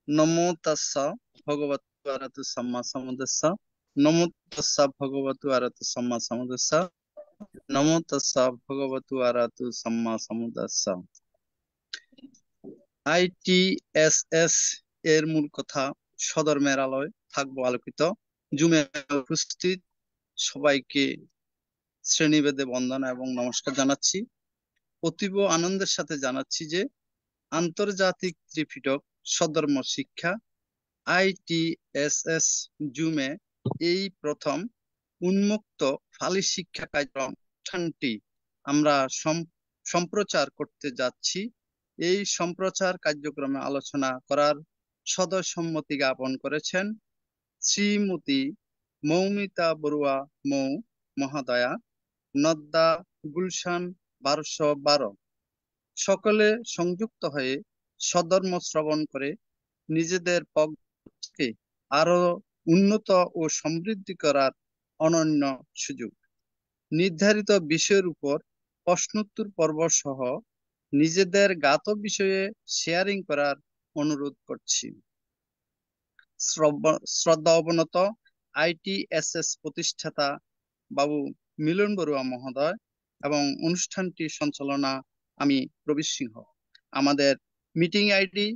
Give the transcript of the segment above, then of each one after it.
নমো তাস্সা ভগবতু আরহাতু সাম্মা সাম্বুদ্দাস্সা। নমো তাস্সা ভগবতু আরহাতু সাম্মা সাম্বুদ্দাস্সা। নমো তাস্সা ভগবতু আরহাতু সাম্মা সাম্বুদ্দাস্সা। আইটিএসএস এর মূল কথা সদর মেরালয় থাকবো আলোকিত। জুমে উপস্থিত সবাইকে শ্রেণীভেদে বন্দনা এবং নমস্কার জানাচ্ছি। অতীব আনন্দের সাথে জানাচ্ছি যে আন্তর্জাতিক ত্রিপিটক সধর্ম শিক্ষা আইটিএসএস জুমে এই প্রথম উন্মুক্ত ফালি শিক্ষা কার্যক্রম অনুষ্ঠানটি আমরা সম্প্রচার করতে যাচ্ছি। এই সম্প্রচার কার্যক্রমে আলোচনা করার সদসম্মতি জ্ঞাপন করেছেন শ্রীমতী মৌমিতা বড়ুয়া মৌ মহোদয়া, নদ্দা, গুলশান 1212। সকলে সংযুক্ত হয়ে সধর্ম শ্রবণ করে নিজেদের পক্ষে আরো উন্নত ও সমৃদ্ধি করার অনন্য সুযোগ। নির্ধারিত বিষয়ের উপর প্রশ্নোত্তর পর্ব সহ নিজেদের জ্ঞাত বিষয়ে শেয়ারিং করার অনুরোধ করছি। শ্রদ্ধা অবনত আইটিএসএস প্রতিষ্ঠাতা বাবু মিলন বড়ুয়া মহোদয় এবং অনুষ্ঠানটি সঞ্চালনা আমি প্রবীর সিংহ। আমাদের মিটিং আইডি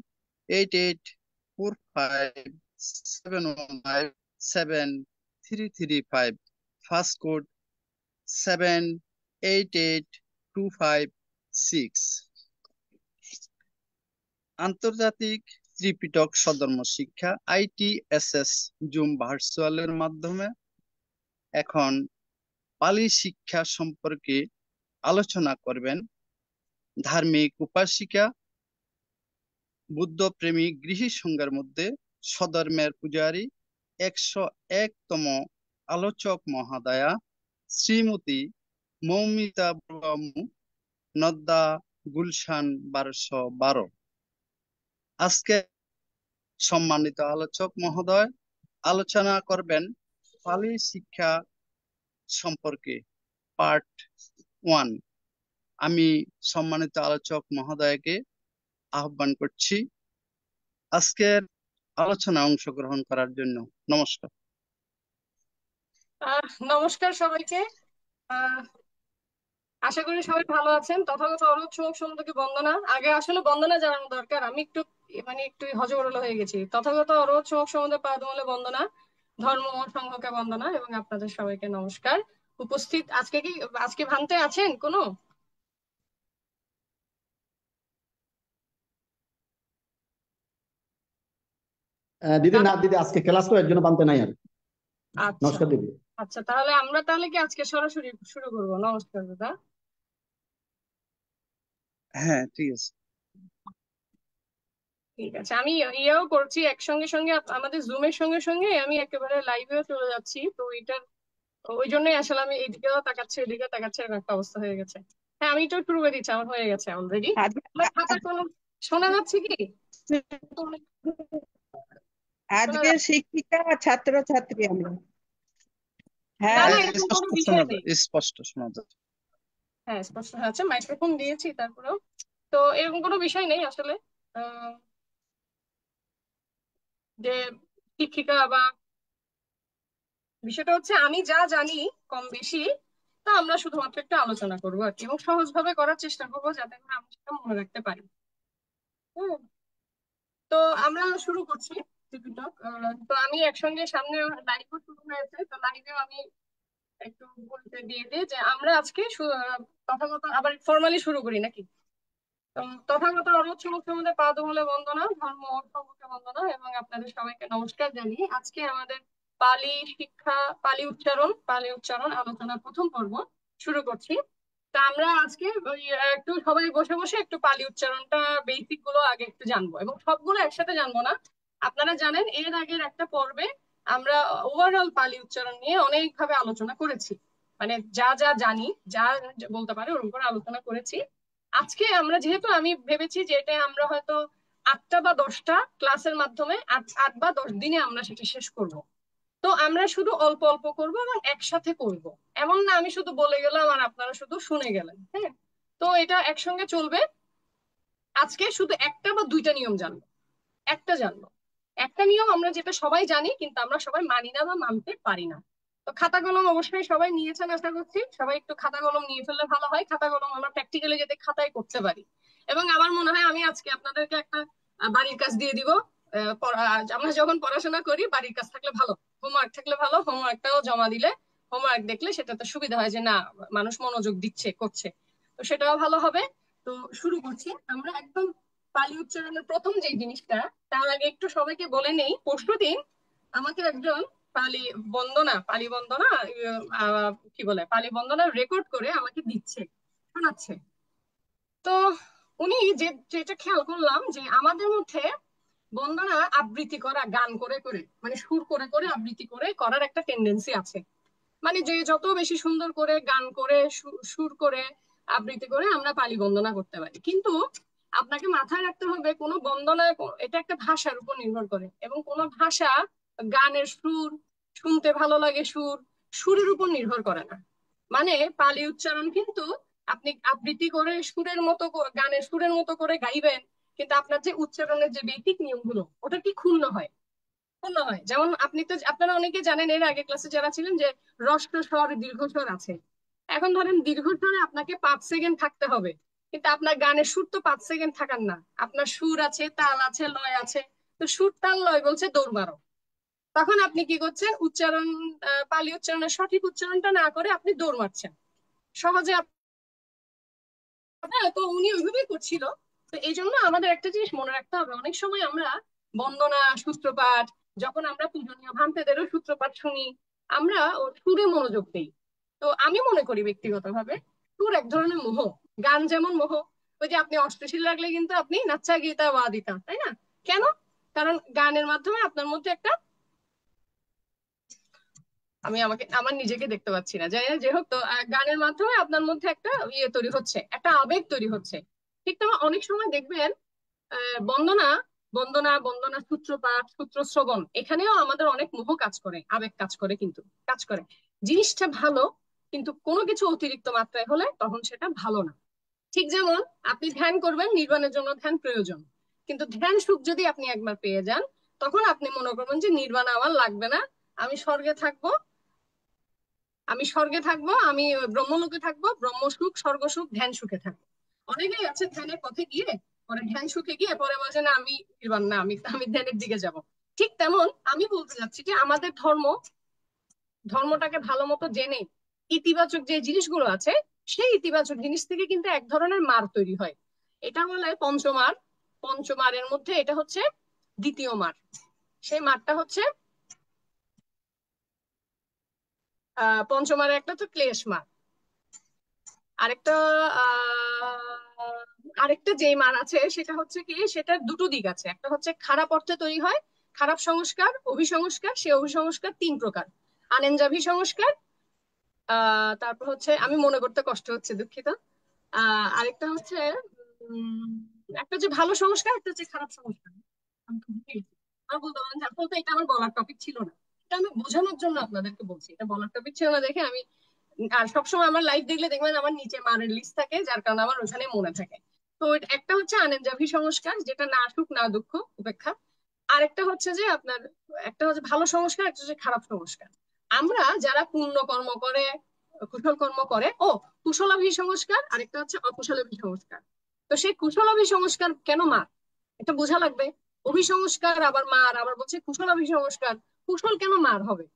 884571573335, ফার্স্ট কোড 788256। আন্তর্জাতিক ত্রিপিটক সধর্ম শিক্ষা আইটিএসএস জুম ভার্চুয়ালের মাধ্যমে এখন পালি শিক্ষা সম্পর্কে আলোচনা করবেন ধার্মিক উপাসিকা বুদ্ধ প্রেমী গৃহী সংঘের মধ্যে সধর্মের পূজারী 101তম আলোচক মহোদয়া শ্রীমতী মৌমিতা বড়ুয়া মৌ, নদ্দা, গুলশান 1212। আজকে সম্মানিত আলোচক মহোদয় আলোচনা করবেন পালি শিক্ষা সম্পর্কে পার্ট 1। আমি সম্মানিত আলোচক মহোদয়কে আহ্বান করছি আজকের আলোচনায় অংশগ্রহণ করার জন্য। নমস্কার। নমস্কার সবাইকে। আহ আশা করি সবাই ভালো আছেন। তথাগত অরোধ সম্পর্কে বন্দনা। আগে আসলে বন্দনা জানানো দরকার, আমি একটু একটু হজবরল হয়ে গেছি। তথাগত অরোধ সম্বন্ধে পাদমূলে বন্দনা, ধর্ম ও সংঘকে বন্দনা এবং আপনাদের সবাইকে নমস্কার। উপস্থিত আজকে ভান্তে আছেন কোনো? দিদি না দিদি, আজকে ক্লাস তো এর জন্য বানতে নাই আর। আচ্ছা নমস্কার দিদি। আচ্ছা, তাহলে কি আজকে সরাসরি শুরু করবো? নমস্কার দাদা। হ্যাঁ, ঠিক আছে। ঠিক আছে, আমি ইয়েও করছি একসঙ্গে সঙ্গে আমাদের জুমের সঙ্গে সঙ্গে আমি একেবারে লাইভেও চলে যাচ্ছি। তো এটার ওই জন্যই আসলে আমি এইদিকেও তাকাচ্ছি ওইদিকে তাকাচ্ছি, এরকম একটা অবস্থা হয়ে গেছে। হ্যাঁ, আমি একটু শুরু করে দিচ্ছি, আমার হয়ে গেছে অলরেডি। খাতা কোনো শোনা যাচ্ছে কি? শোনা আজকে যাচ্ছে? শিক্ষিকা ছাত্র ছাত্রী আমরা। না হ্যাঁ, না, এরকম কোনো স্পষ্ট বিষয় শোনা নেই। যায়, স্পষ্ট শোনা যায়। হ্যাঁ, স্পষ্ট হয়ে আছে, মাইক্রোফোন দিয়েছি তারপরেও। তো এরকম কোনো বিষয় নেই আসলে। আহ, যে শিক্ষিকা বা বিষয়টা হচ্ছে আমি যা জানি কম বেশি, তা আমরা শুধুমাত্র একটু আলোচনা করবো আর কি, এবং সহজভাবে করার চেষ্টা করবো যাতে করে আমরা সেটা মনে রাখতে পারি। হুম। তো আমরা শুরু করছি টিকটক। তো আমি একসঙ্গে সামনে লাইভও শুরু হয়েছে, তো লাইভেও আমি একটু বলতে দিয়ে দিই যে আমরা আজকে তথাগত আবার ফর্মালি শুরু করি নাকি। তো তথাগত অরোধ সমুদ্রে পাদমূলে বন্দনা, ধর্ম ও সর্বকে বন্দনা এবং আপনাদের সবাইকে নমস্কার জানিয়ে আজকে আমাদের পালি শিক্ষা, পালি উচ্চারণ আলোচনার প্রথম পর্ব শুরু করছি। তা আমরা আজকে একটু সবাই বসে বসে একটু পালি উচ্চারণটা বেসিক গুলো আগে একটু জানবো, এবং সবগুলো একসাথে জানবো না। আপনারা জানেন এর আগের একটা পর্বে আমরা ওভারঅল পালি উচ্চারণ নিয়ে অনেক ভাবে আলোচনা করেছি, মানে যা যা জানি, যা বলতে পারে ওর উপর আলোচনা করেছি। আজকে আমরা যেহেতু আমি ভেবেছি যে এটা আমরা হয়তো 8টা বা 10টা ক্লাসের মাধ্যমে 8 বা 10 দিনে আমরা সেটা শেষ করব। তো আমরা শুধু অল্প অল্প করব এবং একসাথে করব। এমন না আমি শুধু বলে গেলাম আর আপনারা শুধু শুনে গেলেন। হ্যাঁ, তো এটা একসঙ্গে চলবে। আজকে শুধু 1টা বা 2টা নিয়ম জানবো, একটা জানবো। একটা নিয়ম আমরা যেটা সবাই জানি কিন্তু আমরা সবাই মানি না বা মানতে পারি না। তো খাতা কলম অবশ্যই সবাই নিয়েছেন আশা করছি। সবাই একটু খাতা কলম নিয়ে ফেললে ভালো হয়, খাতা কলম আমরা প্র্যাকটিক্যালি যাতে খাতায় করতে পারি। এবং আমার মনে হয় আমি আজকে আপনাদেরকে একটা বাড়ির কাজ দিয়ে দিব। আমরা যখন পড়াশোনা করি বাড়ির কাজ থাকলে ভালো, হোমওয়ার্ক থাকলে ভালো, হোমওয়ার্কটাও জমা দিলে হোমওয়ার্ক দেখলে সেটাতে সুবিধা হয় যে না মানুষ মনোযোগ দিচ্ছে করছে, তো সেটাও ভালো হবে। তো শুরু করছি আমরা একদম পালি উচ্চারণের প্রথম যে জিনিসটা। তার আগে একটু সবাইকে বলে নেই, পরশুদিন আমাকে একজন পালি বন্দনা কি বলে পালি বন্দনা রেকর্ড করে আমাকে দিচ্ছে, শোনাচ্ছে। তো উনি যেটা খেয়াল করলাম যে আমাদের মধ্যে বন্দনা আবৃত্তি করা, গান করে করে মানে সুর করে করে আবৃত্তি করে করার একটা টেন্ডেন্সি আছে। মানে যে যত বেশি সুন্দর করে গান করে সুর করে আবৃত্তি করে আমরা পালি বন্দনা করতে পারি। কিন্তু আপনাকে মাথায় রাখতে হবে কোনো বন্দনা এটা একটা ভাষার উপর নির্ভর করে, এবং কোনো ভাষা গানের সুর শুনতে ভালো লাগে সুরের উপর নির্ভর করে না। মানে পালি উচ্চারণ কিন্তু আপনি আবৃত্তি করে সুরের মতো গানের সুরের মতো করে গাইবেন, কিন্তু আপনার যে উচ্চারণের যে বেসিক নিয়মগুলো ওটা কি ক্ষুণ্ণ হয়, ক্ষুণ্ণ হয়। যেমন আপনারা অনেকে জানেন এর আগে ক্লাসে যারা ছিলেন যে হ্রস্ব স্বর দীর্ঘস্বর আছে। এখন ধরেন দীর্ঘস্বরে আপনাকে 5 সেকেন্ড থাকতে হবে, কিন্তু আপনার গানের সুর তো 5 সেকেন্ড থাকার না। আপনার সুর আছে, তাল আছে, লয় আছে। তো সুর তাল লয় বলছে দৌড় মারো। তখন আপনি কি করছেন, পালি উচ্চারণের সঠিক উচ্চারণটা না করে আপনি দৌড় মারছেন সহজে। হ্যাঁ, তো উনি ওইভাবেই করছিল। তো এই জন্য আমাদের একটা জিনিস মনে রাখতে হবে, অনেক সময় আমরা বন্দনা সূত্রপাঠ, যখন আমরা পূজনীয় ভান্তেদেরও সূত্রপাঠ শুনি, আমরা সুরে মনোযোগ দিই। তো আমি মনে করি ব্যক্তিগতভাবে সুর এক ধরনের মোহ। গান যেমন মোহ, ওই যে আপনি অষ্টশীল রাখলে কিন্তু আপনি নাচ্চা গীতা ওয়া দিতা, তাই না? কেন? কারণ গানের মাধ্যমে আপনার মধ্যে একটা, আমি আমার নিজেকে দেখতে পাচ্ছি না, যাই যে হোক, তো গানের মাধ্যমে আপনার মধ্যে একটা ইয়ে তৈরি হচ্ছে, একটা আবেগ তৈরি হচ্ছে। ঠিক তেমন অনেক সময় দেখবেন বন্দনা বন্দনা বন্দনা সূত্রপাঠ সূত্রশ্রবণ এখানেও আমাদের অনেক মোহ কাজ করে, আবেগ কাজ করে, কিন্তু কাজ করে জিনিসটা ভালো, কিন্তু কোনো কিছু অতিরিক্ত মাত্রায় হলে তখন সেটা ভালো না। ঠিক যেমন আপনি ধ্যান করবেন, নির্বাণের জন্য ধ্যান প্রয়োজন, কিন্তু ধ্যান সুখ যদি আপনি একবার পেয়ে যান তখন আপনি মনে করবেন যে নির্বাণ আমার লাগবে না, আমি স্বর্গে থাকবো, আমি ব্রহ্মলোকে থাকবো, ব্রহ্ম সুখ স্বর্গ সুখ ধ্যান সুখে থাকবো। অনেকেই আছে ধ্যানের পথে গিয়ে পরে ধ্যান সুখে গিয়ে পরে বলছে না আমি নির্বাণ না, আমি আমি ধ্যানের দিকে যাব। ঠিক তেমন আমি বলতে চাচ্ছি যে আমাদের ধর্মটাকে ভালো মতো জেনে ইতিবাচক যে জিনিসগুলো আছে সেই ইতিবাচক জিনিস থেকে কিন্তু এক ধরনের মার তৈরি হয়। এটা বলে পঞ্চমার। পঞ্চমারের মধ্যে এটা হচ্ছে দ্বিতীয় মার। সেই মারটা হচ্ছে পঞ্চমারের একটা তো ক্লেশ মার। আরেকটা আরেকটা যে মান আছে সেটা হচ্ছে কি, সেটার দুটো দিক আছে। একটা হচ্ছে খারাপ অর্থে তৈরি হয়, খারাপ সংস্কার, অভিসংস্কার। সে অভিসংস্কার 3 প্রকার: আনেনজাভি সংস্কার, তারপর হচ্ছে, আমি মনে করতে কষ্ট হচ্ছে, দুঃখিত। আরেকটা হচ্ছে উম একটা হচ্ছে ভালো সংস্কার, একটা হচ্ছে খারাপ সংস্কার। আমি তো ভুলে গেছি। আমার বলতে পারেন যে আসলে তো এটা আমার বলার টপিক ছিল না, এটা আমি বোঝানোর জন্য আপনাদেরকে বলছি, এটা বলার টপিক ছিল না দেখে আমি। আর সবসময় আমার লাইফ দেখলে দেখবেন আমার নিচে মানের লিস্ট থাকে, যার কারণে আমার ওখানে মনে থাকে। তো একটা হচ্ছে আনেনজাভি সংস্কার, যেটা না সুখ না দুঃখ উপেক্ষা। আরেকটা হচ্ছে যে আপনার, একটা হচ্ছে ভালো সংস্কার, একটা হচ্ছে খারাপ সংস্কার। আমরা যারা পুণ্য কর্ম করে, কুশল কর্ম করে, কুশলাভি সংস্কার, আরেকটা হচ্ছে অকুশলাভি সংস্কার। তো সেই কুশলাভি সংস্কার কেন মার, এটা বোঝা লাগবে। অভিসংস্কার আবার মার, আবার বলছে কুশলাভি সংস্কার, কুশল কেন মার হবে?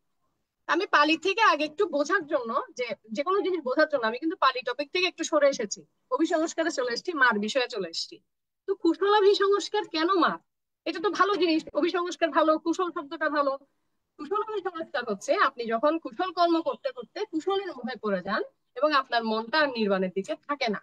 আমি পালি থেকে আগে একটু বোঝার জন্য, যে যে কোনো জিনিস বোঝার জন্য আমি কিন্তু পালি টপিক থেকে একটু সরে এসেছি, অভিসংস্কারে চলে এসেছি, মার বিষয়ে চলে এসেছি। তো কুশলাভিসংস্কার কেন মার? এটা তো ভালো জিনিস, অভিসংস্কার ভালো, কুশল শব্দটা ভালো। কুশল অভিসংস্কার হচ্ছে আপনি যখন কুশল কর্ম করতে করতে কুশলের মধ্যে পড়ে যান এবং আপনার মনটা আর নির্বাণের দিকে থাকে না।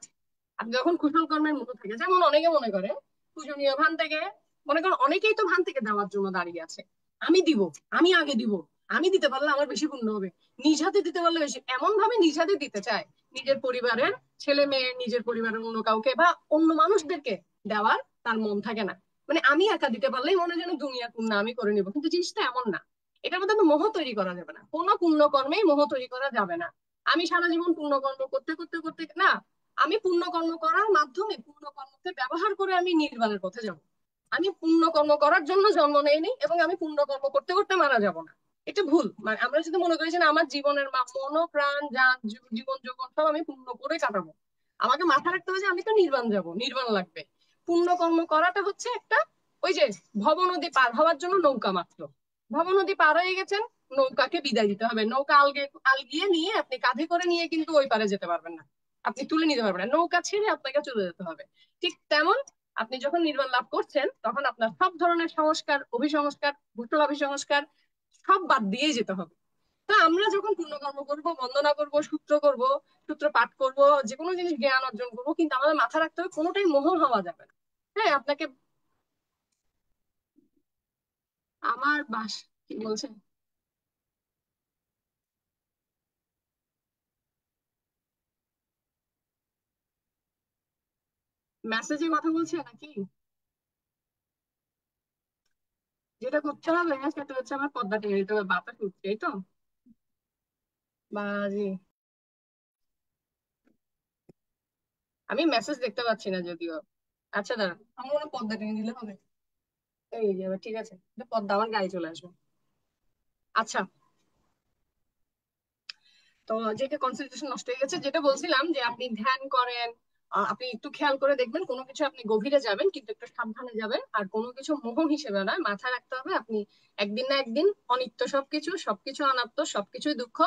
আপনি যখন কুশল কর্মের মধ্যে থাকে, যেমন অনেকে মনে করে পূজনীয় ভান থেকে, মনে করেন অনেকেই তো ভান থেকে দেওয়ার জন্য দাঁড়িয়ে আছে, আমি দিব, আমি আগে দিব, আমি দিতে পারলে আমার বেশি পুণ্য হবে, নিজ হাতে দিতে পারলে বেশি, এমন ভাবে নিজ হাতে দিতে চায় নিজের পরিবারের ছেলে মেয়ে, নিজের পরিবারের অন্য কাউকে বা অন্য মানুষদেরকে দেওয়ার তার মন থাকে না। মানে আমি একা দিতে পারলেই মনে যেন দুনিয়া পুণ্য আমি করে নিব, কিন্তু জিনিসটা এমন না। এটার মধ্যে তো মোহ তৈরি করা যাবে না, কোনো পুণ্যকর্মেই মোহ তৈরি করা যাবে না। আমি সারা জীবন পুণ্যকর্ম করতে করতে করতে না, আমি পুণ্যকর্ম করার মাধ্যমে পুণ্যকর্মকে ব্যবহার করে আমি নির্বাণের পথে যাব। আমি পুণ্যকর্ম করার জন্য জন্ম নেইনি এবং আমি পুণ্যকর্ম করতে করতে মারা যাব না। এটা ভুল। মানে আমরা যদি মনে করি যে না, আমার জীবনের মন প্রাণ যান জীবন যৌবন সব আমি পুণ্য করে কাটাবো, আমাকে মাথায় রাখতে হবে যে আমি তো নির্বাণ যাব, নির্বাণ লাগবে। পুণ্যকর্ম করাটা হচ্ছে একটা, ওই যে ভব নদী পার হওয়ার জন্য নৌকা মাত্র। ভব নদী পার হয়ে গেছেন, নৌকাকে বিদায় দিতে হবে। নৌকা আলগিয়ে নিয়ে আপনি কাঁধে করে নিয়ে কিন্তু ওই পারে যেতে পারবেন না, আপনি তুলে নিতে পারবেন না, নৌকা ছেড়ে আপনাকে চলে যেতে হবে। ঠিক তেমন আপনি যখন নির্বাণ লাভ করছেন তখন আপনার সব ধরনের সংস্কার, অভিসংস্কার, ভূতলাভিসংস্কার সব বাদ দিয়েই যেতে হবে। তা আমরা যখন পুণ্যকর্ম করব, বন্দনা করব, সূত্র করব, সূত্র পাঠ করব, যে কোনো জিনিস জ্ঞান অর্জন করব, কিন্তু আমাদের মাথা রাখতে হবে কোনোটাই মোহ হওয়া যাবে না। হ্যাঁ, আপনাকে আমার বাস কি বলছেন, মেসেজে কথা বলছে নাকি? যেটা করতে হবে সেটা হচ্ছে আমার পর্দা টেনে দিতে হবে, বাতাস উঠছে, এই তো বাজি। আমি মেসেজ দেখতে পাচ্ছি না যদিও। আচ্ছা দাঁড়া, আমার মনে হয় পর্দা টেনে দিলে হবে। এই যে এবার ঠিক আছে, এটা পর্দা আমার গায়ে চলে আসবে। আচ্ছা, তো যেটা কনসেন্ট্রেশন নষ্ট হয়ে গেছে, যেটা বলছিলাম যে আপনি ধ্যান করেন, আপনি একটু খেয়াল করে দেখবেন কোনো কিছু আপনি গভীরে যাবেন কিন্তু একটু সাবধানে যাবেন, আর কোনো কিছু মোহ হিসেবে নয়। মাথায় রাখতে হবে আপনি একদিন না একদিন অনিত্য সবকিছু, সবকিছু অনাত্ম, সবকিছুই দুঃখ।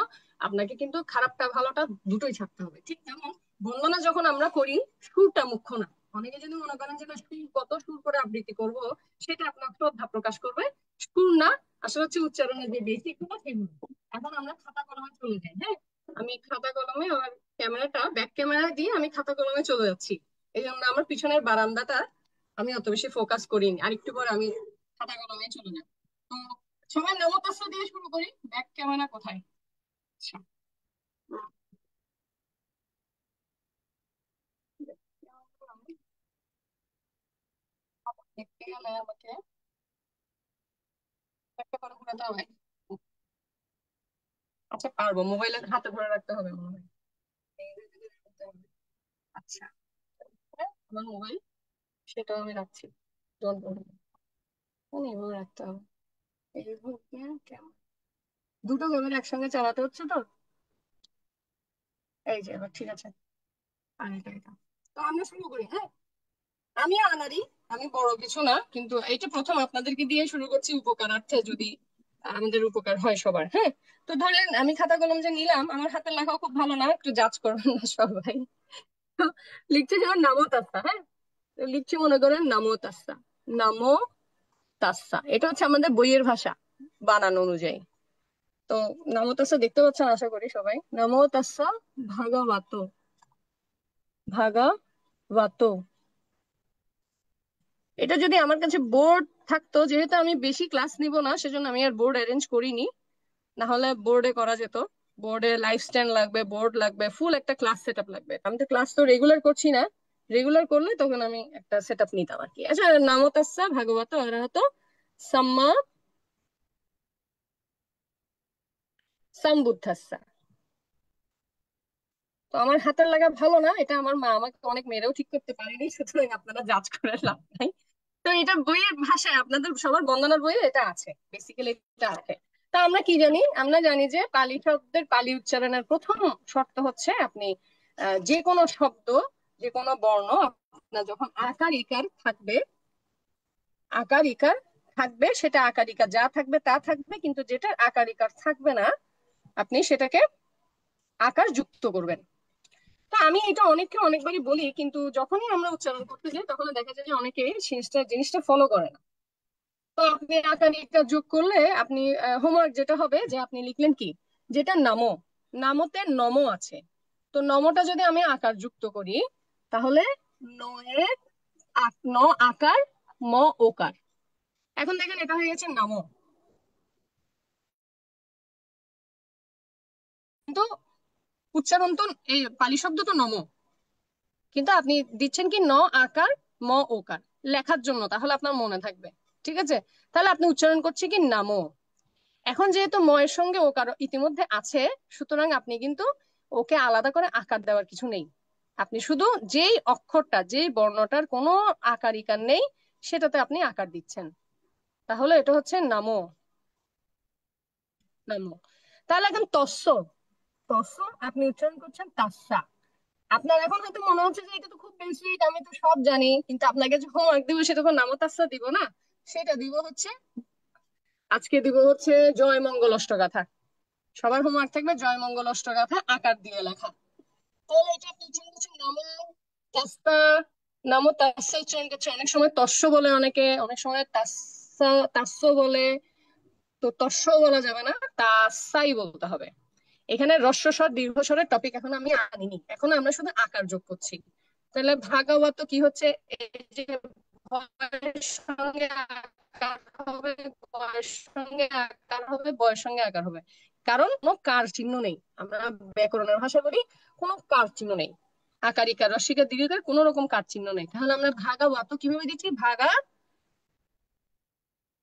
আপনাকে কিন্তু খারাপটা ভালোটা দুটোই ছাড়তে হবে। ঠিক তেমন বন্দনা যখন আমরা করি, সুরটা মুখ্য না। অনেকে যদি মনে করেন যে না, সুর কত সুর করে আবৃত্তি করব, সেটা আপনার শ্রদ্ধা প্রকাশ করবে। সুর না, আসলে হচ্ছে উচ্চারণের যে বেসিক গুলো সেগুলো। এখন আমরা খাতা কলমে চলে যাই। হ্যাঁ, আমি খাতা কলমে আমার ক্যামেরাটা ব্যাক ক্যামেরা দিয়ে আমি খাতা কলমে চলে যাচ্ছি। এই জন্য আমার পিছনের বারান্দাটা আমি অত বেশি ফোকাস করিনি। আর একটু পর আমি খাতা কলমে চলে যাব। তো সবাই নমতাস্ত্র দিয়ে শুরু করি। ব্যাক ক্যামেরা কোথায়? আচ্ছা, দেখতে গেলে আমাকে একটা করে ঘোরাতে হবে। আচ্ছা, পারবো, মোবাইলের হাতে ধরে রাখতে হবে মনে হয়। এই যে যদি রাখতে হবে। আচ্ছা, হ্যাঁ, আমার মোবাইল, সেটাও আমি রাখছি। ডোন্ট ওয়ারি, এইভাবে রাখতে হবে। এইভাবে কেমন, দুটো ক্যামেরা একসঙ্গে চালাতে হচ্ছে তো। এই যে এবার ঠিক আছে। আর এটা তো আমরা শুরু করি। হ্যাঁ, আমি আনারি, আমি বড় কিছু না, কিন্তু এইটা প্রথম আপনাদেরকে দিয়ে শুরু করছি উপকারার্থে, যদি আমাদের উপকার হয় সবার। হ্যাঁ, তো ধরেন আমি খাতা কলম যে নিলাম, আমার হাতের লেখাও খুব ভালো না, একটু জাজ করবেন না সবাই। তো লিখছি যেমন নামো তাস্সা। হ্যাঁ, তো লিখছি মনে করেন নামো তাস্সা। নামো তাস্সা, এটা হচ্ছে আমাদের বইয়ের ভাষা বানানো অনুযায়ী। তো নামো তাস্সা দেখতে পাচ্ছেন আশা করি সবাই। নামো তাস্সা ভাগাবাতো, ভাগাবাতো। এটা যদি আমার কাছে বোর্ড থাকতো, যেহেতু আমি বেশি ক্লাস নিব না সেজন্য আমি আর বোর্ড অ্যারেঞ্জ করিনি, না হলে বোর্ডে করা যেত। বোর্ডে লাইভ স্ট্যান্ড লাগবে, বোর্ড লাগবে, ফুল একটা ক্লাস সেট আপ লাগবে। আমি তো ক্লাস তো রেগুলার করছি না, রেগুলার করলে তখন আমি একটা সেট আপ নিতাম আর কি। আচ্ছা, নামো তাস্সা ভাগবত অরহত সাম্মা সাম্বুদ্ধাস্সা। তো আমার হাতের লাগা ভালো না, এটা আমার মা আমাকে অনেক মেরেও ঠিক করতে পারেনি, সুতরাং আপনারা জাজ করে লাভ নাই। তো এটা বইয়ের ভাষায় আপনাদের সবার বন্দনার বইয়ে এটা আছে, বেসিক্যালি এটা আছে। তা আমরা কি জানি? আমরা জানি যে পালি শব্দের পালি উচ্চারণের প্রথম শর্ত হচ্ছে আপনি যে কোনো শব্দ, যে কোনো বর্ণ আপনার যখন আকার ইকার থাকবে, আকার ইকার থাকবে, সেটা আকার ইকার যা থাকবে তা থাকবে, কিন্তু যেটা আকার ইকার থাকবে না আপনি সেটাকে আকার যুক্ত করবেন। তা আমি এটা অনেককে অনেকবারই বলি, কিন্তু যখনই আমরা উচ্চারণ করতে যাই তখন দেখা যায় যে অনেকে জিনিসটা ফলো করে না। তো আপনি আকারিকা যোগ করলে আপনি হোমওয়ার্ক যেটা হবে যে আপনি লিখলেন কি, যেটা নামো, নামতে নমো আছে, তো নমটা যদি আমি আকার যুক্ত করি তাহলে নয়ের ন আকার, ম ওকার। এখন দেখেন এটা হয়ে গেছে নামো, কিন্তু উচ্চারণ তো এই পালি শব্দ তো নমো, কিন্তু আপনি দিচ্ছেন কি ন আকার, ম ওকার লেখার জন্য, তাহলে আপনার মনে থাকবে। ঠিক আছে, তাহলে আপনি উচ্চারণ করছে কি নামো। এখন যেহেতু ময়ের সঙ্গে ওকার ইতিমধ্যে আছে, সুতরাং আপনি কিন্তু ওকে আলাদা করে আকার দেওয়ার কিছু নেই। আপনি শুধু যেই অক্ষরটা, যেই বর্ণটার কোনো আকার ইকার নেই, সেটাতে আপনি আকার দিচ্ছেন। তাহলে এটা হচ্ছে নামো। নামো। তাহলে এখন তস্য। তস্য আপনি উচ্চারণ করছেন তাস্সা। আপনার এখন হয়তো মনে হচ্ছে যে এটা তো খুব বেসিক, আমি তো সব জানি, কিন্তু আপনাকে যে হোমওয়ার্ক দিব সেটা তো নামো তাস্সা দিব না, সেটা দিব হচ্ছে, আজকে দিব হচ্ছে জয় মঙ্গল অষ্টগাথা। সবার হোমওয়ার্ক থাকবে জয় মঙ্গল অষ্টগাথা আকার দিয়ে লেখা। তাহলে এটা আপনি উচ্চারণ করছেন নামো তাস্তা। নামো তাস্সা উচ্চারণ করছে, অনেক সময় তস্য বলে অনেকে, অনেক সময় তাস্সা তাস্য বলে। তো তস্য বলা যাবে না, তাস্সাই বলতে হবে। এখানে হ্রস্ব স্বর দীর্ঘ স্বরের টপিক এখন আমি আনিনি, এখন আমরা শুধু আকার যোগ করছি। তাহলে ভাগাবত কি হচ্ছে, এই যে ভয়ের সঙ্গে আকার হবে, বয়ের সঙ্গে আকার হবে, বয়ের সঙ্গে আকার হবে, কারণ কোনো কার চিহ্ন নেই। আমরা ব্যাকরণের ভাষা বলি কোনো কার চিহ্ন নেই। আকার ইকার রস্বইকার দীর্ঘিকার কোনো রকম কার চিহ্ন নেই। তাহলে আমরা ভাগাবত কিভাবে দিচ্ছি, ভাগা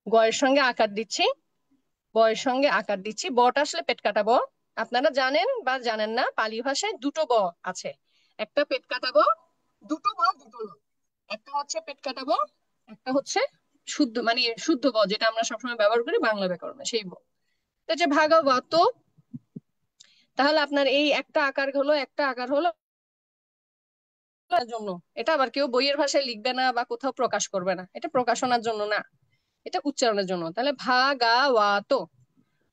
গয়ের সঙ্গে আকার দিচ্ছি, বয়ের সঙ্গে আকার দিচ্ছি। বটা আসলে পেট কাটা ব। আপনারা জানেন বা জানেন না, পালি ভাষায় দুটো ব আছে। একটা পেট কাটা ব, দুটো ব দুটো ন। একটা হচ্ছে পেট কাটা ব, একটা হচ্ছে শুদ্ধ মানে শুদ্ধ ব, যেটা আমরা সবসময় ব্যবহার করি বাংলা ব্যাকরণে, সেই ব। তো যে ভাগবত, তাহলে আপনার এই একটা আকার হলো, একটা আকার হলো জন্য। এটা আবার কেউ বইয়ের ভাষায় লিখবে না বা কোথাও প্রকাশ করবে না, এটা প্রকাশনার জন্য না, এটা উচ্চারণের জন্য। তাহলে ভাগাওয়াত।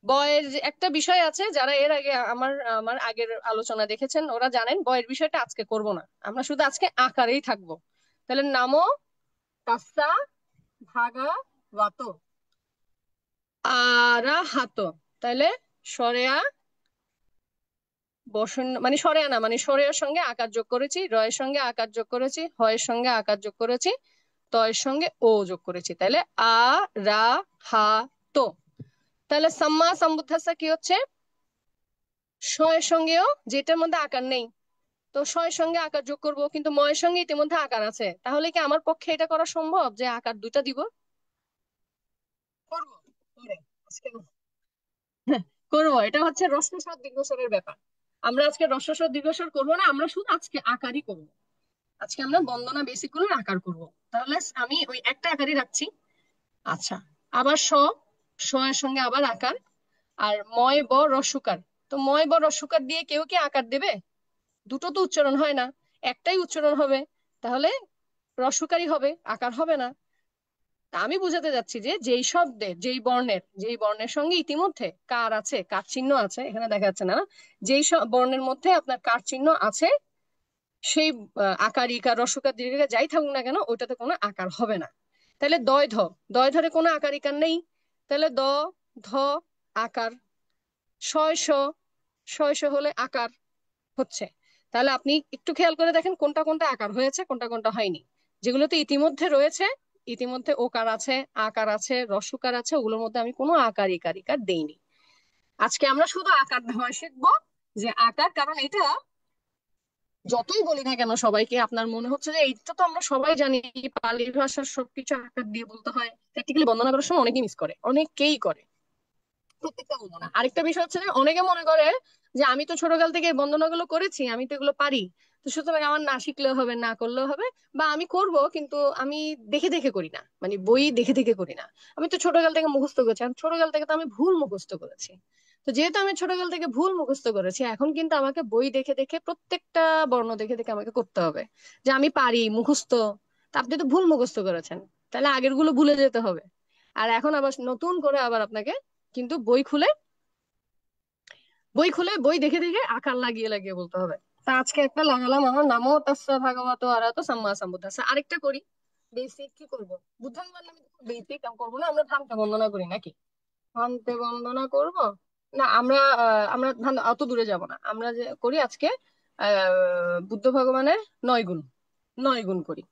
বয়ের যে একটা বিষয় আছে, যারা এর আগে আমার আমার আগের আলোচনা দেখেছেন ওরা জানেন বয়ের বিষয়টা আজকে করব না, আমরা শুধু আজকে আকারেই থাকবো। তাহলে নামো তাস্সা ভাগা ওয়াত আরাহাত। তাহলে সরেয়া বসন মানে সরেয়া না, মানে সরেয়ার সঙ্গে আকার যোগ করেছি, রয়ের সঙ্গে আকার যোগ করেছি, হয়ের সঙ্গে আকার যোগ করেছি, তয়ের সঙ্গে ও যোগ করেছি। তাহলে আ রা হা তো। তাহলে সাম্মা সাম্বুদ্ধাসা কি হচ্ছে, শয়ের সঙ্গেও, যেটার মধ্যে আকার নেই, তো শয়ের সঙ্গে আকার যোগ করব, কিন্তু ময়ের সঙ্গে ইতিমধ্যে আকার আছে, তাহলে কি আমার পক্ষে এটা করা সম্ভব যে আকার দুইটা দিব? করবো পরে, আজকে না। করবো, এটা হচ্ছে হ্রস্ব স্বর দীর্ঘ স্বরের ব্যাপার। আমরা আজকে হ্রস্ব স্বর দীর্ঘ স্বর করবো না, আমরা শুধু আজকে আকারই করব। আজকে আমরা বন্দনা বেসিক গুলোর আকার করব। তাহলে আমি ওই একটা আকারই রাখছি। আচ্ছা, আবার স এর সঙ্গে আবার আকার, আর ময় ব রস্যকার। তো ময় ব রস্যকার দিয়ে কেউ কি আকার দেবে? দুটো তো উচ্চারণ হয় না, একটাই উচ্চারণ হবে, তাহলে রস্যকারই হবে, আকার হবে না। তা আমি বুঝাতে যাচ্ছি যে যেই শব্দের যেই বর্ণের সঙ্গে ইতিমধ্যে কার আছে, কার চিহ্ন আছে, এখানে দেখা যাচ্ছে না, যেই সব বর্ণের মধ্যে আপনার কার চিহ্ন আছে, সেই আকার ইকার রস্যকার দীর্ঘিকার যাই থাকুক না কেন, ওইটাতে কোনো আকার হবে না। তাহলে দয় ধরে কোনো আকার ইকার নেই, তাহলে ধ আকার, শয় শ হলে আকার হচ্ছে। তাহলে আপনি একটু খেয়াল করে দেখেন কোনটা কোনটা আকার হয়েছে, কোনটা কোনটা হয়নি। যেগুলোতে ইতিমধ্যে রয়েছে, ইতিমধ্যে ওকার আছে, আকার আছে, রস্যকার আছে, ওগুলোর মধ্যে আমি কোনো আকার ইকার ইকার দেইনি। আজকে আমরা শুধু আকার দেওয়া শিখবো, যে আকার, কারণ এটা যতই বলি না কেন সবাইকে, আপনার মনে হচ্ছে যে এইটা তো আমরা সবাই জানি, পালি ভাষার সবকিছু আকার দিয়ে বলতে হয়, প্র্যাকটিক্যালি বর্ণনা করার সময় অনেকেই মিস করে, অনেকেই করে, প্রত্যেকটা বন্দনা। আরেকটা বিষয় হচ্ছে যে অনেকে মনে করে যে আমি তো ছোটকাল থেকে এই বন্দনাগুলো করেছি, আমি তো এগুলো পারি, তো সুতরাং আমার না শিখলেও হবে, না করলেও হবে, বা আমি করব কিন্তু আমি দেখে দেখে করি না, মানে বই দেখে দেখে করি না। আমি তো ছোটকাল থেকে মুখস্থ করেছি, আর ছোটকাল থেকে তো আমি ভুল মুখস্থ করেছি। তো যেহেতু আমি ছোটকাল থেকে ভুল মুখস্থ করেছি, এখন কিন্তু আমাকে বই দেখে দেখে প্রত্যেকটা বর্ণ দেখে দেখে আমাকে করতে হবে, যে আমি পারি মুখস্থ। তা আপনি তো ভুল মুখস্থ করেছেন, তাহলে আগের গুলো ভুলে যেতে হবে। আর এখন আবার নতুন করে আবার আপনাকে কিন্তু বই দেখে দেখে আকার লাগিয়ে লাগিয়ে বলতে হবে। তা আজকে একটা লাগালাম, আমার নামও তাস্সা ভাগবত আরাতো সাম্মা সাম্বুদ্ধাসা। আরেকটা করি, বেসিক কি করবো, বুদ্ধাং বললাম, বেসিক করবো না, আমরা ধামতে বন্দনা করি নাকি? ধামতে বন্দনা করব না, আমরা অত দূরে যাব না, আমরা যে করি আজকে বুদ্ধ ভগবানের 9 গুণ, 9 গুণ করি,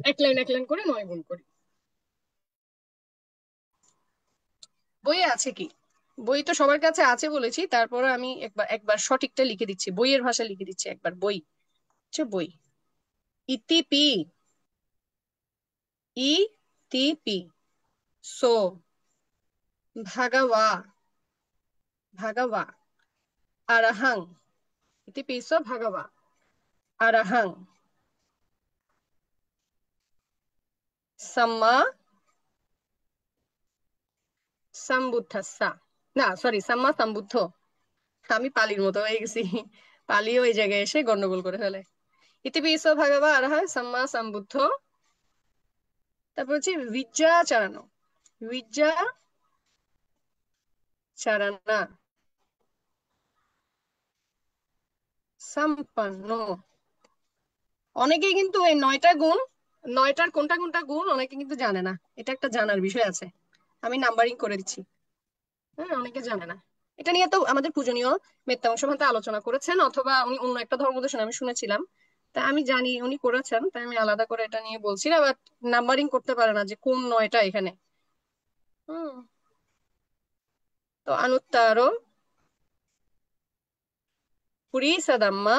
এক লাইন করে 9 গুণ করি। বইয়ে আছে কি? বই তো সবার কাছে আছে বলেছি, তারপরে আমি একবার একবার সঠিকটা লিখে দিচ্ছি, বইয়ের ভাষা লিখে দিচ্ছি একবার। বই হচ্ছে বই, ইতিপি, ইতিপি, সো, ভাগাওয়া, ভাগাওয়া, আরাহাং, ইতিপি সো ভাগাওয়া, আরাহাং, সাম্মা সাম্বুদ্ধাসা, না সরি, সাম্মা সাম্বুদ্ধ। আমি পালির মতো হয়ে গেছি, পালিও ওই জায়গায় এসে গন্ডগোল করে ফেলে। ইতি পিস ভাগবা আরহা সাম্মা সাম্বুদ্ধ। তারপর হচ্ছে বিজ্জা চারানো, বিজ্জা চারানা সম্পন্ন। অনেকেই কিন্তু এই 9টা গুণ, 9টার কোনটা কোনটা গুণ অনেকে কিন্তু জানে না। এটা একটা জানার বিষয় আছে, আমি নাম্বারিং করে দিচ্ছি। হ্যাঁ, অনেকে জানে না। এটা নিয়ে তো আমাদের পূজনীয় মেত্তাংশ ভান্তে আলোচনা করেছেন, অথবা উনি অন্য একটা ধর্মদর্শনে আমি শুনেছিলাম। তা আমি জানি উনি করেছেন, তাই আমি আলাদা করে এটা নিয়ে বলছি না। বাট নাম্বারিং করতে পারে না যে কোন 9টা এখানে। হুম। তো আনুত্তারো পুরী সাদাম্মা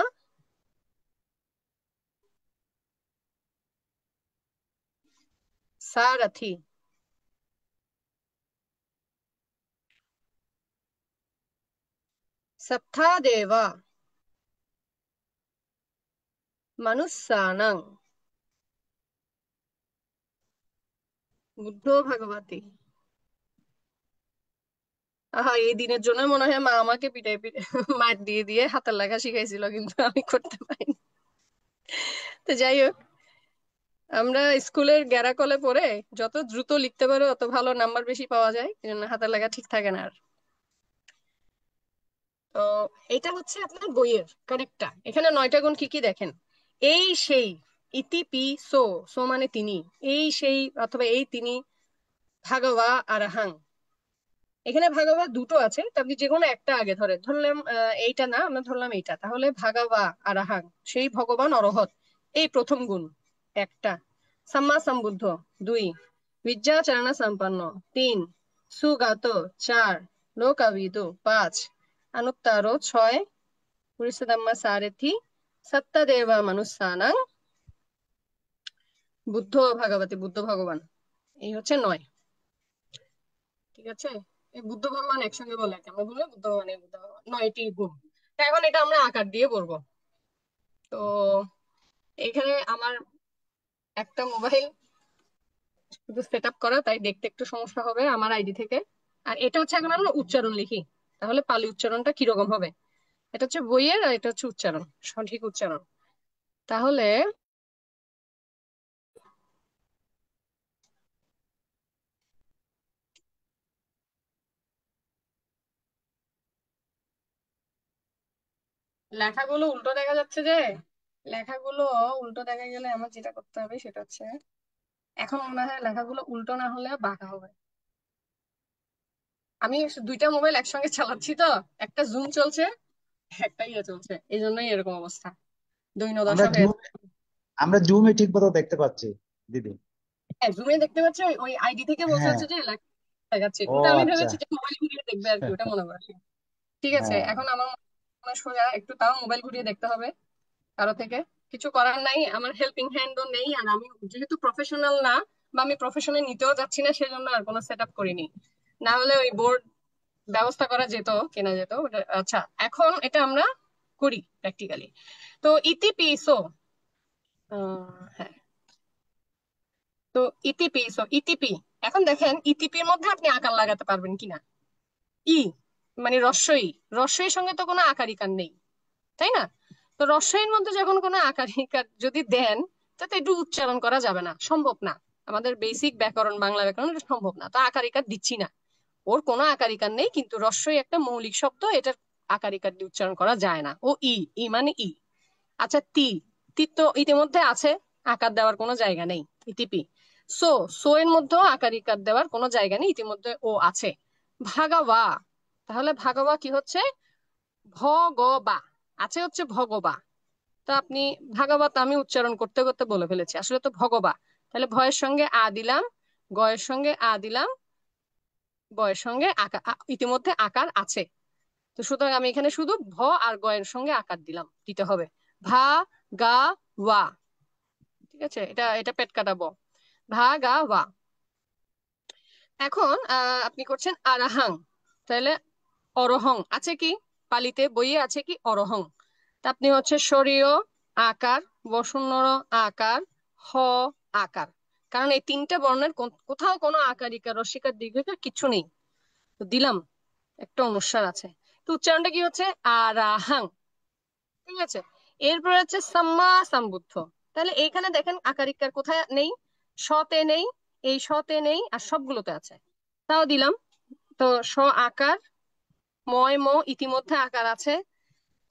সারথি সপ্তা দেবা মনুষ্যানাং বুদ্ধ ভগবতী। আহা, এই দিনের জন্য মনে হয় মা আমাকে পিটাই পিটাই মার দিয়ে দিয়ে হাতের লেখা শিখাইছিল, কিন্তু আমি করতে পারিনি। তো যাই হোক, আমরা স্কুলের গ্যারাকলে পড়ে যত দ্রুত লিখতে পারো তত ভালো, নাম্বার বেশি পাওয়া যায়, এই জন্য হাতের লেখা ঠিক থাকে না আর। তো এটা হচ্ছে আপনার বইয়ের কারেক্টটা। এখানে 9টা গুণ কি কি দেখেন। এই সেই, ইতি পি সো, সো মানে তিনি, এই সেই অথবা এই তিনি, ভাগবা আরহাং। এখানে ভাগাবা দুটো আছে, তো আপনি যে কোনো একটা আগে ধরলাম এইটা না, আমরা ধরলাম এইটা, তাহলে ভাগাবা আরাহাং, সেই ভগবান অরহত, এই প্রথম গুণ একটা। সাম্মা সম্বুদ্ধ 2, বিদ্যাচারণা সম্পন্ন 3, সুগাত 4, লোকাবিদু 5, অনুত্তারো 6, পুরিসদাম্মা সারেথি, সত্যদেবা মনুষ্যানাং বুদ্ধ ভাগবতী, বুদ্ধ ভগবান। এই হচ্ছে 9। ঠিক আছে, এই বুদ্ধ ভগবান একসঙ্গে বলে আর কি, আমরা বলবো বুদ্ধ ভগবান, এই বুদ্ধ ভগবান 9টি গুণ। তা এখন এটা আমরা আকার দিয়ে করবো। তো এখানে আমার একটা মোবাইল শুধু সেট আপ করা, তাই দেখতে একটু সমস্যা হবে আমার আইডি থেকে। আর এটা হচ্ছে এখন আমরা উচ্চারণ লিখি, তাহলে পালি উচ্চারণটা কিরকম হবে। এটা হচ্ছে বইয়ের, আর এটা হচ্ছে উচ্চারণ, সঠিক উচ্চারণ। তাহলে লেখাগুলো উল্টো দেখা যাচ্ছে যে, লেখাগুলো উল্টো দেখা গেলে আমার যেটা করতে হবে সেটা হচ্ছে, এখন মনে হয় লেখাগুলো উল্টো না হলে বাঁকা হবে। আমি 2টা মোবাইল একসঙ্গে চালাচ্ছি তো, একটা জুম চলছে, একটা ইয়ে চলছে, এই জন্যই এরকম অবস্থা, আমরা দৈন্যদশা হয়ে জুম আমরা জুমে ঠিক মতো দেখতে পাচ্ছি দিদি। জুমে দেখতে পাচ্ছি। ওই ওই আইডি থেকে বলছে হ্যাঁ। হচ্ছে যে লেখা দেখাচ্ছে, ও ওটা আমি আচ্ছা। ভেবেছি যে মোবাইল ঘুরিয়ে দেখবে আর কি, ওটা মনে করছি। ঠিক আছে, হ্যাঁ। এখন আমার মনে হয় সোজা একটু তাও মোবাইল ঘুরিয়ে দেখতে হবে কারো থেকে। কিছু করার নাই, আমার হেল্পিং হ্যান্ডও নেই, আর আমি যেহেতু প্রফেশনাল না, বা আমি প্রফেশনে নিতেও যাচ্ছি না, সেজন্য আর কোনো সেট আপ করিনি। না হলে ওই বোর্ড ব্যবস্থা করা যেত, কেনা যেত আচ্ছা, এখন এটা আমরা করি প্র্যাকটিক্যালি। তো ইতি পিসো, হ্যাঁ, তো ইতি পিসো, ইতিপি। এখন দেখেন ইতিপির মধ্যে আপনি আকার লাগাতে পারবেন কিনা। ই মানে রস্বই, রস্বইয়ের সঙ্গে তো কোনো আকারিকার নেই, তাই না? তো রস্বইয়ের মধ্যে যখন কোনো আকারিকার যদি দেন, তাতে একটু উচ্চারণ করা যাবে না, সম্ভব না। আমাদের বেসিক ব্যাকরণ, বাংলা ব্যাকরণ, এটা সম্ভব না, তো আকারিকার দিচ্ছি না। ওর কোনো আকারিকার নেই, কিন্তু রস্বই একটা মৌলিক শব্দ, এটার আকারিকার দিয়ে উচ্চারণ করা যায় না। ও ই, ই মানে ই। আচ্ছা, তি, তি তো ইতিমধ্যে আছে, আকার দেওয়ার কোনো জায়গা নেই, ইতিপি। সো, সো এর মধ্যেও আকার ইকার দেওয়ার কোনো জায়গা নেই, ইতিমধ্যে ও আছে। ভাগাবা, তাহলে ভাগাবা কি হচ্ছে, ভগবা, আছে হচ্ছে ভগবা। তো আপনি ভাগাবাত আমি উচ্চারণ করতে করতে বলে ফেলেছি, আসলে তো ভগবা। তাহলে ভয়ের সঙ্গে আ দিলাম, গয়ের সঙ্গে আ দিলাম, বয়ের সঙ্গে আকার, ইতিমধ্যে আকার আছে। তো সুতরাং আমি এখানে শুধু ভ আর গয়ের সঙ্গে আকার দিতে হবে। ভা গা ওয়া। ঠিক আছে, এটা এটা পেট কাটাবো, ভা গা ওয়া। এখন আপনি করছেন আরাহাং, তাহলে অরহং আছে কি, পালিতে বইয়ে আছে কি অরহং। তা আপনি হচ্ছে স্বরীয় আকার, বসুন্ধর আকার, হ আকার, কারণ এই তিনটা বর্ণের কোথাও কোনো আকারিকার রসিকার দীর্ঘিকার কিছু নেই। তো দিলাম একটা অনুস্বার আছে, তো উচ্চারণটা কি হচ্ছে আরাহাং। ঠিক আছে, এরপর হচ্ছে সাম্মা সাম্বুদ্ধ। তাহলে এইখানে দেখেন আকারিকার কোথায় নেই, শতে নেই, এই শতে নেই, আর সবগুলোতে আছে। তাও দিলাম। তো স আকার, ময় ম ইতিমধ্যে আকার আছে,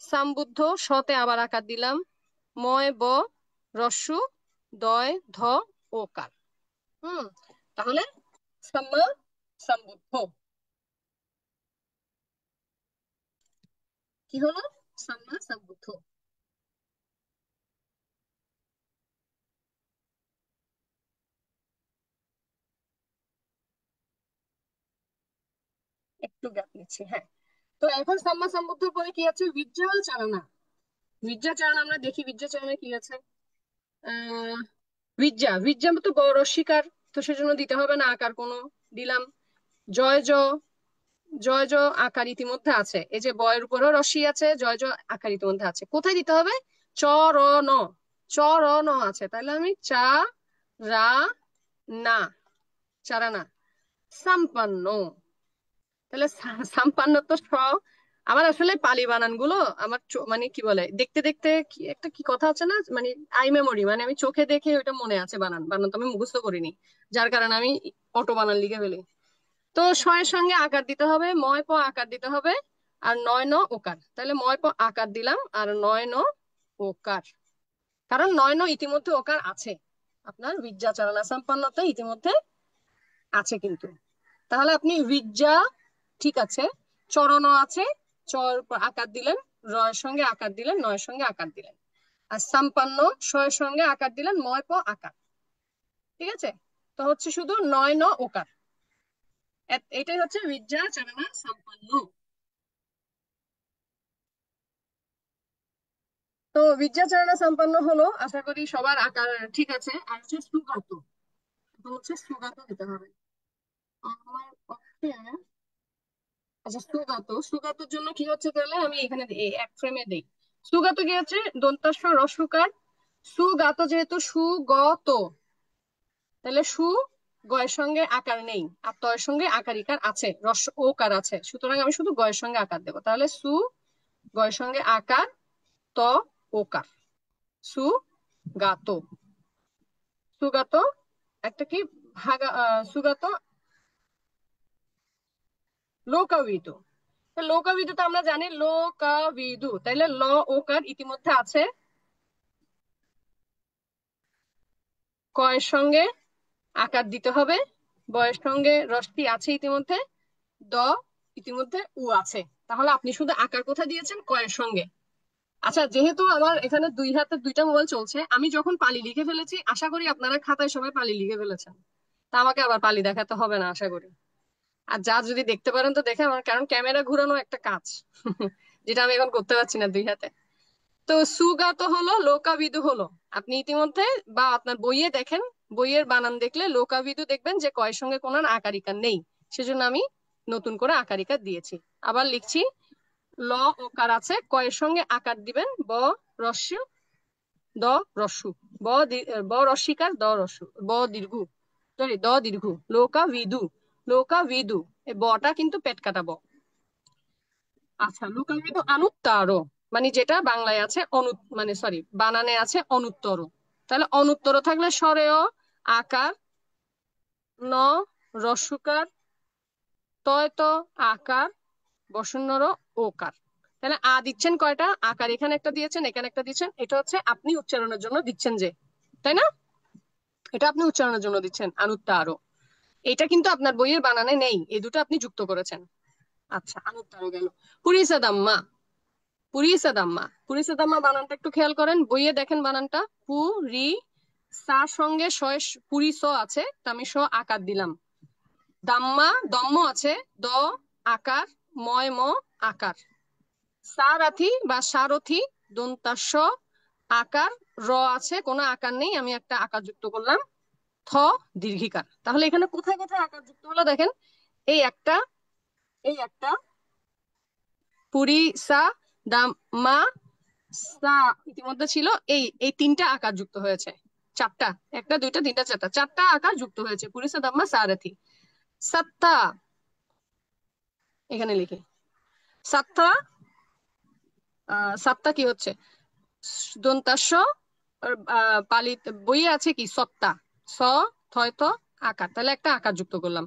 সাম্বুদ্ধ শতে আবার আকার দিলাম, ময় ব রস্যু, দয় ধ ওকার। তাহলে সাম্মা সাম্বুদ্ধ কি হলো? সাম্মা সাম্বুদ্ধ। একটু গ্যাপ নিচ্ছি, হ্যাঁ। তো এখন সাম্মা সাম্বুদ্ধর পরে কি আছে? বিজ্জাল চালনা। বিজ্জাচারণ আমরা দেখি, বিজ্জাচারণে কি আছে। আহ বিজ্জা তো বড় শিকার, তো সেজন্য দিতে হবে না আকার কোনো। দিলাম। জয় জ, জয় জ আকার ইতিমধ্যে আছে, এই যে বয়ের উপরেও রস্যি আছে, জয় জ আকার ইতিমধ্যে আছে। কোথায় দিতে হবে? চ র ন, চ র ন আছে, তাহলে আমি চা রা না, চারানা। সাম্পান্ন, তাহলে সাম্পান্ন তো আমার আসলে পালি বানান গুলো আমার মানে কি বলে, দেখতে দেখতে কি একটা কি কথা আছে না, মানে আই মেমোরি, মানে আমি চোখে দেখে ওইটা মনে আছে, বানান বানান তো আমি মুখস্থ করিনি, যার কারণে আমি অটো বানান লিখে ফেলি। তো শয়ের সঙ্গে আকার দিতে হবে, ময় প আকার দিতে হবে, আর নয় ন ওকার। তাহলে ময় প আকার দিলাম আর নয় ন ওকার, কারণ নয় ন ইতিমধ্যে ওকার আছে, আপনার বিজ্জাচারণা সম্পন্নতে ইতিমধ্যে আছে কিন্তু। তাহলে আপনি বিজ্জা ঠিক আছে, চরণ আছে, চর উপর আকার দিলেন, রয়ের সঙ্গে আকার দিলেন, নয়ের সঙ্গে আকার দিলেন, আর সাম্পান্ন শয়ের সঙ্গে আকার দিলেন, ময় প আকার। ঠিক আছে, তো হচ্ছে শুধু নয় ন ওকার। এটাই হচ্ছে বিজ্জাচারণা সম্পন্ন। তো বিজ্জাচারণা সম্পন্ন হলো, আশা করি সবার আকার ঠিক আছে। আর হচ্ছে সুগাত, হচ্ছে সুগাত দিতে হবে আমার পক্ষে। আচ্ছা সুগাত, সুগাতর জন্য কি হচ্ছে, তাহলে আমি এখানে এক ফ্রেমে দেই। সুগাত কি হচ্ছে? দন্তাস্ব রস্যকার, সুগাত যেহেতু সুগত, তাহলে সু গয়ের সঙ্গে আকার নেই, আর তয়ের সঙ্গে আকার ইকার আছে, রস ওকার আছে, সুতরাং আমি শুধু গয়ের সঙ্গে আকার দেবো। তাহলে সু গয়ের সঙ্গে আকার, ত ওকার, সু গাত। সুগাত একটা কি ভাগা, সুগাত লোকাবিদু। লোকাবিদু তো আমরা জানি লোকাবিদু, তাইলে ল ওকার ইতিমধ্যে আছে, কয়ের সঙ্গে আকার দিতে হবে, বয়ের সঙ্গে রসটি আছে ইতিমধ্যে, দ ইতিমধ্যে উ আছে, তাহলে আপনি শুধু আকার কোথা দিয়েছেন? কয়ের সঙ্গে। আচ্ছা, যেহেতু আমার এখানে দুই হাতে দুইটা মোবাইল চলছে, আমি যখন পালি লিখে ফেলেছি, আশা করি আপনারা খাতায় সবাই পালি লিখে ফেলেছেন, তা আমাকে আবার পালি দেখাতে হবে না আশা করি। আর যা যদি দেখতে পারেন তো দেখে আমার, কারণ ক্যামেরা ঘুরানো একটা কাজ যেটা আমি এখন করতে পারছি না দুই হাতে। তো সুগাত হলো, লোকাবিদু হলো। আপনি ইতিমধ্যে বা আপনার বইয়ে দেখেন, বইয়ের বানান দেখলে লোকাবিদু দেখবেন যে কয়ের সঙ্গে কোনো আকারিকা নেই, সেজন্য আমি নতুন করে আকারিকা দিয়েছি। আবার লিখছি, ল ওকার আছে, কয়ের সঙ্গে আকার দিবেন, ব রস্য, দ রস্যু, ব রস্যিকার, দ রস্যু, ব দীর্ঘ, সরি দ দীর্ঘ, লোকাবিদু, লোকাবিদু, এই বটা কিন্তু পেট কাটা ব। আচ্ছা, লোকাবিদু অনুত্তর, মানে যেটা বাংলায় আছে মানে সরি বানানে আছে অনুত্তর। তাহলে অনুত্তর থাকলে স্বরেয় আকার, ন রস্যকার, তয় তো আকার, বসুন্নর ওকার। তাহলে দিচ্ছেন কয়টা আকার? এখানে একটা দিয়েছেন, এখানে একটা দিচ্ছেন, এটা হচ্ছে আপনি উচ্চারণের জন্য দিচ্ছেন যে, তাই না? এটা আপনি উচ্চারণের জন্য দিচ্ছেন অনুত্তর। এটা কিন্তু আপনার বইয়ের বানানে নেই, এই দুটো আপনি যুক্ত করেছেন। আচ্ছা, অনুত্তর গেল। পুরিসাদাম্মা, পুরিসাদাম্মা, পুরিসাদাম্মা বানানটা একটু খেয়াল করেন, বইয়ে দেখেন বানানটা, পু রি সার সঙ্গে পুরি স আছে, তা আমি স আকার দিলাম। দাম্মা দম্ম আছে, দ আকার, ময় ম আকার। সারাথি বা সারথি দন্তাস্য আকার, র আছে, কোনো আকার নেই, আমি একটা আকার যুক্ত করলাম, থ দীর্ঘিকার। তাহলে এখানে কোথায় কোথায় আকার যুক্ত হলো দেখেন, এই একটা, এই একটা, পুরি সা দাম্মা সা ইতিমধ্যে ছিল, এই এই তিনটা আকার যুক্ত হয়েছে, চারটা, একটা দুইটা তিনটা চারটা, চারটা আকার যুক্ত হয়েছে পুরিসা দাম্মা সারথি। সাত্তা, এখানে লিখি সাত্তা। সাত্তা কি হচ্ছে? দন্তাস্য পালিত বইয়ে আছে কি সত্তা, স থয় তো আকার, তাহলে একটা আকার যুক্ত করলাম,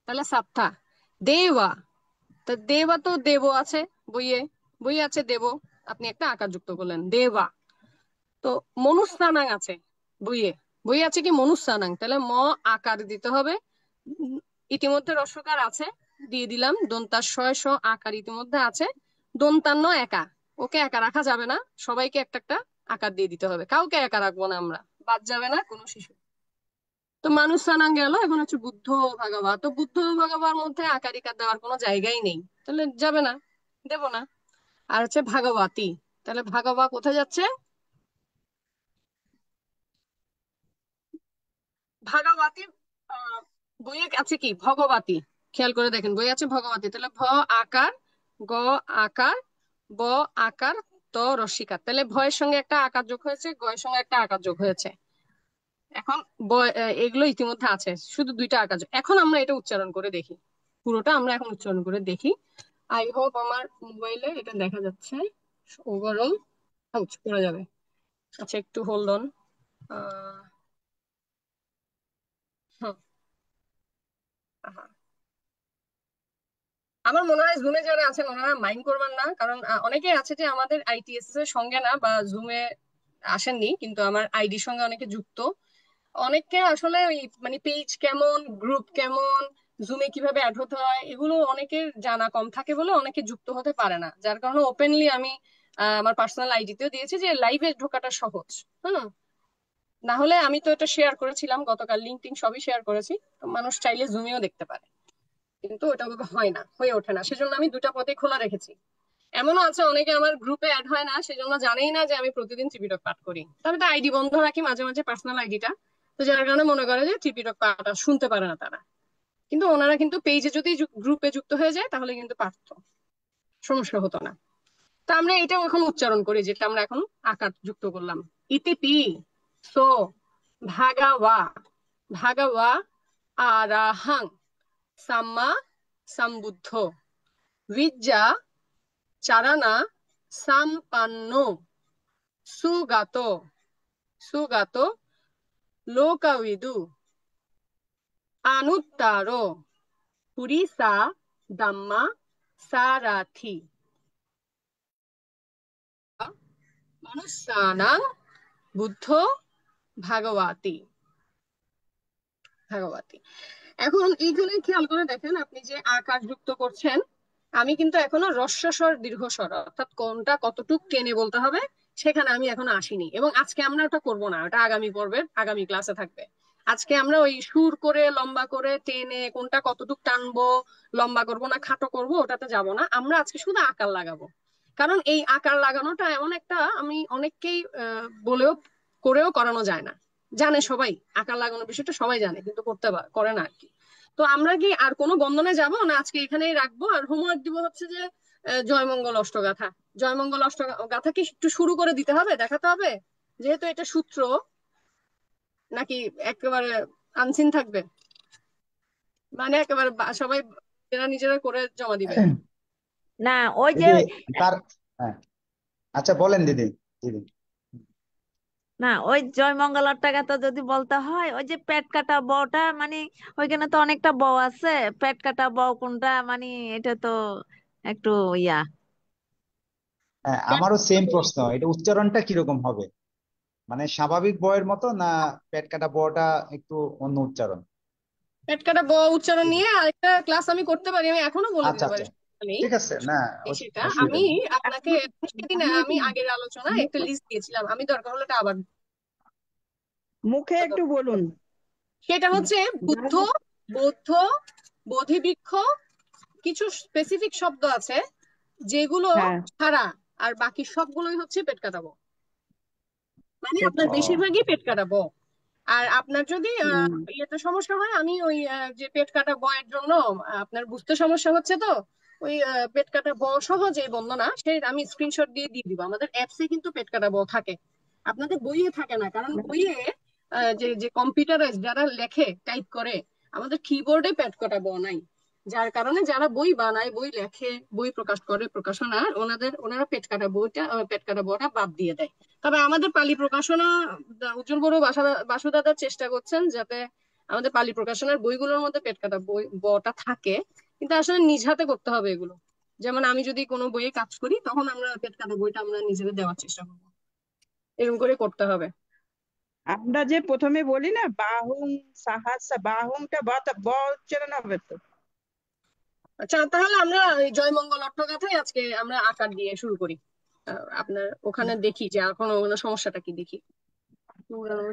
তাহলে সাত্তা। দেওয়া, তা দেবা তো দেব আছে বইয়ে, বইয়ে আছে দেব, আপনি একটা আকার যুক্ত করলেন দেবা। তো মনুস্থানাং আছে বইয়ে, বইয়ে আছে কি মনুস্থানাং, তাহলে ম আকার দিতে হবে। ইতিমধ্যে রস্যকার আছে, দিয়ে দিলাম। দন্তাশয় স আকার ইতিমধ্যে আছে। দন্তান্ন একা, ওকে একা রাখা যাবে না, সবাইকে একটা একটা আকার দিয়ে দিতে হবে, কাউকে একা রাখবো না আমরা, বাদ যাবে না কোনো শিশু। তো মানুষ সানাং গেল, এখন হচ্ছে বুদ্ধ ভাগাবা। তো বুদ্ধ ভাগাবার মধ্যে আকারিকার দেওয়ার কোনো জায়গাই নেই, তাহলে যাবে না, দেব না। আর হচ্ছে ভাগবতী, তাহলে ভাগবা কোথায় যাচ্ছে? ভাগবতী বইয়ে আছে কি ভগবতী, খেয়াল করে দেখেন বই আছে ভগবতী, তাহলে ভ আকার, গ আকার, ব আকার, ত রস্যিকার, তাহলে ভয়ের সঙ্গে একটা আকার যোগ হয়েছে, গয়ের সঙ্গে একটা আকার যোগ হয়েছে। এখন এগুলো ইতিমধ্যে আছে, শুধু দুইটা আকার এখন আমরা এটা উচ্চারণ করে দেখি, পুরোটা আমরা এখন উচ্চারণ করে দেখি। আই হোপ আমার মোবাইলে এটা দেখা যাচ্ছে ওভারঅল। আউচ করা যাবে। আচ্ছা একটু হোল্ড অন। হুম, আহা। আমার মনে হয় জুমে যারা আছেন ওনারা মাইন্ড করবেন না, কারণ অনেকে আছে যে আমাদের আইটিএস এর সঙ্গে না, বা জুমে আসেননি কিন্তু আমার আইডির সঙ্গে অনেকে যুক্ত। অনেককে আসলে ওই মানে পেজ কেমন, গ্রুপ কেমন, জুমে কিভাবে অ্যাড হতে হয় এগুলো অনেকের জানা কম থাকে বলে অনেকে যুক্ত হতে পারে না, যার কারণে ওপেনলি আমি আমার পার্সোনাল আইডিতেও দিয়েছি যে লাইভে ঢোকাটা সহজ। হুম, না হলে আমি তো এটা শেয়ার করেছিলাম গতকাল, লিঙ্ক টিঙ্ক সবই শেয়ার করেছি, তো মানুষ চাইলে জুমেও দেখতে পারে, কিন্তু ওটা ওভাবে হয় না, হয়ে ওঠে না, সেজন্য আমি দুটা পথে খোলা রেখেছি। এমনও আছে অনেকে আমার গ্রুপে অ্যাড হয় না, সেজন্য জানেই না যে আমি প্রতিদিন ত্রিপিটক পাঠ করি, তবে তো আইডি বন্ধ রাখি মাঝে মাঝে পার্সোনাল আইডিটা, তো যার কারণে মনে করে যে ত্রিপিটক পাঠ আর শুনতে পারে না তারা। কিন্তু ওনারা কিন্তু পেজে যদি গ্রুপে যুক্ত হয়ে যায় তাহলে কিন্তু পারতো, সমস্যা হতো না। তো আমরা এটাও এখন উচ্চারণ করি, যেটা আমরা এখন আকার যুক্ত করলাম। ইতিপি সো ভাগাওয়া, ভাগাওয়া আরাহাং সাম্মা সাম্বুদ্ধ বিজ্জা চারানা সাম্পান্ন সুগাত, সুগাত লোকাবিদু আনুত্তারো পুরিসা দাম্মা সারাথি মনুষ্যানাং বুদ্ধ ভাগবতী, ভাগবতী। এখন এইখানে খেয়াল করে দেখেন, আপনি যে আকার যুক্ত করছেন, আমি কিন্তু এখনো হ্রস্বস্বর দীর্ঘস্বর অর্থাৎ কোনটা কতটুক টেনে বলতে হবে সেখানে আমি এখনো আসিনি, এবং আজকে আমরা ওটা করব না, ওটা আগামী পর্বের আগামী ক্লাসে থাকবে। আজকে আমরা ওই সুর করে লম্বা করে টেনে কোনটা কতটুক টানবো, লম্বা করব না খাটো করব, ওটাতে যাব না, আমরা আজকে শুধু আকার লাগাবো। কারণ এই আকার লাগানোটা এমন একটা, আমি অনেককেই বলেও করেও করানো যায় না, জানে সবাই আকার লাগানোর বিষয়টা সবাই জানে, কিন্তু করে না আর কি। তো আমরা কি আর কোনো বন্ধনে যাব না, আজকে এখানেই রাখবো। আর হোমওয়ার্ক দিব হচ্ছে যে জয়মঙ্গল অষ্টগাথা, জয়মঙ্গল অষ্টগাথা কি একটু শুরু করে দিতে হবে, দেখাতে হবে, যেহেতু এটা সূত্র, নাকি একেবারে আনসিন থাকবে, মানে একেবারে সবাই নিজেরা নিজেরা করে জমা দিবে? না ওই যে দিদি তার হ্যাঁ, আচ্ছা বলেন দিদি। দিদি না ওই জয়মঙ্গল অট্টাগাথা যদি বলতে হয়, ওই যে পেট কাটা বউটা মানে ওইখানে তো অনেকটা বউ আছে, পেট কাটা বউ কোনটা মানে এটা তো একটু ইয়া। হ্যাঁ, আমারও সেম প্রশ্ন, এটা উচ্চারণটা কিরকম হবে? মানে স্বাভাবিক বয়ের মতো না পেট কাটা বটা একটু অন্য উচ্চারণ? পেট কাটা ব উচ্চারণ নিয়ে আরেকটা ক্লাস আমি করতে পারি, আমি এখনো বলে আচ্ছা দিতে পারি, আচ্ছা, সমস্যা নেই। ঠিক আছে, না সেটা অসুবিধা আমি নেই। আপনাকে সেদিন আমি আগের আলোচনা একটা লিস্ট দিয়েছিলাম, আমি দরকার হলে এটা আবার মুখে একটু বলুন। সেটা হচ্ছে বুদ্ধ, বৌদ্ধ, বোধিবৃক্ষ, কিছু স্পেসিফিক শব্দ আছে যেগুলো হ্যাঁ, ছাড়া আর বাকি সবগুলোই হচ্ছে পেট কাটাবো, মানে পেট আপনার ও বেশিরভাগই পেট কাটাবো। আর আপনার যদি হুম, ইয়েতে সমস্যা হয়, আমি ওই যে পেট কাটা বয়ের জন্য আপনার বুঝতে সমস্যা হচ্ছে, তো ওই পেট কাটা ব সহ যে বর্ণনা সেই আমি স্ক্রিনশট দিয়ে দিয়ে দিব, আমাদের অ্যাপসে কিন্তু পেট কাটা ব থাকে, আপনাদের বইয়ে থাকে না, কারণ বইয়ে যে যে কম্পিউটারাইজ যারা লেখে টাইপ করে, আমাদের কিবোর্ডে পেট কাটা ব নাই। যার কারণে যারা বই বানায়, বই লেখে, বই প্রকাশ করে প্রকাশনা, ওনারা পেট কাটা বটা বাদ দিয়ে দেয়। তবে আমাদের পালি প্রকাশনা, উজ্জ্বল বড় বাসু দাদা চেষ্টা করছেন যাতে আমাদের পালি প্রকাশনার বইগুলোর মধ্যে পেট কাটা বটা থাকে। কিন্তু আসলে নিজ হাতে করতে হবে এগুলো। যেমন আমি যদি কোনো বইয়ে কাজ করি, তখন আমরা পেট কাটা বইটা আমরা নিজেদের দেওয়ার চেষ্টা করবো, এরকম করে করতে হবে। আমরা যে প্রথমে বলি না বাহুং সাহাসা, বাহুংটা ব উচ্চারণ হবে তো। আচ্ছা, তাহলে আমরা এই জয়মঙ্গল অট্টগাথায় আজকে আমরা আকার দিয়ে শুরু করি। আপনার ওখানে দেখি যে এখন ওখানে সমস্যাটা কি দেখি।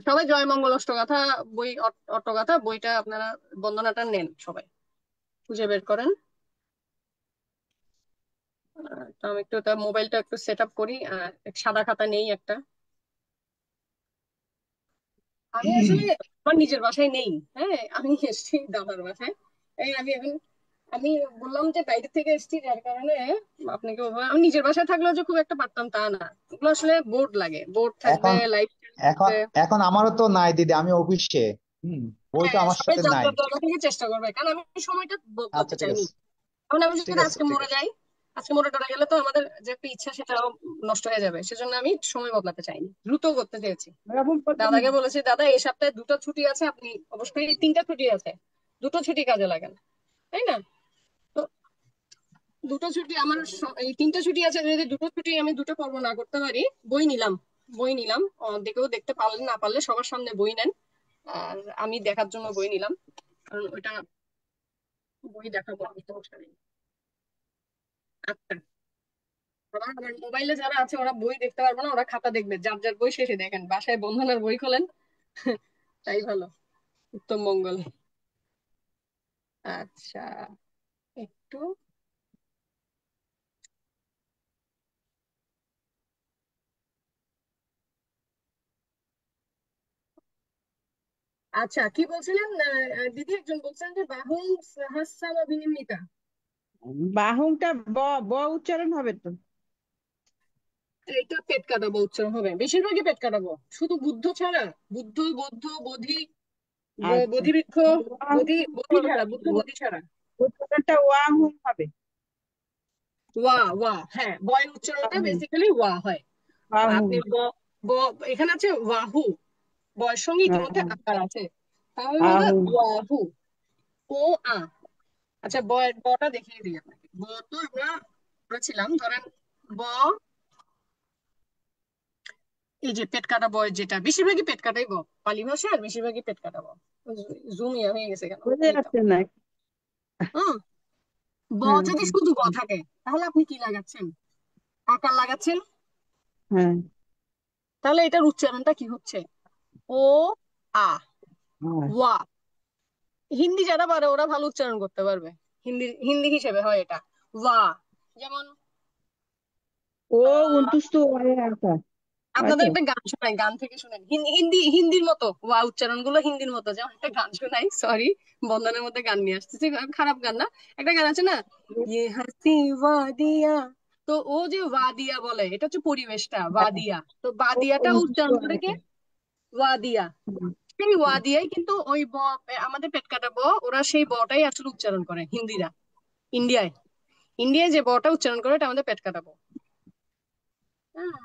সবাই জয়মঙ্গল অষ্টগাথা বই, অট্টগাথা বইটা আপনারা বন্দনাটা নেন, সবাই খুঁজে বের করেন। তো আমি একটু তার মোবাইলটা একটু সেট আপ করি। সাদা খাতা নেই একটা, আমি আসলে আমার নিজের বাসায় নেই। হ্যাঁ, আমি এসেছি দাদার বাসায়। এই আমি বললাম যে বাইরে থেকে এসেছি, যার কারণে আপনাকে আমি নিজের বাসায় থাকলেও যে খুব একটা পারতাম তা না। এগুলো আসলে বোর্ড লাগে, বোর্ড থাকবে, এখন লাইট এখন থাকবে। এখন আমারও তো নাই দিদি, আমি অফিসে। বই তো হ্যাঁ, আমার সবাই সাথে যার নাই। যার জায়গা থেকে চেষ্টা করবে, কারণ আমি সময়টা বদলাতে আচ্ছা ঠিক চাইনি। আছে, এখন আমি ঠিক যদি আছে, আজকে ঠিক মরে আছে। যাই, আজকে মরে টরে গেলে তো আমাদের যে একটা ইচ্ছা সেটাও নষ্ট হয়ে যাবে। সেজন্য আমি সময় বদলাতে চাইনি, দ্রুত করতে চেয়েছি। এরকম করবেন দাদাকে না। বলেছি, দাদা এই সপ্তাহে দুটো ছুটি আছে, আপনি অবশ্যই, তিনটা ছুটি আছে, দুটো ছুটি কাজে লাগান, তাই না? তো দুটো ছুটি আমার এই তিনটা ছুটি আছে, যদি দুটো ছুটি আমি দুটো পর্ব না করতে পারি, বই নিলাম। বই নিলাম, দেখেও দেখতে পারলে না পারলে সবার সামনে বই নেন। আর আমি দেখার জন্য বই নিলাম, কারণ ওইটা বই দেখাবো, আমি সমস্যা নেই। আচ্ছা, আবার আমার মোবাইলে যারা আছে ওরা বই দেখতে পারবে না, ওরা খাতা দেখবে, যার যার বই শেষে দেখেন, বাসায় বন্ধনার বই খোলেন। তাই ভালো, উত্তম মঙ্গল। আচ্ছা, একটু, আচ্ছা কি বলছিলেন দিদি? একজন বলছেন যে বাহুং সহস্রাম অভিনির্মিতা। বাহুংটা ব উচ্চারণ হবে তো। এটা পেট কাটাবো উচ্চারণ হবে, বেশিরভাগই পেট কাটাবো, শুধু বুদ্ধ ছাড়া। বুদ্ধ, বৌদ্ধ, বোধি, আচ্ছা, বোধিবৃক্ষ, বোধি ছাড়া, বুদ্ধ বোধি ছাড়া। উচ্চারণটা ওয়াং হুং হবে। ওয়া ওয়া, হ্যাঁ, বয়ের উচ্চারণটা ওয়াহুং, বেসিক্যালি ওয়া হয়। ওয়াহুং। আপনি ব, এখানে আছে ওয়াহু, বয়ের সঙ্গে হ্যাঁ, ইতিমধ্যে আকার আছে, তাহলে হবে আহুং। ওয়াহু। ও আ। আচ্ছা, বটা দেখিয়ে দিই আপনাকে। ব তো আমরা করেছিলাম, ধরেন ব, এই যে পেট কাটা বয়, যেটা বেশিরভাগই পেট কাটাই ব, পালি ভাষার বেশিরভাগই পেট কাটা ব। জুম ইয়া হয়ে গেছে কেন, বুঝে এই তো। যাচ্ছে না। হুম, ব হ্যাঁ, যদি শুধু ব থাকে, তাহলে আপনি কি লাগাচ্ছেন? আকার লাগাচ্ছেন। হ্যাঁ, তাহলে এটার উচ্চারণটা কি হচ্ছে? ও আ, হ্যাঁ। ওয়া। হিন্দি যারা পারে ওরা ভালো উচ্চারণ করতে পারবে, হিন্দি হিন্দি হিসেবে হয় এটা ওয়া। যেমন ও আহ উন্তুস্তু ওয়ারে আকা, তাই আপনাদের তো? একটা গান শোনাই, গান থেকে শুনেন, হিন্দির মতো ওয়া উচ্চারণ গুলো হিন্দির মতো। যেমন একটা গান শোনাই, সরি, বন্ধনের মধ্যে গান নিয়ে আসতেছি, খারাপ গান না। একটা গান আছে না, ইয়ে হাসি ওয়াদিয়া, তো ও যে ওয়াদিয়া বলে, এটা হচ্ছে পরিবেশটা ওয়াদিয়া, তো ও বাদিয়াটা উন্তুস্তু উচ্চারণ করে কে? ওয়ারে। ওয়াদিয়া। সেই ওয়াদিয়াই কিন্তু ওই আমাদের পেট কাটা ওরা সেই বটাই আসলে উচ্চারণ করে হিন্দিরা। ইন্ডিয়ায়, ইন্ডিয়ায় যে বটা উচ্চারণ করে এটা আমাদের পেট কাটা ব। হ্যাঁ,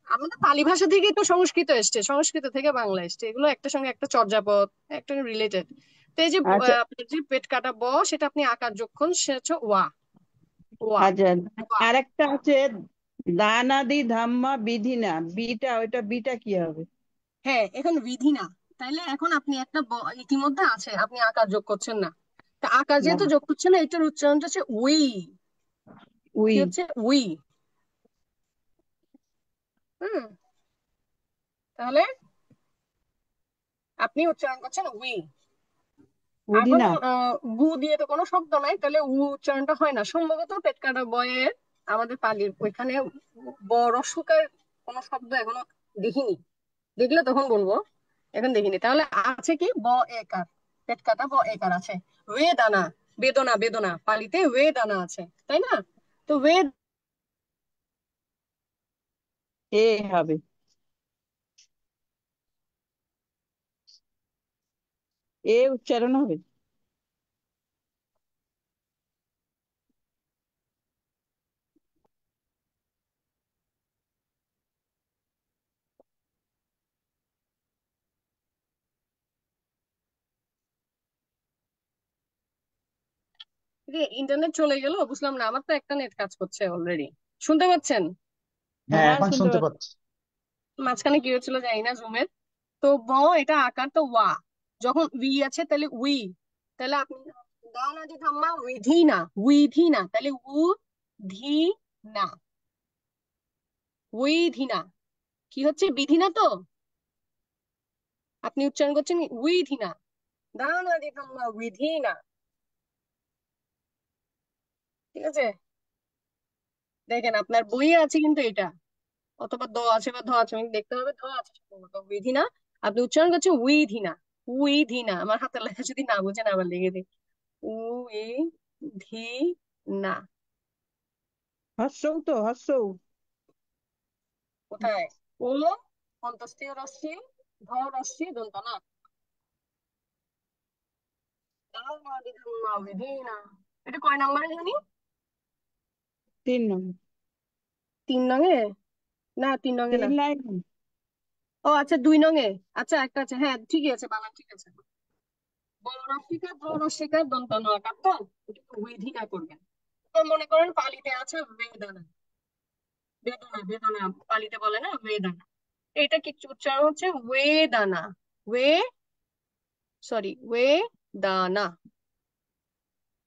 আমাদের পালি ভাষা থেকে তো সংস্কৃত এসছে, সংস্কৃত থেকে বাংলা এসছে, এগুলো একটা সঙ্গে একটা চর্যাপদ, একটা রিলেটেড। তো এই যে আচ্ছা, আপনার যে পেট কাটা ব, সেটা আপনি আকার যখন সে হচ্ছে ওয়া, ওয়া, আচ্ছা। ওয়া। আরেকটা আছে দানাদি ধাম্মা বিধিনা, ওইটা বিটা কি হবে? হ্যাঁ, এখন বিধি না। তাইলে এখন আপনি একটা ইতিমধ্যে আছে, আপনি আকার যোগ করছেন না। তা আকার না, যেহেতু যোগ করছেন না, এটার উচ্চারণটা হচ্ছে উই। উই। কি হচ্ছে? উই। হুম, তাহলে আপনি উচ্চারণ করছেন উই। এখন পুদিনা। গু দিয়ে তো কোনো শব্দ নাই, তাহলে উ উচ্চারণটা হয় না সম্ভবত পেট কাটা বয়ের। আমাদের পালির ওইখানে রস্যকার কোনো শব্দ এখনো দেখিনি, দেখলে তখন বলবো, এখন দেখিনি। তাহলে আছে কি, ব একার, পেট কাটা ব একার আছে। দানা, বেদনা, বেদনা পালিতে দানা আছে, তাই না? তো এ হবে। এ উচ্চারণ হবে। ইন্টারনেট চলে গেল, বুঝলাম না, আমার তো একটা নেট কাজ করছে অলরেডি। শুনতে পাচ্ছেন? হ্যাঁ, হ্যাঁ, এখন শুনতে শুনতে পাচ্ছি। পাচ্ছি। মাঝখানে কি হচ্ছিল জানি না জুমের। তো এটা আকার তো ওয়া, যখন উই আছে তাহলে উই, তাহলে আপনি দা না দি ধাম্মা উইধি না, উইধি না, তাহলে উ ধি না, উইধি না। কি হচ্ছে, বিধি না তো, আপনি উচ্চারণ করছেন উইধি না, দা না দি ধাম্মা উইধি না। ঠিক আছে, দেখেন আপনার বইয়ে আছে কিন্তু এটা, অথবা দ আছে বা ধ আছে, আমি দেখতে হবে, ধ আছে সম্ভবত, উইধি না। আপনি উচ্চারণ করছেন উইধি না, উইধি না। আমার হাতের লেখা যদি না বুঝেন আবার লিখে দিই, উ ই ধি না। হর্ষৌ তো হর্ষৌ। কোথায়? ও অন্তস্থীয় রশ্মি, ধ রশ্মি দন্ত না, এটা কয় নাম্বারে জানি? 3 নম্বর। 3 নঙে? না 3 নঙে না। 3 লাইন। ও আচ্ছা 2 নঙে। আচ্ছা একটা আছে, হ্যাঁ ঠিকই আছে, বানান ঠিক আছে। বড় রশ্মিকার ধ রশ্মিকার দন্ত ন আকার তো, এটা উইধি না করবেন। তো মনে করেন পালিতে আছে বেদনা, বেদনা বেদনা পালিতে বলে না বেদনা, এটা কি উচ্চারণ হচ্ছে ওয়েদানা, ওয়ে সরি ওয়ে দানা,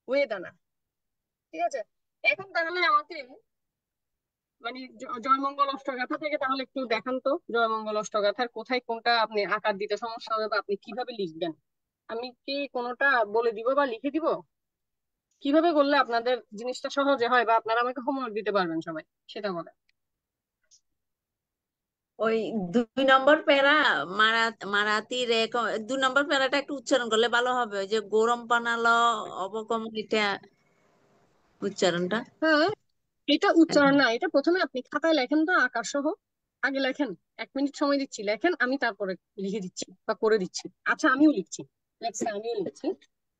ওয়েদানা। ঠিক আছে, এখন তাহলে আমাকে মানে জয়মঙ্গল অষ্টগাঁথা থেকে তাহলে একটু দেখান তো, জয়মঙ্গল অষ্টগাঁথার কোথায় কোনটা আপনি আকার দিতে সমস্যা হবে বা আপনি কিভাবে লিখবেন। আমি কি কোনোটা বলে দিব বা লিখে দিব, কিভাবে করলে আপনাদের জিনিসটা সহজে হয় বা আপনারা আমাকে হোমওয়ার্ক দিতে পারবেন সবাই, সেটা বলে। ওই 2 নম্বর প্যারা, মারাতি রে 2 নম্বর প্যারাটা একটু উচ্চারণ করলে ভালো হবে, ওই যে গরম পানালো অবগম, এটা উচ্চারণটা। হ্যাঁ, এটা উচ্চারণ না, এটা প্রথমে আপনি খাতায় লেখেন তো আকার সহ, আগে লেখেন, 1 মিনিট সময় দিচ্ছি, লেখেন, আমি তারপরে লিখে দিচ্ছি বা করে দিচ্ছি। আচ্ছা আমিও লিখছি, লেখছি আমিও লিখছি,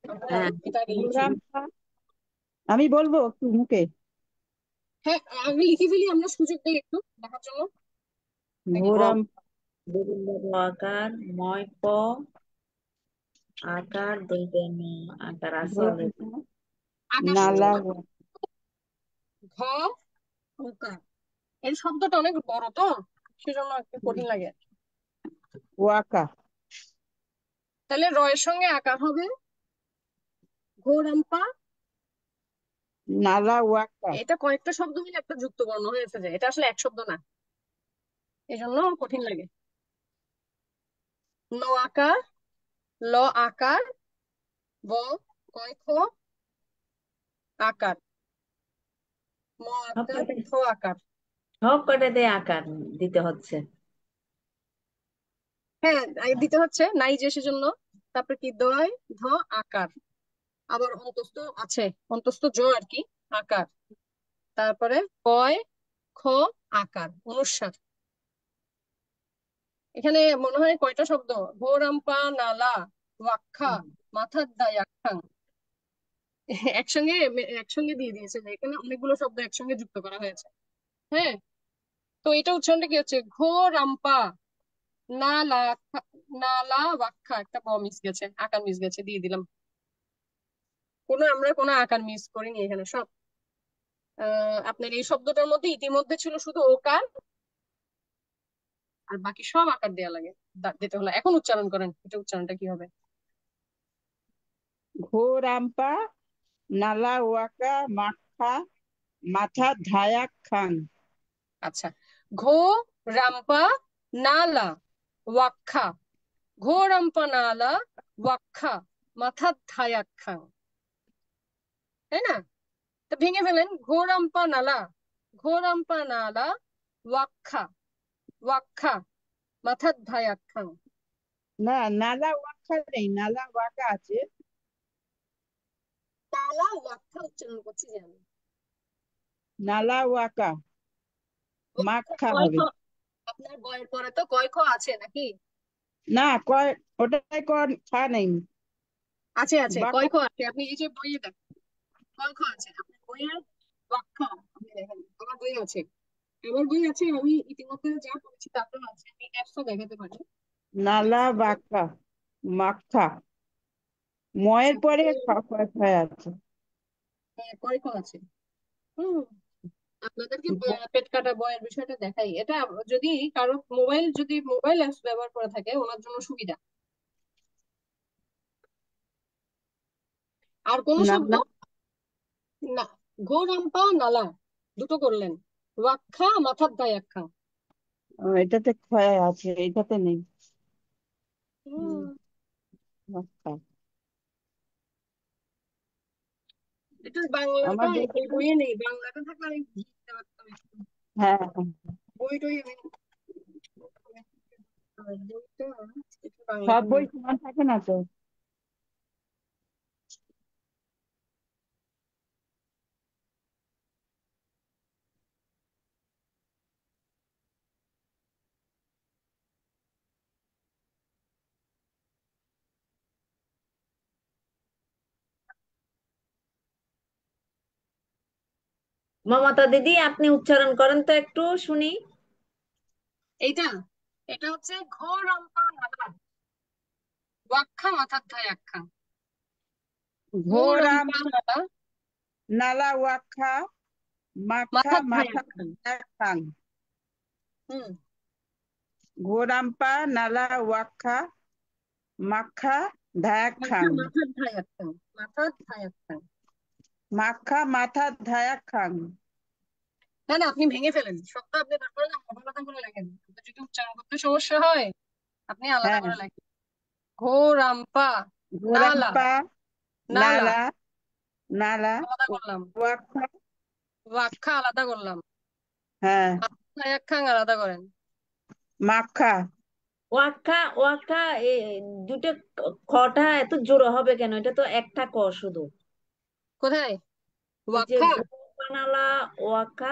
আমরা হ্যাঁ, এটা আগে লিখি। গোরাম্পা। আমি বলবো একটু মুখে। হ্যাঁ আমি লিখে ফেলি, আমরা সুযোগ দিই একটু দেখার জন্য নাকি? বল। ঘোরাম গোবিন্দ আকার, ময় প আকার, দুইটা ন আকার আছে already। ঘোরাম্পা আকার নালা সূচক ঘ ওকার, এই শব্দটা অনেক বড় তো, সেজন্য একটু কঠিন লাগে। ওয়াকা। তাহলে রয়ের সঙ্গে আকার হবে ঘোরাম্পা। নালা ওয়াকা। এটা কয়েকটা শব্দ মিলে একটা যুক্ত বর্ণ হয়েছে, যে এটা আসলে এক শব্দ না, এই জন্য কঠিন লাগে। ন আকার, ল আকার, ব কয় খ আকার, ম আকার, থ আকার। সব কটা দিয়ে আকার দিতে হচ্ছে। হ্যাঁ দিতে হচ্ছে নাই যে সেজন্য। তারপরে কি দয় ধ আকার, আবার অন্তস্থ আছে, অন্তস্থ জ আর কি, আকার। তারপরে কয় খ আকার অনুস্বার। এখানে মনে হয় কয়টা শব্দ, ভোরাম্পা নালা ওয়াক্ষা মাথার দায় আখাং, একসঙ্গে একসঙ্গে দিয়ে দিয়েছে, যে এখানে অনেকগুলো শব্দ একসঙ্গে যুক্ত করা হয়েছে। হ্যাঁ, তো এটা উচ্চারণটা কি হচ্ছে, ঘোরাম্পা নালা, নালা ওয়াক্ষা, একটা ব মিস গেছে, আকার মিস গেছে, দিয়ে দিলাম। আমরা কোনো আকার মিস করিনি এখানে, সব আপনার এই শব্দটার মধ্যে ইতিমধ্যে ছিল শুধু ওকার, আর বাকি সব আকার দেওয়া লাগে, দিতে হলো। এখন উচ্চারণ করেন, এটা উচ্চারণটা কি হবে? ঘোরাম্পা নালা ওয়াকা মাখা মাথা ধায়াক খান। আচ্ছা, ঘো রাম্পা নালা ওয়াক্ষা, ঘো রাম্পা নালা ওয়াক্ষা মাথা ধায়াক্ষাং, তাই না? তো ভেঙে ফেলেন, ঘো রাম্পা নালা, ঘো রাম্পা নালা ওয়াক্ষা, ওয়াক্ষা মাথা ধায়াক্ষাং। না, নালা ওয়াকা নেই, নালা ওয়াকা আছে। নালা ওয়াক্ষা উচ্চারণ করছি যে আমি। নালা ওয়াকা মাখা কয় খ, হবে। আপনার বইয়ের পরে তো কয় খ আছে নাকি? না, ওটাই খা নেই। আছে আছে, বাঁকা কয় খ আছে, আপনি এই যে বইয়ে দেখেন কয় খ আছে আপনার বইয়ের ব্যাখ্যা। আপনি দেখেন আমার বই আছে, আমি ইতিমধ্যে যা পড়েছি তাতেও আছে, আমি অ্যাপসও দেখাতে পারি। নালা বাঁকা মাখা ময়ের আচ্ছা পরে বইয়ের খয় আছে। কয় খ আছে। হুম আপনাদেরকে পেট কাটা বইয়ের বিষয়টা দেখাই, এটা যদি কারো মোবাইল অ্যাপস ব্যবহার করে থাকে ওনার জন্য সুবিধা। আর কোন শব্দ নালা না, ঘোরাম্পা নালা দুটো করলেন, ওয়াক্খা মাথার দায়াক্খা। এটাতে খয় আছে, এটাতে নেই। হুম, বাঁকা। এটা বাংলাটা আমার এই বইয়ে নেই, বাংলাটা থাকলে আমি বুঝতে পারতাম একটু। হ্যাঁ বই টই আমি বইটা একটু সব বাংলাটা বই নেই। সমান থাকে না তো। মমতা দিদি, আপনি উচ্চারণ করেন তো একটু শুনি। এইটা এটা হচ্ছে ঘোরাম্পা নালা, ওয়াক্খা মাথার দায়াক্খা। ঘোরাম ঘোরাম্পা নালা নালা ওয়াখা মাখা মাথার মাথা দায়াক্খা। খাং। হুম ঘোরাম্পা নালা ওয়াখা মাখা ধায়া মাথা খাং। মাথার দায়াক্খা, মাথার দায়াক্খা। মাখা মাথা ধায়া খাং। না না, আপনি ভেঙে ফেলেন শব্দ, আপনি তারপরে না আলাদা আলাদা করে লেখেন, আপনার যদি উচ্চারণ করতে সমস্যা হয় আপনি আলাদা হ্যাঁ করে লেখেন। ঘোরাম্পা নালা, ঘোরাম্পা নালা নালা নালা আলাদা করলাম, ওয়াখা। ওয়াক্খা আলাদা করলাম, হ্যাঁ দায়াক্খাং আলাদা করেন। মাখা ওয়াক্কা ওয়াক্কা দুটো খটা এত জোরে হবে কেন? এটা তো একটা ক শুধু। কোথায় ওই যে ওয়াক্খা? বানালা ওয়াক্কা।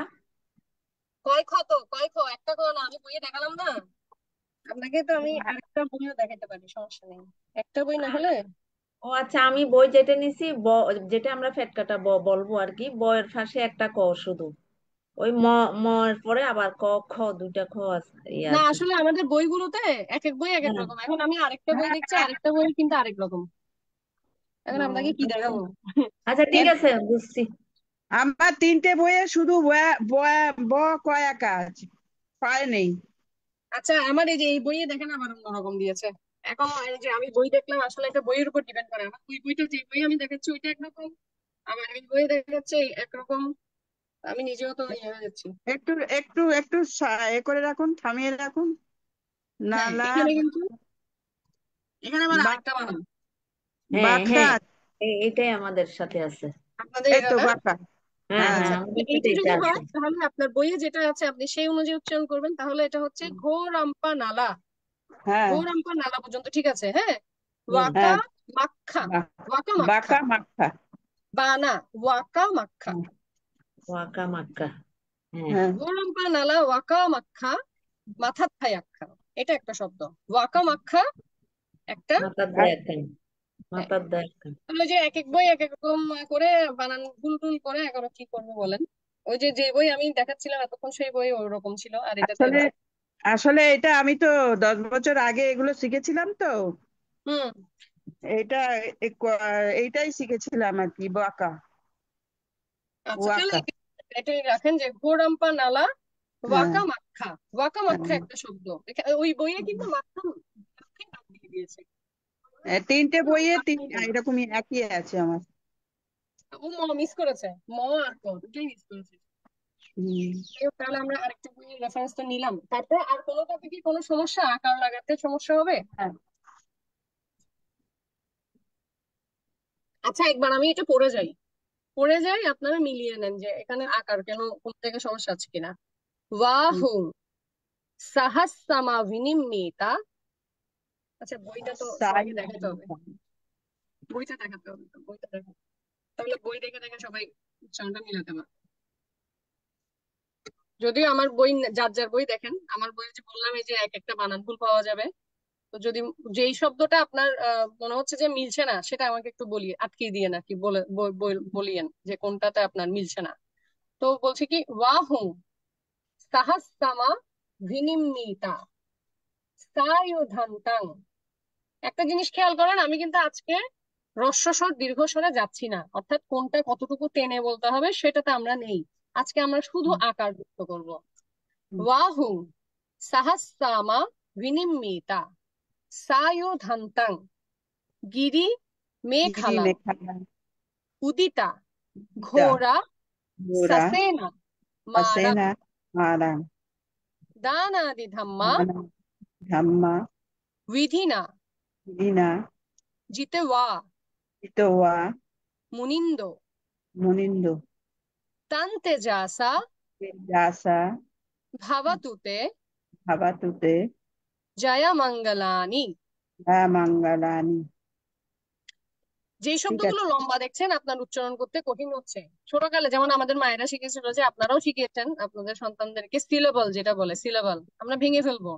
কয় খ তো, কয় খ একটা খ না, আমি বইয়ে দেখালাম না আপনাকে, তো আমি আরেকটা বইও দেখাতে পারি, সমস্যা নেই, একটা বই না হলে। ও আচ্ছা, আমি বই যেটা নিছি যেটা আমরা ফেটকাটা বলবো আর কি, বইয়ের পাশে একটা ক শুধু। ওই এর পরে আবার ক খ দুইটা খ আছে না আছে। আসলে আমাদের বইগুলোতে এক এক বই এক এক হ্যাঁ রকম, এখন আমি আরেকটা বই দেখছি, আরেকটা বই কিন্তু আরেক রকম, এখন আপনাকে কি দেখাবো। আচ্ছা ঠিক এর- আছে, বুঝছি। আমার 3টে বইয়ে শুধু ব কয়াকা আছে, পায় নেই। আচ্ছা আমার এই যে এই বইয়ে দেখেন আবার অন্যরকম দিয়েছে। এখন এই যে আমি বই দেখলাম, আসলে এটা বইয়ের উপর ডিপেন্ড করে, আমার ওই বইটা যে বই আমি দেখাচ্ছি ওইটা একরকম, আমার এই বই দেখাচ্ছে একরকম, আমি নিজেও তো ইয়ে হয়ে যাচ্ছি। একটু একটু একটু এ করে রাখুন, থামিয়ে রাখুন। হ্যাঁ নালা এখানে আবার আরেকটা বাঁকা বানান, হ্যাঁ বাঁকা হ্যাঁ, এটাই আমাদের সাথে আছে। আপনাদের এই এটা তো না। বাঁকা। হ্যাঁ হ্যাঁ হ্যাঁ, আচ্ছা আমাদের সাথে এইটা এটা যদি আছে। হয় তাহলে আপনার বইয়ে যেটা আছে আপনি সেই অনুযায়ী উচ্চারণ করবেন, তাহলে এটা হচ্ছে ঘোরাম্পা নালা, হ্যাঁ ঘোরাম্পা নালা পর্যন্ত ঠিক আছে। হ্যাঁ, হুম। ওয়াকা হ্যাঁ মাক্খা, ওয়াকা মাক্খা, বাঁকা মাখা। বা না ওয়াকা মাক্খা। ওয়াকা মাক্কা। হ্যাঁ, হ্যাঁ গোরাম্পা নালা ওয়াকা মাক্খা মাথার থায়াক্খা, এটা একটা শব্দ। ওয়াকা মাক্খা একটা। মাথার দেয় একখান, হ্যাঁ, মাথার দেয় একখান। তাহলে যে এক এক বই এক এক রকম করে বানান ভুল টুল করে এগারো কি করবো বলেন। ওই যে যে বই আমি দেখাচ্ছিলাম এতক্ষণ সেই বই ওরকম ছিল, আর এটাতে আসলে আসলে এটা আমি তো 10 বছর আগে এগুলো শিখেছিলাম তো। হুম। এইটা এইটাই শিখেছিলাম আর কি, বাঁকা আচ্ছা তাহলে ওয়াকা। এটাই রাখেন যে গোরাম্পা নালা হ্যাঁ ওয়াকা মাক্খা, ওয়াকা মাক্খা হ্যাঁ। একটা শব্দ। ওই বইয়ে কিন্তু মাক্খা মাক্খাই নাম দিয়ে দিয়েছে। 3টে বইয়ে মাক্খাই না। এরকমই একই আছে আমার। ও মিস করেছে, আর দুটোই মিস করেছে। হুম। তাহলে আমরা আরেকটা বইয়ের রেফারেন্স তো নিলাম, তারপর আর কোনো টপিকে কোনো সমস্যা, আকার লাগাতে সমস্যা হবে। হ্যাঁ আচ্ছা একবার আমি এটা পড়ে যাই আপনারা মিলিয়ে নেন যে এখানে আকার কেন, কোন থেকে সমস্যা আছে কিনা। হুম। ওয়াহু সাহাসামা বিনিম্মিতা। আচ্ছা বইটা তো তাই সবাইকে দেখাতে হবে, বইটা দেখাতে হবে, তো বইটা দেখাতে, তাহলে বই দেখে দেখে সবাই উচ্চারণটা মিলাতে পারবে। যদিও আমার বই যার যার বই দেখেন, আমার বই যে বললাম এই যে এক একটা বানান ভুল পাওয়া যাবে, তো যদি যেই শব্দটা আপনার মনে হচ্ছে যে মিলছে না, সেটা আমাকে একটু আটকে দিয়ে নাকি বলিয়েন যে কোনটাতে আপনার মিলছে না। তো বলছে কি ওয়াহুম সাহাসামা ভিনিম্মিতা সায়ুধান্তাং। একটা জিনিস খেয়াল করেন, আমি কিন্তু আজকে হ্রস্ব স্বর দীর্ঘ স্বরে যাচ্ছি না, অর্থাৎ কোনটা কতটুকু টেনে বলতে হবে সেটাতে আমরা নেই। আজকে আমরা শুধু আকার যুক্ত করব। ওয়াহুম সাহাসামা ভিনিম্মিতা সায়ুধান্তাং গিরি গিরি মেখালাং মেখালা উদিতা উদিতা ঘোরা ঘোরা সাসেনা মারা সাসেনা মারাং দানাদি ধাম্মা দানা ধাম্মা বিধিনা দিনা জিতেওয়া হিতোয়া মুনিন্দো মুনিন্দু তান্তেজাসা দাসা ভাবাতুতে ভাবাতুতে জয়মঙ্গলানি। মঙ্গলানি। যে ঠিক শব্দগুলো আছে। লম্বা দেখছেন আপনার উচ্চারণ করতে কঠিন হচ্ছে, ছোটকালে যেমন আমাদের মায়েরা শিখেছিল, যে আপনারাও শিখিয়েছেন আপনাদের সন্তানদেরকে সিলেবল, যেটা বলে সিলেবল আমরা ভেঙে ফেলবো।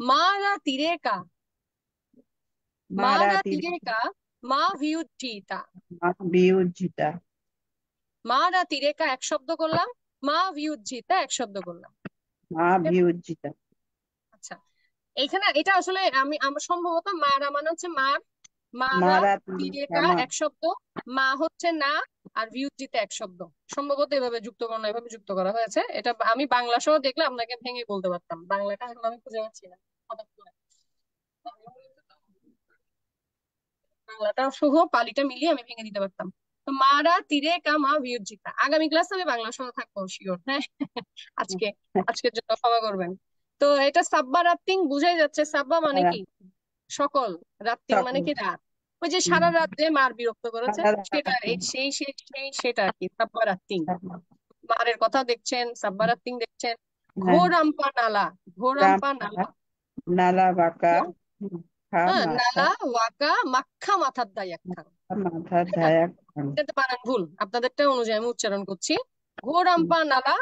মারা তিরেকা মারা মারা তীরে তিরেকা মা ভিউজ্জিতা। বিউজ্জিতা মারা তিরেকা এক শব্দ করলাম, মা ভিউজ্জিতা এক শব্দ করলাম। মা বিউজ্জিতা। আচ্ছা, এইখানে এটা আসলে আমার সম্ভবত মারা মানে হচ্ছে মার, মারা মারা তিরেকা এক শব্দ, মা হচ্ছে না, আর ভিউজ্জিতা এক শব্দ। সম্ভবত এভাবে যুক্তকরণ এভাবে যুক্ত করা হয়েছে। এটা আমি বাংলা সহ দেখলে আপনাকে ভেঙে বলতে পারতাম, বাংলাটা এখন আমি খুঁজে পাচ্ছি না হঠাৎ করে। বাংলাটা সহ পালিটা মিলিয়ে আমি ভেঙে দিতে পারতাম। তো মারা তিরেকা মা ভিউজ্জিতা। আগামী ক্লাসে আমি বাংলা সহ থাকবো শিওর, হ্যাঁ। আজকে আজকের জন্য ক্ষমা করবেন। তো এটা সাব্বা রাত্তিং বুঝাই যাচ্ছে। সাব্বা মানে কি সকল, রাত্তিং মানে কি রাত। ওই যে সারা রাত যে মার বিরক্ত করেছে সেটা, সেটা আর কি সাব্বা রাত্তিং। মারের কথা দেখছেন, সাব্বা রাত্তিং দেখছেন। ঘোর আম্পা নালা, ঘোর আম্পা নালা, নালা বাঁকা হ্যাঁ, মাথা নালা ওয়াকা মাখা মাথার দায় একখান। মাথা ধায়াক এটা বানান ভুল, আপনাদেরটা অনুযায়ী আমি উচ্চারণ করছি। ঘোর আম্পা নালা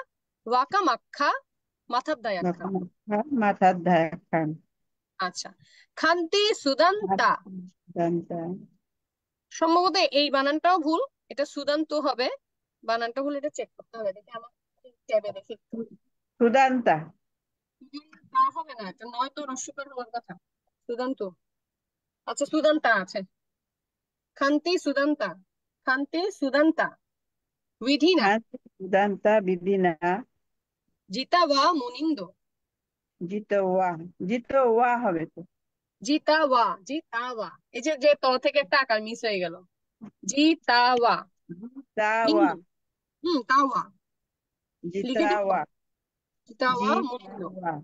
ওয়াকা মাখা মাথার দায় একখান। মাথার ধায়াক খান। আচ্ছা, খান্তি সুদান্তা, সম্ভবত এই বানানটাও ভুল, এটা সুদান্ত হবে। বানানটা ভুল, এটা চেক করতে হবে। দেখি আমার ট্যাবে দেখি। সুদান্তা তা হবে না, এটা নয়তো রস্যকার হওয়ার কথা। সুদান্ত, আচ্ছা সুদান্তা আছে। খান্তি সুদান্তা, খান্তি সুদান্তা বিধিনা সুদান্তা বিধিনা জিতাওয়া মুনিন্দো। জিতওয়া জিতওয়া হবে তো। জিতাওয়া, জিতাওয়া, এই যে যে ত থেকে একটা আকার মিস হয়ে গেল। জিতাওয়া জিতাওয়া তাওয়া লিখে দিব। জিতাওয়া জিতাওয়া মুনিন্দো জিতাওয়া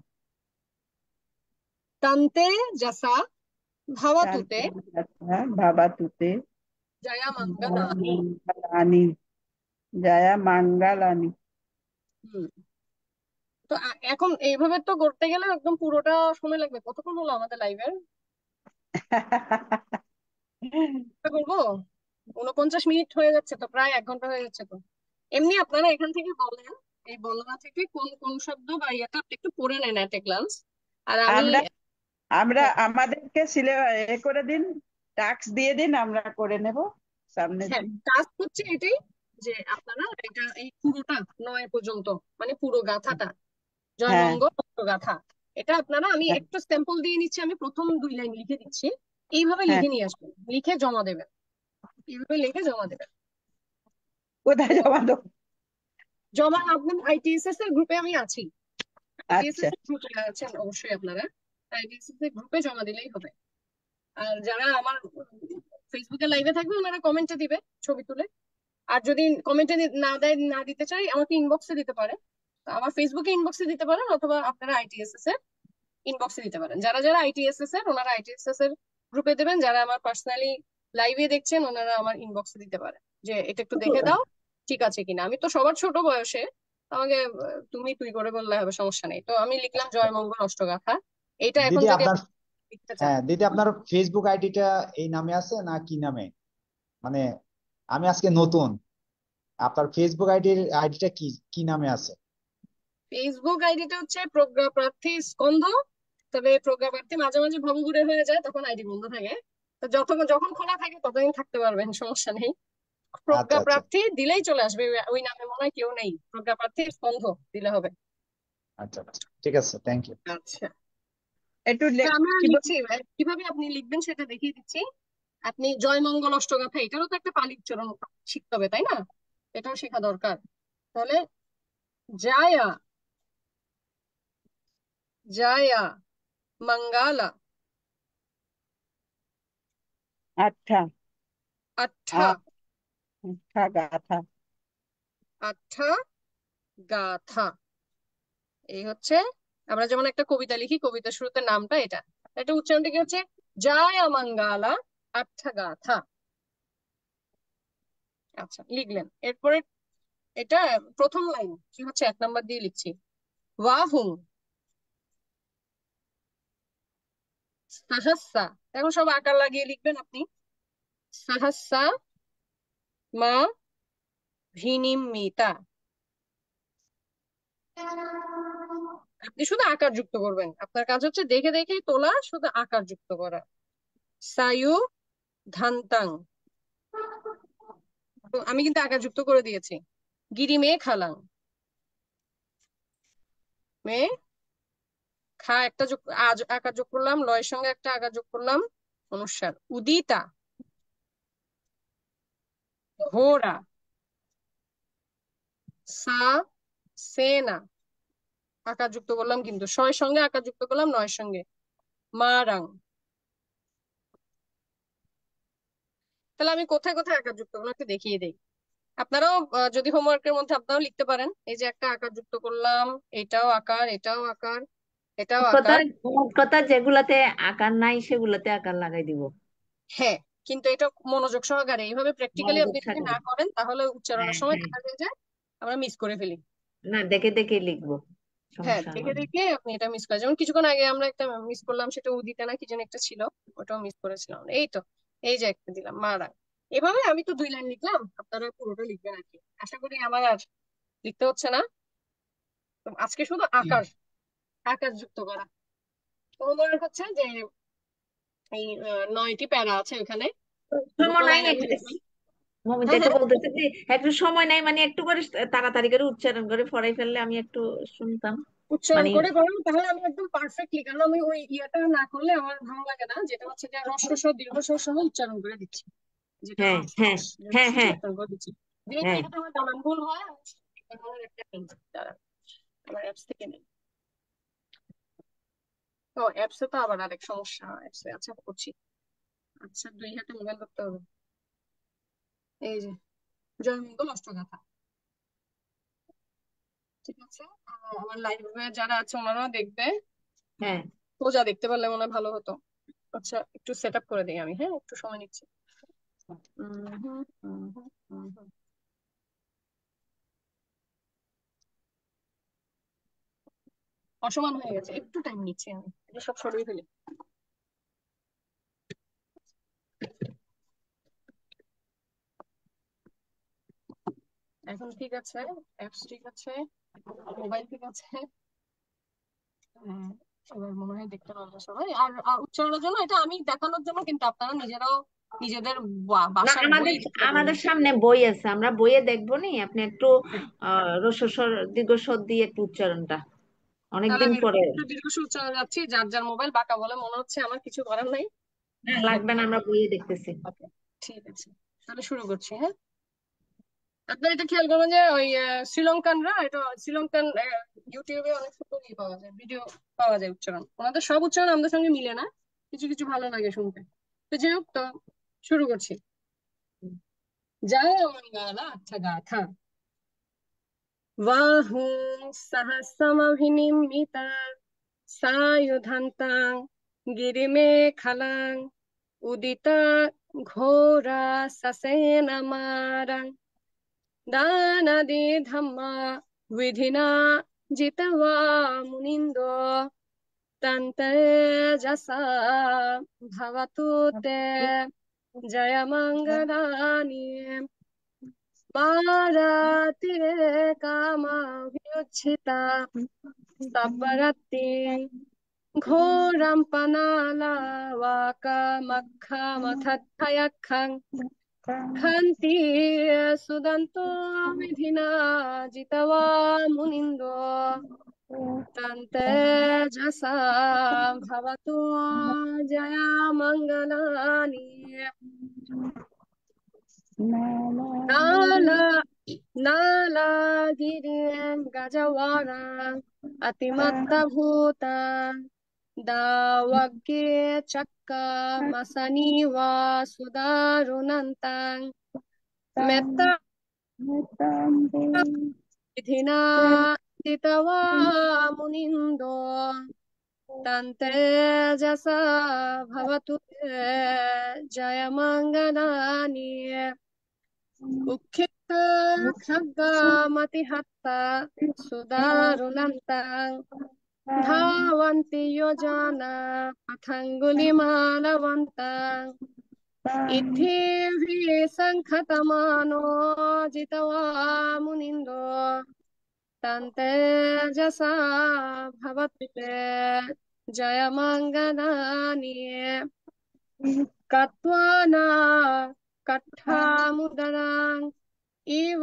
তান্তে জাসা ভাবাতুতে ভাবাতুতে জয়া মঙ্গলানি। মঙ্গলানি জয়া মঙ্গলানি। তো এখন এইভাবে তো করতে গেলে একদম পুরোটা সময় লাগবে। কতক্ষণ হলো আমাদের লাইভের? করবো 49 মিনিট হয়ে যাচ্ছে তো, প্রায় 1 ঘন্টা হয়ে যাচ্ছে তো। এমনি আপনারা এখান থেকে বলেন, এই বর্ণনা থেকে কোন কোন শব্দ বা ইয়েটা আপনি একটু পড়ে নেন এট গ্লান্স। আর আমি আমরা আমরা আমাদেরকে এ করে দিন, টাস্ক দিয়ে দিন, আমরা করে নেব সামনের হ্যাঁ, দিন। কাজ হচ্ছে এটাই যে আপনারা এটা এই পুরোটা 9 পর্যন্ত, মানে পুরো গাথাটা, জয়মঙ্গল গাথা, এটা আপনারা, আমি হ্যাঁ, একটু স্যাম্পল দিয়ে নিচ্ছি, আমি প্রথম 2 লাইন লিখে দিচ্ছি, এইভাবে হ্যাঁ। লিখে নিয়ে আসবেন, লিখে জমা দেবেন, এইভাবে লিখে জমা দেবেন। কোথায় জমা দেবো? জমা আপনার আইটিএসএস এর গ্রুপে আমি আছি। আচ্ছা, আইটিএসএস এর গ্রুপে আছেন অবশ্যই আপনারা, আইটিএসএস এর গ্রুপে জমা দিলেই হবে। আর যারা আমার ফেসবুকে লাইভে থাকবে ওনারা কমেন্টে দিবে ছবি তুলে। আর যদি কমেন্টে না দিতে চাই, আমাকে ইনবক্সে দিতে পারে। তো আমার ফেসবুকে ইনবক্সে দিতে পারেন, অথবা আপনারা আইটিএসএস এর ইনবক্সে দিতে পারেন। যারা যারা আইটিএসএস এর, ওনারা আইটিএসএস এর গ্রুপে দেবেন। যারা আমার পার্সোনালি লাইভে দেখছেন, ওনারা আমার ইনবক্সে দিতে পারেন যে এটা একটু দেখে দাও ঠিক আছে কিনা। আমি তো সবার ছোট বয়সে, আমাকে তুমি তুই করে বললে হবে, সমস্যা নেই। তো আমি লিখলাম জয়মঙ্গল অষ্টগাথা, এটা এখন দিদি যদি আপনার লিখতে চান। দিদি আপনার ফেসবুক আইডিটা এই নামে আছে না কি নামে? মানে আমি আজকে নতুন, আপনার ফেসবুক আইডিটা কি কি নামে আছে? ফেসবুক আইডিটা হচ্ছে প্রজ্ঞা প্রার্থী স্কন্ধ, তবে প্রজ্ঞাপ্রার্থী মাঝে মাঝে ভবঘুরে হয়ে যায়, তখন আইডি বন্ধ থাকে। তো যখন যখন খোলা থাকে ততদিন থাকতে পারবেন, সমস্যা নেই। আচ্ছা আচ্ছা প্রজ্ঞাপ্রার্থী দিলেই চলে আসবে, ওই নামে মনে হয় কেউ নেই। প্রজ্ঞাপ্রার্থী স্কন্ধ দিলে হবে। আচ্ছা আচ্ছা, ঠিক আছে, থ্যাংক ইউ। আচ্ছা, একটু তো আমরা কি লিখছি, কিভাবে আপনি লিখবেন সেটা দেখিয়ে দিচ্ছি। আপনি জয়মঙ্গল অষ্টগাঁথা, এটারও তো একটা পালি উচ্চারণ শিখতে হবে, তাই না? এটাও শেখা দরকার। তাহলে জায়া, জায়া মঙ্গালা, আচ্ছা আঠা, আঠা গাথা। আঠা গাথা। এই হচ্ছে, আমরা যেমন একটা কবিতা লিখি, কবিতার শুরুতে নামটা এটা, এটা উচ্চারণটা কি হচ্ছে? জায়া মঙ্গালা আঠা গাথা। আচ্ছা, লিখলেন। এরপরে এটা প্রথম লাইন কি হচ্ছে, 1 নাম্বার দিয়ে লিখছি। ওয়াহুং সাহাসা, এখন সব আকার লাগিয়ে লিখবেন আপনি। সাহাসা মা ভিনিমিতা, আপনি শুধু আকার যুক্ত করবেন। আপনার কাজ হচ্ছে দেখে দেখে তোলা, শুধু আকার যুক্ত করা। সায়ু ধান্তাং, তো আমি কিন্তু আকার যুক্ত করে দিয়েছি। গিরি মে খালাং, মে খা একটা যোগ, আজ আকার যোগ করলাম, লয়ের সঙ্গে একটা আকার যোগ করলাম, অনুস্বার। উদিতা ঘোড়া, সা সেনা, আকার যুক্ত করলাম কিন্তু, শয়ের সঙ্গে আকার যুক্ত করলাম, নয়ের সঙ্গে। মারাং, তাহলে আমি কোথায় কোথায় আকার যুক্ত করলাম একটু দেখিয়ে দেই। আপনারাও যদি হোমওয়ার্কের মধ্যে আপনারাও লিখতে পারেন। এই যে একটা আকার যুক্ত করলাম, এটাও আকার, এটাও আকার, এটাও কথা আকার। কথা যেগুলাতে আকার নাই সেগুলাতে আকার লাগাই দিব। হ্যাঁ, কিন্তু এটা মনোযোগ সহকারে এইভাবে প্র্যাকটিক্যালি মনোযোগ আপনি যদি থাকবে। না করেন তাহলে উচ্চারণের হ্যাঁ সময় হ্যাঁ, দেখা যায় যে আমরা মিস করে ফেলি। না দেখে দেখে লিখবো, হ্যাঁ, সমস্যা দেখে হবে না। দেখে আপনি এটা মিস করেন। যেমন কিছুক্ষণ আগে আমরা একটা মিস করলাম, সেটা উদিতে না কি যেন একটা ছিল, ওটাও মিস করেছিলাম। এই তো, এই যে একটা দিলাম মারা। এভাবে আমি তো 2 লাইন লিখলাম, আপনারা পুরোটা লিখবেন আর কি। আশা করি আমার আর লিখতে হচ্ছে না। তো আজকে শুধু আকার, আকার যুক্ত করা। তো মনে হচ্ছে যে এই 9টি প্যারা আছে ওখানে, দুটো সময় নাই লাইন আমি লিখলাম। মমিতা হ্যাঁ একটু হ্যাঁ, বলতেছে যে একটু সময় নাই, মানে একটু করে তাড়াতাড়ি করে উচ্চারণ করে পড়াই ফেললে আমি একটু শুনতাম উচ্চারণ মানে। করে বললাম তাহলে আমি একদম পারফেক্টলি, কারণ আমি ওই ইয়েটা না করলে আমার ভালো লাগে না, যেটা হচ্ছে যে হ্রস্ব স্বর দীর্ঘ স্বর সহ উচ্চারণ করে দিচ্ছি। যেটা হ্যাঁ হ্যাঁ হ্যাঁ সেটা হ্যাঁ উচ্চারণ করে দিচ্ছি। যেহেতু হ্যাঁ, এটাতে আমার বানান ভুল হয়, আমি বানানের একটা দাঁড়ান, আমার অ্যাপস থেকে নেই। তো অ্যাপসে তো আবার আরেক সমস্যা, অ্যাপসে আচ্ছা করছি। আচ্ছা, 2 হাতে মোবাইল করতে হবে। এই যে জয়মঙ্গল অষ্টগাঁথা, ঠিক আছে। আমার লাইভে যারা আছে ওনারাও দেখবে, হ্যাঁ। সোজা দেখতে পারলে মনে হয় ভালো হতো। আচ্ছা, একটু সেট আপ করে দিই আমি, হ্যাঁ একটু সময় নিচ্ছি। অসমান হয়ে গেছে, একটু টাইম নিচ্ছি আমি, এটা সব সরিয়ে ফেলি। এখন ঠিক আছে, অ্যাপস ঠিক আছে, মোবাইল ঠিক আছে। হ্যাঁ, এবার মনে হয় দেখতে পারবে সবাই। আর উচ্চারণের জন্য এটা আমি দেখানোর জন্য, কিন্তু আপনারা নিজেরাও নিজেদের না, বাসার বই আমাদের দেখে আমাদের নেবেন। সামনে বই আছে, আমরা বইয়ে দেখবো নি। আপনি একটু রস্ব স্বর দীর্ঘ স্বর দিয়ে একটু উচ্চারণটা তাহলে অনেকদিন আমি পরে। একটু দীর্ঘ উচ্চারণ যাচ্ছি, যার যার মোবাইল বাঁকা বলে মনে হচ্ছে, আমার কিছু করার নাই। না, লাগবে না, আমরা বইয়ে দেখতেছি। ওকে, ঠিক আছে, তাহলে শুরু করছি। হ্যাঁ, আপনার এটা খেয়াল করবেন যে ওই শ্রীলঙ্কানরা, এটা শ্রীলঙ্কান ইউটিউবে অনেক সুন্দর ইয়ে পাওয়া যায়, ভিডিও পাওয়া যায় উচ্চারণ। ওনাদের সব উচ্চারণ আমাদের সঙ্গে মিলে না, কিছু কিছু ভালো লাগে শুনতে। তো যাই হোক, তো শুরু করছি। জয় মঙ্গলা আচ্ছা গাথা, বাহুং সহস্রমভিনিমিতা, সায়ুধান্তাং গিরিমেখলাং, উদিতা ঘোরা সসেনমারাং, দানাদি ধাম্মা বিধিনা জিতবা মুনিন্দ, তন্তেজসা ভবতু তে জয়মঙ্গলানি, ভারতীরে কামাভিউচ্ছিতা সব্বরতি ঘোরাম পানালা ওয়াকামাক্ষামাথায়াখ্যাং খান্তি সুদান্ত বিধিনা জিতবা মুনিন্দ তান্তে যশা ভবতু জয়া মঙ্গলানি নালা নালাগিরিং গজওয়ারাং অতিমত্ত ভূতাং দাওয়াগ্গে চক্কা মসনিবা সুদারুণন্তাং মেত্তা বিধিনা জিতবা মুনিন্দো তান্তে যশা ভবতু জয়মঙ্গলানি উক্ষিপ্ত খগ্গমতিহত্তা সুদারুণন্তাং ধাবন্তি যোজনা পথঙ্গুলিমালবন্তাং ইত্থিভিः সংখতমানো জিতবা মুনিন্দো তান্তে যশা ভবতু জয়মঙ্গলানি কত্বানা কট্ঠামুদরাং ইব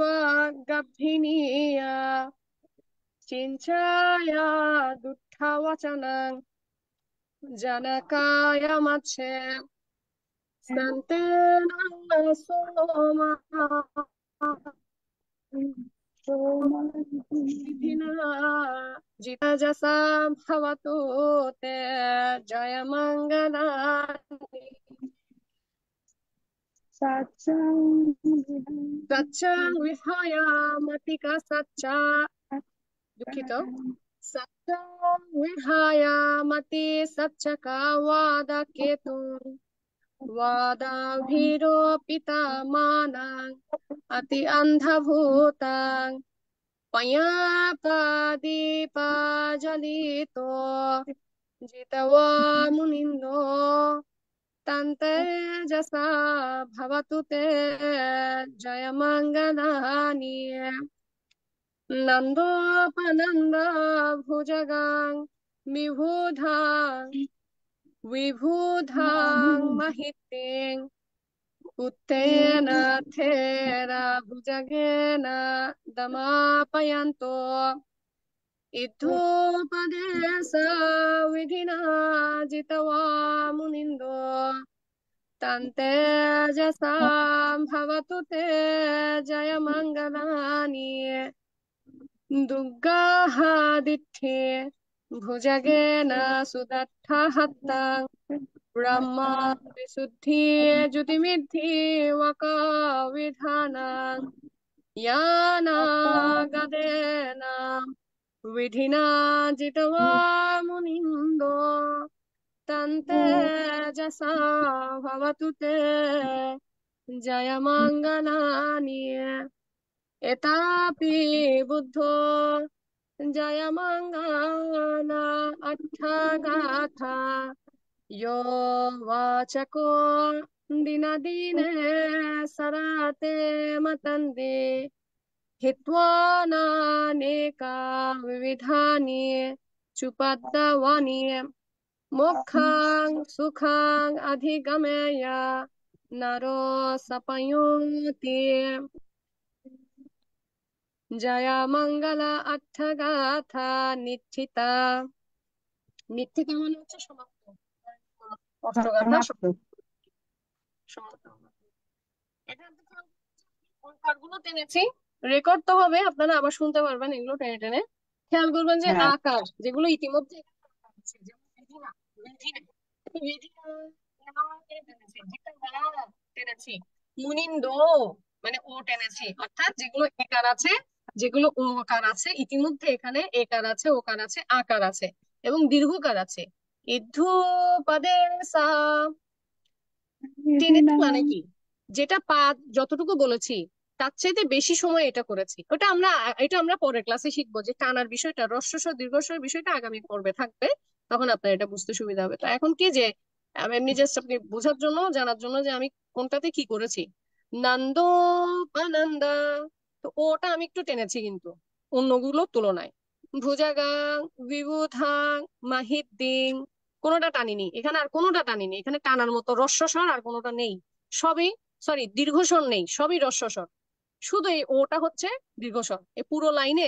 গভীনিয়া চিঞ্চায়া দুঃখবচনং জনকায় মৎসে সন্তেন সোমা বিধিনা জিতযশা ভবতু তে জয়মঙ্গলানি সচ্চং বিহায় মতিকা সচ্চা দুঃখিত সচ্চং বিহায় মতি সচ্চকা ওয়াদ কেতু ওয়াদাভিরোপিতা মানাং অতি অন্ধভূতাং পয়াপাদীপাজলিতো জিতবা মুনিন্দো তান্তে যশা ভবতু তে জয়মঙ্গলানি নন্দোপনন্দ ভুজগাং বিবুধাং মহিতিং উত্তেন থেরা ভুজগেন দমাপয়ন্তো ইদ্ধোপদেশ বিধিনা জিতবা মুনিন্দো তান্তে যশা ভবতু তে জয়মঙ্গলানি দুর্গাহাদিত্যে ভুজগেন সুদত্তাহত্তাং ব্রহ্মা বিশুদ্ধি জ্যোতিমিদ্ধি ওয়াকাবিধানাং ইয়ানাগদেন বিধিনা জিতবা মুনিন্দো তান্তে যশা ভবতু তে জয়মঙ্গলানি এতাপি বুদ্ধো জয়মঙ্গলা অর্থগাথা यो वाचको दिनदिने सराते मतन्ते हित्वा नानेका विविधानि चुपद्दवानि मोक्षं सुखं अधिगमय नरो सपयोति जया मंगल अर्थगाथा निश्चिता নিত্যিতা মানে হচ্ছে সমাপ্ত অষ্টগাথা সমাপ্ত এখান থেকে ওই পার্টগুলো টেনেছি রেকর্ড তো হবে আপনারা আবার শুনতে পারবেন এগুলো টেনে টেনে খেয়াল করবেন যে হ্যাঁ আকার যেগুলো ইতিমধ্যে যেমন টেনেছি মুনিন্দো মানে ও টেনেছি অর্থাৎ যেগুলো একার আছে যেগুলো ও আকার আছে ইতিমধ্যে এখানে একার আছে ওকার আছে আকার আছে এবং দীর্ঘকার আছে ইদ্ধু পদে সা টেনেছি মানে কি যেটা যতটুকু বলেছি তার চাইতে বেশি সময় এটা করেছি এটা আমরা পরের ক্লাসে শিখবো যে টানার বিষয়টা হ্রস্ব দীর্ঘস্বর বিষয়টা আগামী পর্বে থাকবে তখন আপনার এটা বুঝতে সুবিধা হবে তো এখন কি যে এমনি জাস্ট আপনি বোঝার জন্য জানার জন্য যে আমি কোনটাতে কি করেছি নন্দোপানন্দা তো ওটা আমি একটু টেনেছি কিন্তু অন্যগুলোর তুলনায় ভুজাগাং বিবুধাং মাহিদ্দিং, কোনোটা টানিনি এখানে, আর কোনোটা টানিনি এখানে, টানার মতো রস্বস্বর আর কোনোটা নেই, সবই সরি দীর্ঘস্বর নেই, সবই রস্বস্বর, শুধু এই ওটা হচ্ছে দীর্ঘস্বর, এই পুরো লাইনে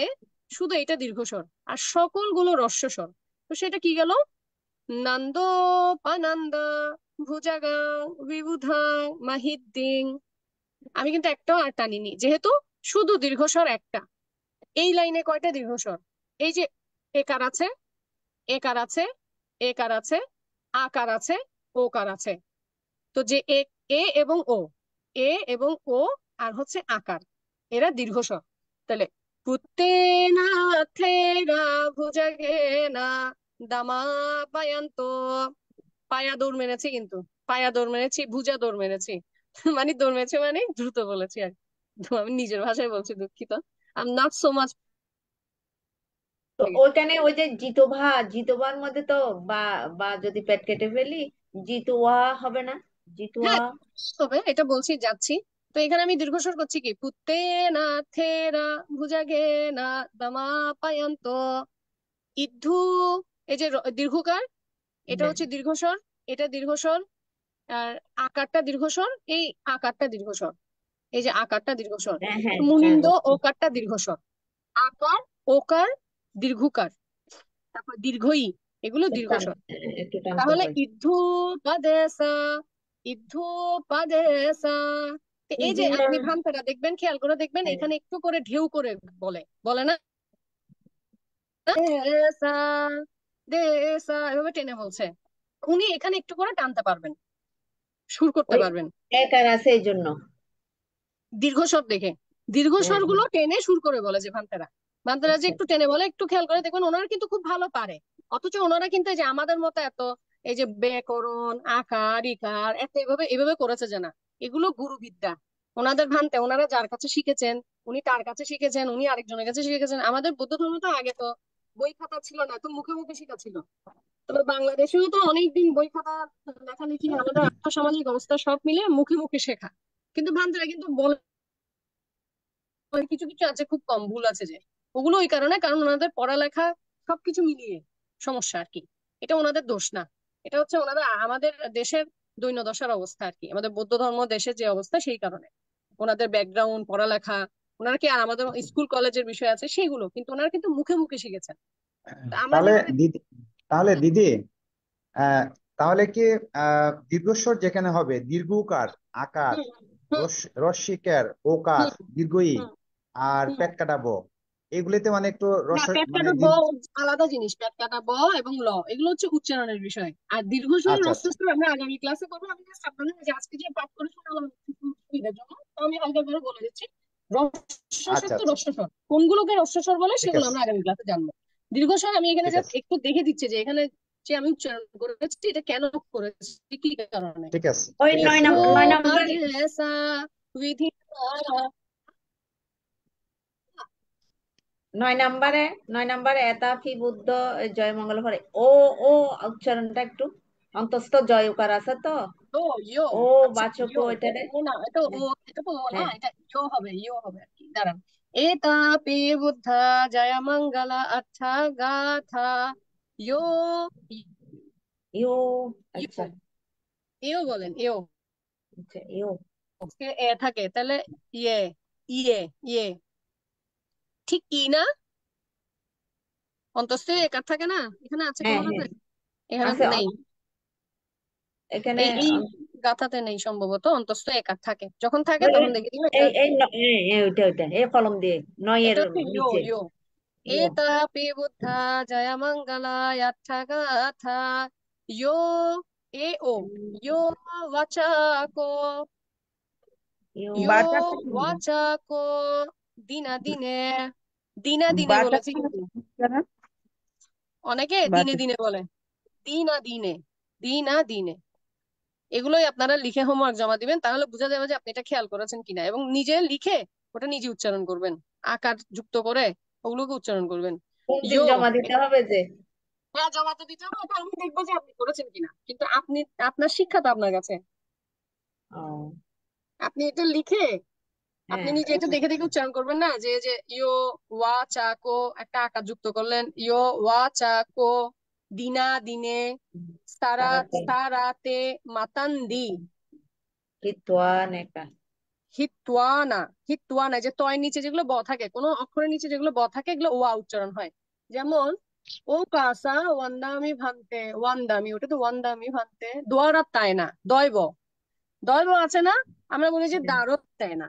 শুধু এটা দীর্ঘস্বর আর সকলগুলো রস্বস্বর। তো সেটা কি গেল? নন্দ পানন্দ ভুজাগাং বিবুধাং মাহিদ্দিং। আমি কিন্তু একটাও আর টানিনি, যেহেতু শুধু দীর্ঘস্বর একটা। এই লাইনে কয়টা দীর্ঘস্বর? এই যে একার আছে, একার আছে, একার আছে, আকার আছে, ওকার আছে। তো যে এ, এ এবং ও, এ এবং ও আর হচ্ছে আকার, এরা দীর্ঘস্বর। তাহলে পুত্তেনা থেরা ভুজাগে না দামা পায়ান্ত, পায়া দৌড় মেরেছি, কিন্তু পায়া দৌড় মেরেছি, ভুজা দৌড় মেরেছি মানে দৌড় মেরেছি মানে দ্রুত বলেছি আর কি। তো আমি নিজের ভাষায় বলছি, দুঃখিত। I am not so much. তো ওইখানে ওই যে জিতোভা, জিতোবার মধ্যে তো বা, বা যদি পেট কেটে ফেলি জিতুয়া হবে না? জিতুয়া। হ্যাঁ, তবে এটা বলছি যাচ্ছি। তো এখানে আমি দীর্ঘস্বর করছি কি, পুত্তে না থেরা ভুজাগে না দামা পায়ান্ত, ইদ্ধু, এই যে দীর্ঘকার, এটা হচ্ছে দীর্ঘস্বর, এটা দীর্ঘস্বর, আর আকারটা দীর্ঘস্বর, এই আকারটা দীর্ঘস্বর, এই যে আকারটা দীর্ঘস্বর, হ্যাঁ হ্যাঁ হ্যাঁ, মুনিন্দ বুঝছি। ওকারটা দীর্ঘস্বর, আকার, ওকার, দীর্ঘকার, তারপর দীর্ঘই, এগুলো একটু দীর্ঘস্বর। একটু টানতে তাহলে হয়। ইদ্ধু পাদেসা, ইদ্ধু পাদেসা। তো এই যে ইদুনা। আপনি ভান্তাটা দেখবেন, খেয়াল করে দেখবেন, হ্যাঁ, এখানে একটু করে ঢেউ করে বলে, বলে না দেসা, দেসা, এভাবে টেনে বলছে। উনি এখানে একটু করে টানতে পারবেন, সুর করতে ওই পারবেন একার আছে এই জন্য। দীর্ঘস্বর দেখে। হ্যাঁ দীর্ঘস্বর হ্যাঁ, গুলো টেনে সুর করে বলে যে ভান্তারা, ভান্তারা যে আচ্ছা। একটু টেনে বলে, একটু খেয়াল করে দেখবেন, ওনারা কিন্তু খুব ভালো পারে। অথচ ওনারা কিন্তু এই যে আমাদের মতো এত এই যে ব্যাকরণ আকার ইকার এত এভাবে এভাবে করেছে যে না, এগুলো গুরুবিদ্যা ওনাদের ভান্তে, ওনারা যার কাছে শিখেছেন উনি তার কাছে শিখেছেন, উনি আরেকজনের কাছে শিখেছেন। আমাদের বৌদ্ধ ধর্ম তো আগে তো বই খাতা ছিল না, তো মুখে মুখে শেখা ছিল। তবে বাংলাদেশেও তো অনেকদিন বই খাতা লেখালেখি আমাদের আর্থসামাজিক অবস্থা সব মিলে মুখে মুখে শেখা, কিন্তু ভান্তারা কিন্তু বলে কিছু কিছু আছে, খুব কম ভুল আছে যে, ওগুলো ওই কারণে, কারণ ওনাদের পড়ালেখা সবকিছু মিলিয়ে সমস্যা আর কি। এটা ওনাদের দোষ না, এটা হচ্ছে ওনারা আমাদের দেশের দৈন্যদশার অবস্থা আর কি, আমাদের বৌদ্ধ ধর্ম দেশের যে অবস্থা সেই কারণে। ওনাদের ব্যাকগ্রাউন্ড পড়ালেখা, ওনারা কি, আর আমাদের স্কুল কলেজের বিষয় আছে সেগুলো, কিন্তু ওনারা কিন্তু মুখে মুখে শিখেছেন। তা আমরা তাহলে যেভাবে দিদি, তাহলে দিদি, আহ তাহলে কি দীর্ঘস্বর যেখানে হবে দীর্ঘকার, আকার, হুম হুম রস্যিকার, ওকার, হুম দীর্ঘই, হুম আর হুম। পেট কাটা ব, এগুলিতে মানে একটু না, পেট মানে কাটা ব আলাদা জিনিস, পেট কাটা ব এবং ল এগুলো হচ্ছে উচ্চারণের বিষয়। আর দীর্ঘস্বর আচ্ছা আচ্ছা, হ্রস্বস্বর আমরা আগামী ক্লাসে করবো। আমি জাস্ট আপনাদের যে আজকে যে পাঠ করে শোনালাম সুবিধার জন্য, তো আমি হালকা করে বলে দিচ্ছি। রস্বস্বর আচ্ছা তো আচ্ছা, রস্বস্বর, কোনগুলোকে রস্বস্বর বলে ঠিক সেগুলো আছে, আমরা আগামী ক্লাসে জানবো। দীর্ঘস্বর আমি এখানে ঠিক জাস্ট আছে, একটু দেখে দিচ্ছি যে এখানে যে আমি উচ্চারণ করেছি এটা কেন করেছি, কি কারণে। ঠিক আছে, ওই ঠিক আছে, ইদ্ধ ওকে। নয় নম্বর, পাদেসা বিধি, 9 নম্বরে, 9 নম্বরে এতা ফি বুদ্ধ জয় মঙ্গল হরে, ও, ও উচ্চারণটা একটু অন্তস্থ জয় উকার আছে তো, ও ইয়ো, ও আচ্ছা বাচক ইয়ো, এটা রে। ও না, এটা ও, হ্যাঁ এটা তো ও না, হ্যাঁ, এটা ইয়ো হবে, ইয়ো হবে আর কি, দাঁড়ান। এতা পি বুদ্ধা জয় মঙ্গলা আচ্ছা গাথা, ইয়ো, ইউ। ইয়ো, আচ্ছা ইয়ো বলেন, ইয়ো। আচ্ছা, ইউ। এ থাকে তাহলে ইয়ে, ইয়ে, ইয়ে, ঠিক ই না, অন্তস্থ একার থাকে না, এখানে আছে হ্যাঁ কোনোটাতে, হ্যাঁ, এখানে আছে নেই, এখানে। এই গাথাতে নেই সম্ভবত, অন্তস্থ একার থাকে, যখন থাকে ওই তখন দেখে দিও এটা। এই এই ওইটা ওইটা এই কলম দিয়ে এটা নয়ের হচ্ছে ইয়ো, নিচে। ইয়ো। ইউ। एतापि बुद्धा जयमङ्गलायत्थगाथा, यो, ए ओ, यो वचको, ইউ यो বাটা, वचको দিনা দিনে, দিনা দিনে বাটা বলেছি কিন্তু, অনেকে দিনে বাটা দিনে বলে, দিনা দিনে, দিনা দিনে। এগুলোই আপনারা লিখে হোমওয়ার্ক জমা দিবেন, তাহলে বোঝা যাবে যে আপনি এটা খেয়াল করেছেন কিনা, এবং নিজে লিখে ওটা নিজে উচ্চারণ করবেন, আকার যুক্ত করে ওগুলোকে উচ্চারণ করবেন। কোন দিন ইয়ো, জমা দিতে হবে যে? হ্যাঁ জমা তো দিতে হবে, ওটা আমি দেখবো যে আপনি করেছেন কিনা, কিন্তু আপনি, আপনার শিক্ষা তো আপনার কাছে, ও আপনি এটা লিখে আপনি হ্যাঁ নিজে এটা দেখে দেখে উচ্চারণ করবেন না, যে যে ইয়ো ওয়া চাকো একটা আকার যুক্ত করলেন, ইয়ো ওয়া চাকো, দিনা দিনে, সারা তারাতে সারাতে, মাতান্দি, হিতওয়ানেকা। হিতওয়ানা। হিতওয়ানা যে তয়ের নিচে যেগুলো ব থাকে, কোনো অক্ষরের নিচে যেগুলো ব থাকে, এগুলো ওয়া উচ্চারণ হয়। যেমন ও কাসা ওয়ান্দামি ভান্তে, ওয়ান্দামি, ওটা তো ওয়ান্দামি ভান্তে, দোয়ারাত তাই না, দয়ব, দয়ব আছে না, আমরা বলি যে দারত তাই না,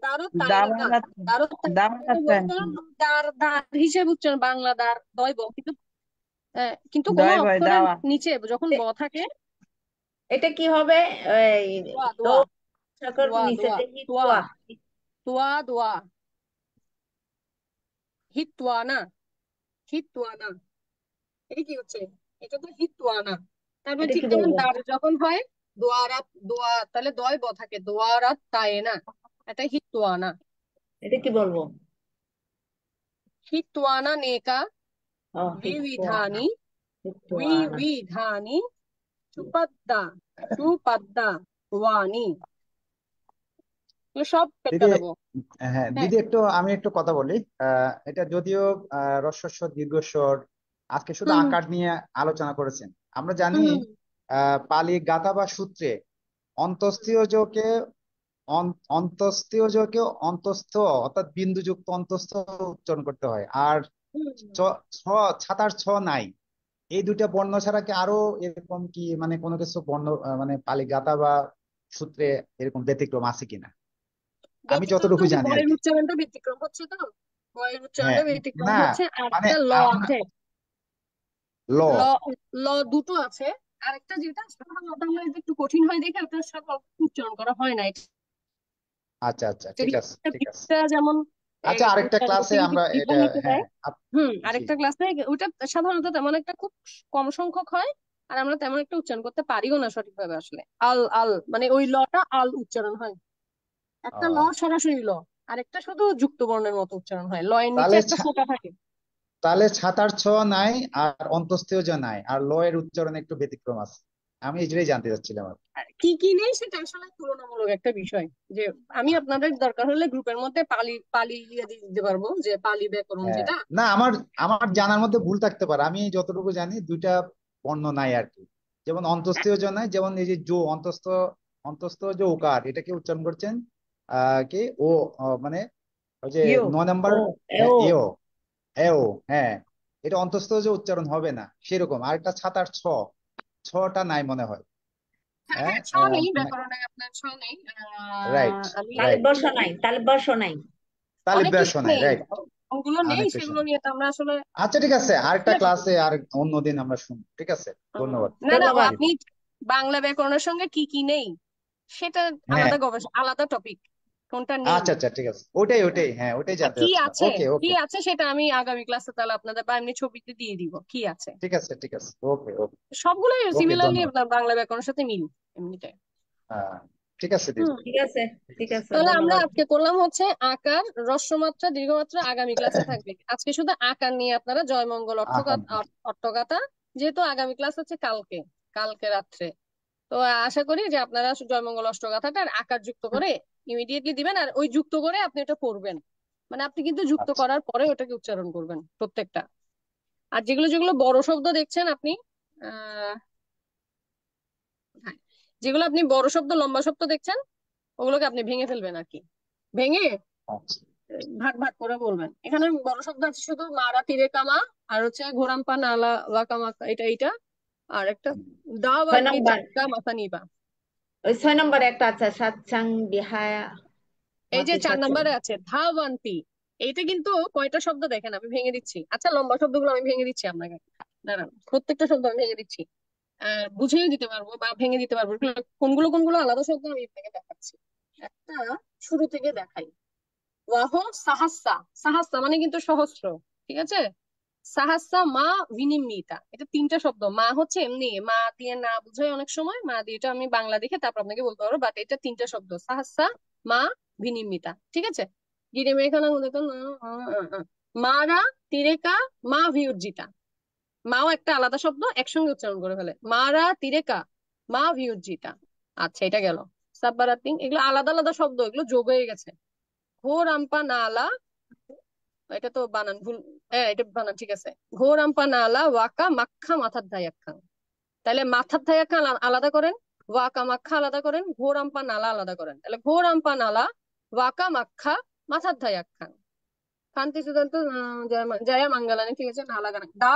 দারত তাই না, দাওয়াত দারত তাই না, এটা দাওয়াত বলতে পারেন দার, দার হিসেবে উচ্চারণ, বাংলা দার, দয়ব, কিন্তু কিন্তু কোনো দয় ভয় অক্ষরের দাওয়া। নিচে যখন ব থাকে, এটা কি হবে? এই দোয়া লো দোয়া সকর দোয়া নিচে দোয়া যে দোয়া হিতওয়া। দোয়া দোয়া, হিতওয়ানা, হিতওয়ানা, এটা কি হচ্ছে? এটা তো হিতওয়ানা। তারপর এটা ঠিক কি তেমন বলবো? দার যখন হয়, দোয়ারাত, দোয়া তাহলে দয় ব থাকে, দোয়ারাত তাই না, এটা হিতওয়ানা। এটা কি বলবো? হিতওয়ানা নেকা, ও হিতওয়ানা, বিবিধানি, হিতওয়ানা। বিবিধানি, সুপাদ্দা, সুপাদ্দা, ওয়ানি, এগুলো সব পেট দিদি, কাটাবো। হ্যাঁ হ্যাঁ। দিদি, আমি একটু কথা বলি। এটা যদিও হ্রস্ব দীর্ঘস্বর আজকে শুধু হুম আকার নিয়ে আলোচনা করেছেন। আমরা জানি হুম হুম পালি গাথা বা সূত্রে অন্তস্থীয় যোগে অন্তস্থীয় যোগে অন্তস্থ অর্থাৎ বিন্দুযুক্ত অন্তস্থ উচ্চারণ করতে হয়। আর হুম। ছ ছ ছাতার ছ নাই, এই দুইটা বর্ণ ছাড়া কি আরো এরকম কি মানে কোনো কিছু বর্ণ মানে পালি গাথা বা সূত্রে এরকম ব্যতিক্রম আছে কিনা? আমি ব্যতিক্রম তো যতটুকু ওই যে জানি আর বয়ের কি। উচ্চারণটা ব্যতিক্রম হচ্ছে, তো বয়ের হ্যাঁ, উচ্চারণটা ব্যতিক্রম না হচ্ছে, আর মানে একটা ল আমরা আছে, ল ল, ল দুটো আছে, আরেকটা যেটা সাধারণত আমরা যে একটু কঠিন হয় দেখে ওটার সাথে উচ্চারণ করা হয় না, আচ্ছা আচ্ছা, ঠিক আছে ঠিক আছে। এটা যেমন আচ্ছা, আরেকটা ক্লাসে আমরা এটা, বিপরীতে হ্যাঁ দেয়। জি, আরেকটা ক্লাসে ওইটা সাধারণত তেমন একটা খুব কম সংখ্যক হয়, আর আমরা তেমন একটা উচ্চারণ করতে পারিও না সঠিকভাবে আসলে। আল আল মানে ওই লটা আল উচ্চারণ হয়, একটা ল ও, সরাসরি ল, আরেকটা শুধু যুক্ত বর্ণের মতো উচ্চারণ হয়, ল এর নিচে তাহলে একটা ফোঁটা থাকে। তাহলে ছাতার ছ নাই আর অন্তস্থীয় জ নাই, আর ল এর উচ্চারণে একটু ব্যতিক্রম আছে। আমি এই জন্যই জানতে চাচ্ছিলাম আর কি। আর কি কি নেই সেটা আসলে তুলনামূলক একটা বিষয়, যে আমি আপনাদের দরকার হলে গ্রুপের মধ্যে পালি পালি দিয়ে দিতে পারবো, যে পালি ব্যাকরণ হ্যাঁ, যেটা। না আমার জানার মধ্যে ভুল থাকতে পারে। আমি যতটুকু জানি দুইটা বর্ণ নাই আর কি। যেমন অন্তস্থীয় জ নাই, যেমন এই যে জো অন্তস্থ যে ওকার, এটাকে উচ্চারণ করছেন কি ও মানে ওই যে ইয়ো 9 নম্বর। ও হ্যাঁ, ও এও এও, হ্যাঁ, এটা অন্তস্থ যে উচ্চারণ হবে না সেরকম। আরেকটা ছাতার ছটা নাই মনে হয়। হ্যাঁ হ্যাঁ, হ্যাঁ, ছ নেই ব্যাকরণে, আপনার ছ নেই। রাইট আমি রাইট, তালব্য নাই, তালব্য নাই। তালিব অনেক কিছু ব্যবসা নাই, নেই, রাইট, ওগুলো নেই, অনেক কিছু সেগুলো নেই। নিয়ে তো আমরা আসলে আচ্ছা ঠিক আছে, আরেকটা ক্লাসে আর অন্যদিন আমরা শুনবো, ঠিক আছে। ধন্যবাদ না না, ও ধন্যবাদ। আপনি বাংলা ব্যাকরণের সঙ্গে কি কি নেই সেটা হ্যাঁ, আলাদা গবেষণা, আলাদা টপিক, কোনটা নেই। আচ্ছা আচ্ছা, ঠিক আছে, ওটাই, হ্যাঁ, ওটাই আর জানতে কি চাচ্ছিলাম। আছে, ওকে কি ওকে, আছে সেটা আমি আগামী ক্লাসে তাহলে আপনাদের বা এমনি ছবিতে দিয়ে দিব কি আছে। ঠিক আছে ঠিক আছে, ওকে ওকে সবগুলোই ওকে, সিমিলারলি ধন্যবাদ। আপনার বাংলা ব্যাকরণের সাথে মিল এমনিতে। হ্যাঁ, ঠিক আছে দিদি, হুম। ঠিক আছে, ঠিক ঠিক আছে। আছে, তাহলে আমরা ধন্যবাদ। আজকে করলাম হচ্ছে আকার, হ্রস্বমাত্রা, দীর্ঘমাত্রা আগামী ক্লাসে থাকবে। আজকে শুধু আকার নিয়ে আপনারা জয়মঙ্গল আকার, অট্টগাথা, যেহেতু আগামী ক্লাস হচ্ছে কালকে, কালকে রাত্রে, তো আশা করি যে আপনারা জয়মঙ্গল অষ্টগাথাটা আর আকার যুক্ত করে ইমিডিয়েটলি দিবেন, আর ওই যুক্ত করে আপনি ওটা পড়বেন, মানে আপনি কিন্তু যুক্ত আচ্ছা করার পরে ওটাকে উচ্চারণ করবেন প্রত্যেকটা। আর যেগুলো যেগুলো বড় শব্দ দেখছেন আপনি, আহ হ্যাঁ, যেগুলো আপনি বড় শব্দ লম্বা শব্দ দেখছেন, ওগুলোকে আপনি ভেঙে ফেলবেন আর কি, ভেঙে আচ্ছা, ভাগ ভাগ করে বলবেন। এখানে বড় শব্দ আছে শুধু মারা তীরে কামা, আর হচ্ছে ঘোরাম্পা নালা ওয়াকামা, এটা আর একটা দা ছয় বাগনি নম্বর, চাক্কা মাথা নিবা। ওই 6 নম্বরে একটা আছে, সাতসাং বিহায়া এই যে মাতি 4 নম্বরে সাতসাং। আছে ধাওয়ান্তি, এইটা কিন্তু কয়টা শব্দ দেখেন, আমি ভেঙে দিচ্ছি। আচ্ছা, লম্বা শব্দগুলো আমি ভেঙে দিচ্ছি আপনাকে, দাঁড়ান, প্রত্যেকটা শব্দ আমি ভেঙে দিচ্ছি, বুঝিয়ে দিতে পারবো বা ভেঙে দিতে পারবো, কোনগুলো কোনগুলো আলাদা শব্দ আমি আপনাকে দেখাচ্ছি। একটা শুরু থেকে দেখাই, ওয়াহ সাহাসা, সাহাসা মানে কিন্তু সহস্র, ঠিক আছে, সাহাসা মা বিনিমিতা, এটা 3টা শব্দ। মা হচ্ছে এমনি মা দিয়ে না বুঝায়, অনেক সময় মা দিয়ে, এটা আমি বাংলা দেখে তারপর আপনাকে বলতে পারবো, বাট এটা 3টা শব্দ, সাহাসা মা বিনিমিতা, ঠিক আছে। গিরে মেঘানা মধ্যে তো মারা তিরেকা মা ভিউর্জিতা, মাও একটা আলাদা শব্দ, একসঙ্গে উচ্চারণ করে ফেলে, মারা তিরেকা মা ভিউর্জিতা। আচ্ছা, এটা গেল। সাব্বারাতিং, এগুলো আলাদা আলাদা শব্দ, এগুলো যোগ হয়ে গেছে, ঘোর আমপা নালা, এটা তো বানান ভুল। হ্যাঁ, এটা বানান ঠিক আছে। ঘোর আমপা নালা ওয়াকা মাক্ষা মাথার ধায়াক্কা। তাহলে মাথার ধায়াক্কা আলাদা করেন, ওয়াকা মাক্ষা আলাদা করেন, ঘোর আমপা নালা আলাদা করেন। তাহলে ঘোর আমপা নালা ওয়াকা মাক্ষা মাথার ধায়াক্কা। কান্তি সুদান্ত জয়া মঙ্গলানি, ঠিক আছে, নালা গান। দা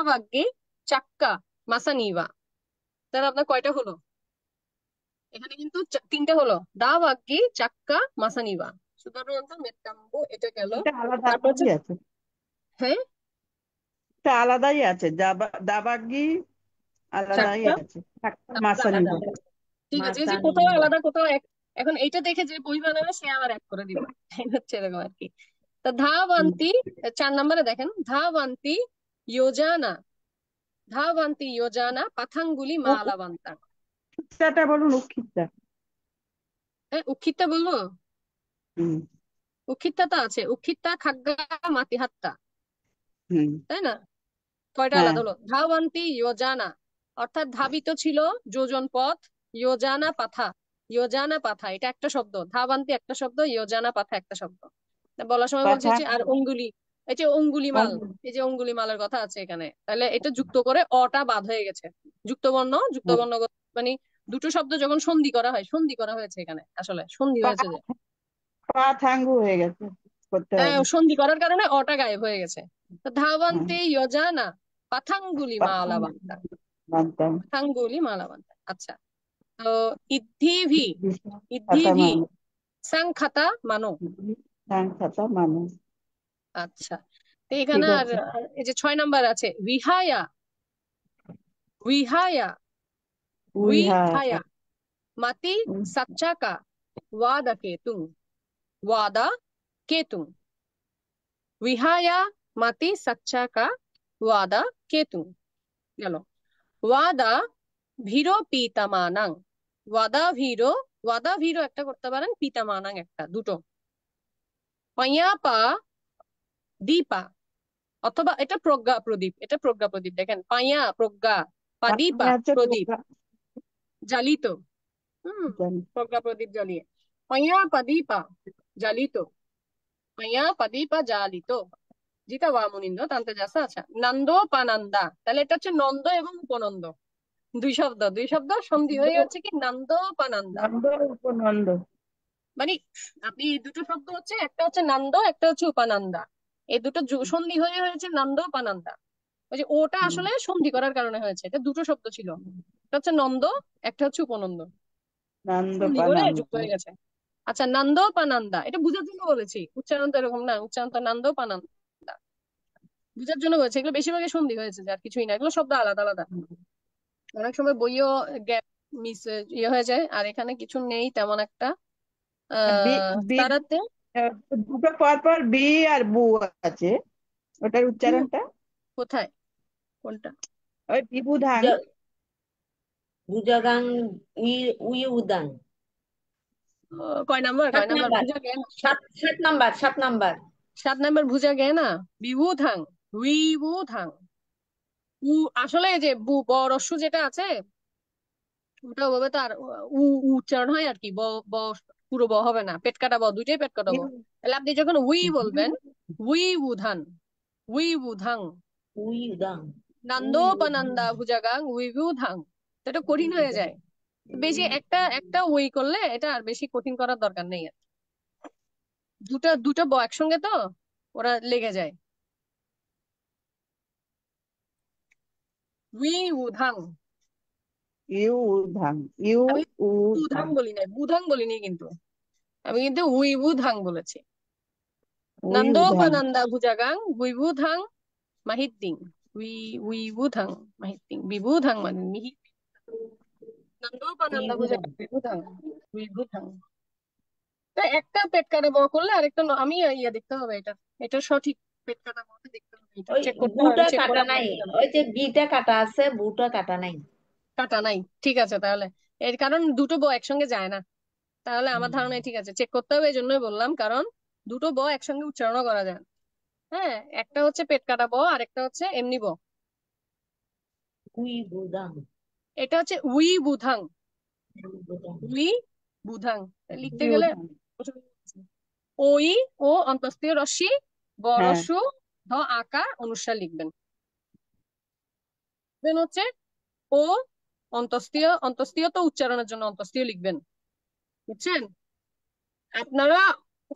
বাগ্গি চাক্কা মাসানিবা। তাহলে আপনার কয়টা হলো? এখানে কিন্তু তিনটা হলো, দা বাগ্গি চাক্কা মাসানিবা। সুদান্ত মেত্তাম্বু, এটা গেল। এটা তারপর হচ্ছে, আলাদাই আছে, হ্যাঁ, এটা আলাদাই আছে, দাবাগি আলাদাই চাক্কা আছে, একটা আলাদা মাসানি আলাদা। বলে। ঠিক আছে, এই যে কোথাও মাসানিবা। আলাদা কোথাও এক। এখন এইটা দেখে যে বই বানাবে সে আবার এক করে দিবে, হচ্ছে এরকম আর কি। তো ধাবান্তি, 4 নম্বরে দেখেন, ধাবান্তি যোজানা, ধাবান্তি যোজানা পাথাঙ্গুলি মালাবান্তা। উক্ষিপ্তাটা বলুন, উক্ষিপ্তা। হ্যাঁ, উক্ষিপ্তা বলবো? হুম উক্ষিপ্তা তো আছে, উক্ষিপ্তা খাগ্গা মাতি হাত্তা, হুম তাই না? কয়টা হ্যাঁ, আলাদা হলো? ধাবান্তি যোজানা, অর্থাৎ ধাবিত ছিল যোজন পথ। যোজানা পাথা, যোজানা পাথা এটা একটা শব্দ। ধাবান্তি একটা শব্দ, যোজানা পাথা একটা শব্দ। তা বলার সময় বলছে পাঠান যে, আর অঙ্গুলি, এই যে অঙ্গুলিমাল, এই যে অঙ্গুলিমালের কথা আছে এখানে, তাহলে এটা যুক্ত করে অটা বাদ হয়ে গেছে। যুক্ত বর্ণ মানে দুটো শব্দ যখন সন্ধি করা হয়, সন্ধি করা হয়েছে এখানে, আসলে সন্ধি হয়েছে যে, পাথাঙ্গু হয়ে গেছে, করতে হবে। সন্ধি করার কারণে অটা গায়েব হয়ে গেছে। তো হ্যাঁ, ধাবান্তে যোজানা পাথাঙ্গুলি পাথাঙ্গু মালাবান্তা, বানতাম। পাথাঙ্গুলি মালাবান্তা। আচ্ছা, তো ইদ্ধিভি, খাতা ইদ্ধিভি মানুষ, সাংখাতা মানো। খাতা মানুষ। আচ্ছা, তো এখানে ঠিক আর আছে। এই যে 6 নম্বর আছে, বিহায়া, বিহায়া, উইহা, বিহায়া মাতি সচ্চা কা ওয়াদা কেতুং, ওয়াদা কেতুং, বিহায়া মাতি সচ্চা কা ওয়াদা কেতুং। গেল। ওয়াদা ভিরো পিতামানাং, ওয়াদা ভিরো একটা করতে পারেন, পিতামানাং একটা, দুটো। পাইয়া পা দীপা, অথবা এটা প্রজ্ঞা প্রদীপ, এটা প্রজ্ঞা প্রদীপ। দেখেন, পাইয়া প্রজ্ঞা, পানি পাদীপা আছে প্রদীপ, টোকা, জ্বালিত। হুম, জানি। প্রজ্ঞা প্রদীপ জ্বালিয়ে। পাইয়া পাদীপা জ্বালিত, পাইয়া পাদীপা জ্বালিত। যেটা ওয়ামুনিন্দ তান্তে যাসা। আচ্ছা, নন্দ পানন্দা, তাহলে এটা হচ্ছে নন্দ এবং উপনন্দ, দুই শব্দ সন্ধি হয়ে হচ্ছে কি নন্দ পানন্দা। নন্দ উপনন্দ। মানে আপনি দুটো শব্দ হচ্ছে, একটা হচ্ছে নন্দ, একটা হচ্ছে উপানন্দা। এই দুটো সন্ধি হয়ে হয়েছে নন্দ পানন্দা। ওই যে ওটা আসলে সন্ধি করার কারণে হয়েছে, এটা দুটো শব্দ ছিল, একটা হচ্ছে নন্দ, একটা হচ্ছে উপনন্দ, নন্দ সন্ধি করে পানন্দ। যুক্ত হয়ে গেছে। আচ্ছা, নন্দ পানন্দা এটা বুঝার জন্য বলেছি, উচ্চারণ তো এরকম না, উচ্চারণ তো নন্দ পানন্দা, বুঝার জন্য বলেছে। এগুলো বেশিরভাগই সন্ধি হয়েছে, আর কিছুই না, এগুলো শব্দ আলাদা আলাদা। অনেক সময় বইও গ্যাপ মিস হয়ে যায়, আর এখানে কিছু নেই তেমন একটা। বি বি তারাতে দুটো পর পর বি আর বু আছে, ওটার উচ্চারণটা কোথায়, কোনটা? ওই বিবুধাং। বুজগাং উইউদাং। কয় নাম্বার, সাত কয় নাম্বার নাম্বার, ভুজা গে না? 7 নাম্বার, 7 নাম্বার। 7 নাম্বার ভুজা গে না, বিভূধাং, উইভূধাং। আসলে এই যে বরস্য যেটা আছে, ওটা ওভাবে তো আর উচ্চারণ হয় আর কি, পুরো ব হবে না, পেট কাটা ব, দুইটাই পেট কাটা ব। তাহলে আপনি যখন উই বলবেন, উই বুধান, উই বুধাং, উইউদাং, নন্দোপনন্দা ভুজাগাং উই বুধাং। এটা কঠিন হয়ে যায়, বেশি একটা একটা ওই করলে এটা আর বেশি কঠিন করার দরকার নেই আর। দুটো দুটো ব একসঙ্গে তো ওরা লেগে যায়। উই উধাং, ইউধাং, ইউ আমি বুধাং উধাং, বলি নাই, বুধাং বলিনি কিন্তু, আমি কিন্তু উই বুধাং বলেছি। উইউধাং। নন্দোপনন্দা ভুজাগাং উই বুধাং মাহিদ্দিং, উই উই বুধাং মাহিদ্দিং, বিবুধাং মানে মিহি। নন্দোপনন্দা উইউদাং। ভুজাগাং বিবুধাং, উই বুধাং। তো একটা পেট কাটা ব করলে আরেকটা আমি ইয়ে দেখতে হবে, এটা এটা সঠিক পেট কাটা ব দেখতে হবে, এটা ওই চেক করতে হবে, বুটা আমি চেক করে কাটা নাই, আপনাকে জানাবো। ওই যে বিটা কাটা আছে, বুটা কাটা নাই। কাটা নাই, ঠিক আছে তাহলে। এর কারণ দুটো ব একসঙ্গে যায় না, তাহলে আমার হুম, ধারণা ঠিক আছে, চেক করতে হবে, এই জন্যই বললাম, কারণ দুটো ব একসঙ্গে উচ্চারণ করা যায় না। হ্যাঁ, একটা হচ্ছে পেট কাটা ব, আর একটা হচ্ছে এমনি ব। উইউদাং, এটা হচ্ছে উই বুধাং, উইউদাং। উই বুধাং। লিখতে গেলে ইউধাং। অসুবিধা হচ্ছে। ওই ও অন্তস্তীয় রস্যি ব হ্যাঁ রস্যু ধ আকার অনুস্বার লিখবেন। দেন হচ্ছে ও অন্তস্তীয়, অন্তস্তীয় তো উচ্চারণের জন্য অন্তস্তীয় লিখবেন, বুঝছেন? আপনারা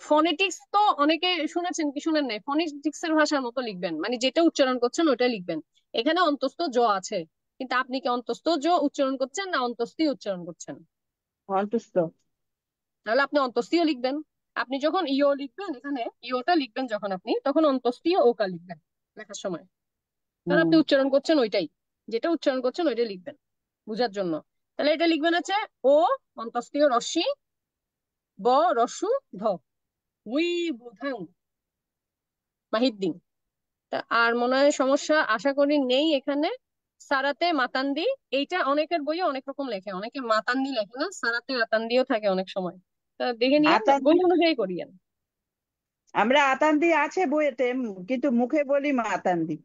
ফনেটিক্স তো অনেকে শুনেছেন কি শুনেন নাই, ফনেটিক্স এর ভাষার মতো লিখবেন, মানে যেটা উচ্চারণ করছেন ওটা লিখবেন। এখানে অন্তস্থ জ আছে, কিন্তু আপনি কি অন্তস্থ জ উচ্চারণ করছেন না অন্তস্থি উচ্চারণ করছেন? অন্তস্থ। তাহলে আপনি অন্তস্থীয় লিখবেন। আপনি যখন ইও লিখবেন, এখানে ইওটা লিখবেন যখন আপনি, তখন অন্তস্থীয় ওকা লিখবেন লেখার সময়। কারণ হুম আপনি উচ্চারণ করছেন ওইটাই, যেটা উচ্চারণ করছেন ওইটাই লিখবেন বুঝার জন্য। তাহলে এটা লিখবেন আছে ও অন্তস্থীয় রস্যি ব রস্যু ধ উই বুধাং মাহিদ্দিন। তা আর মনে হয় সমস্যা আশা করি নেই এখানে। সারাতে মাতান্দি, এইটা অনেকের বইয়ে অনেক রকম লেখে, অনেকে মাতান্দি লেখে না, সারাতে আতান্দিও থাকে অনেক সময়। তা দেখে নিয়েন, আতান্দি, বই অনুযায়ী করিয়েন। আমরা আতান্দি আছে বইয়েতে, কিন্তু মুখে বলি মাতান্দি।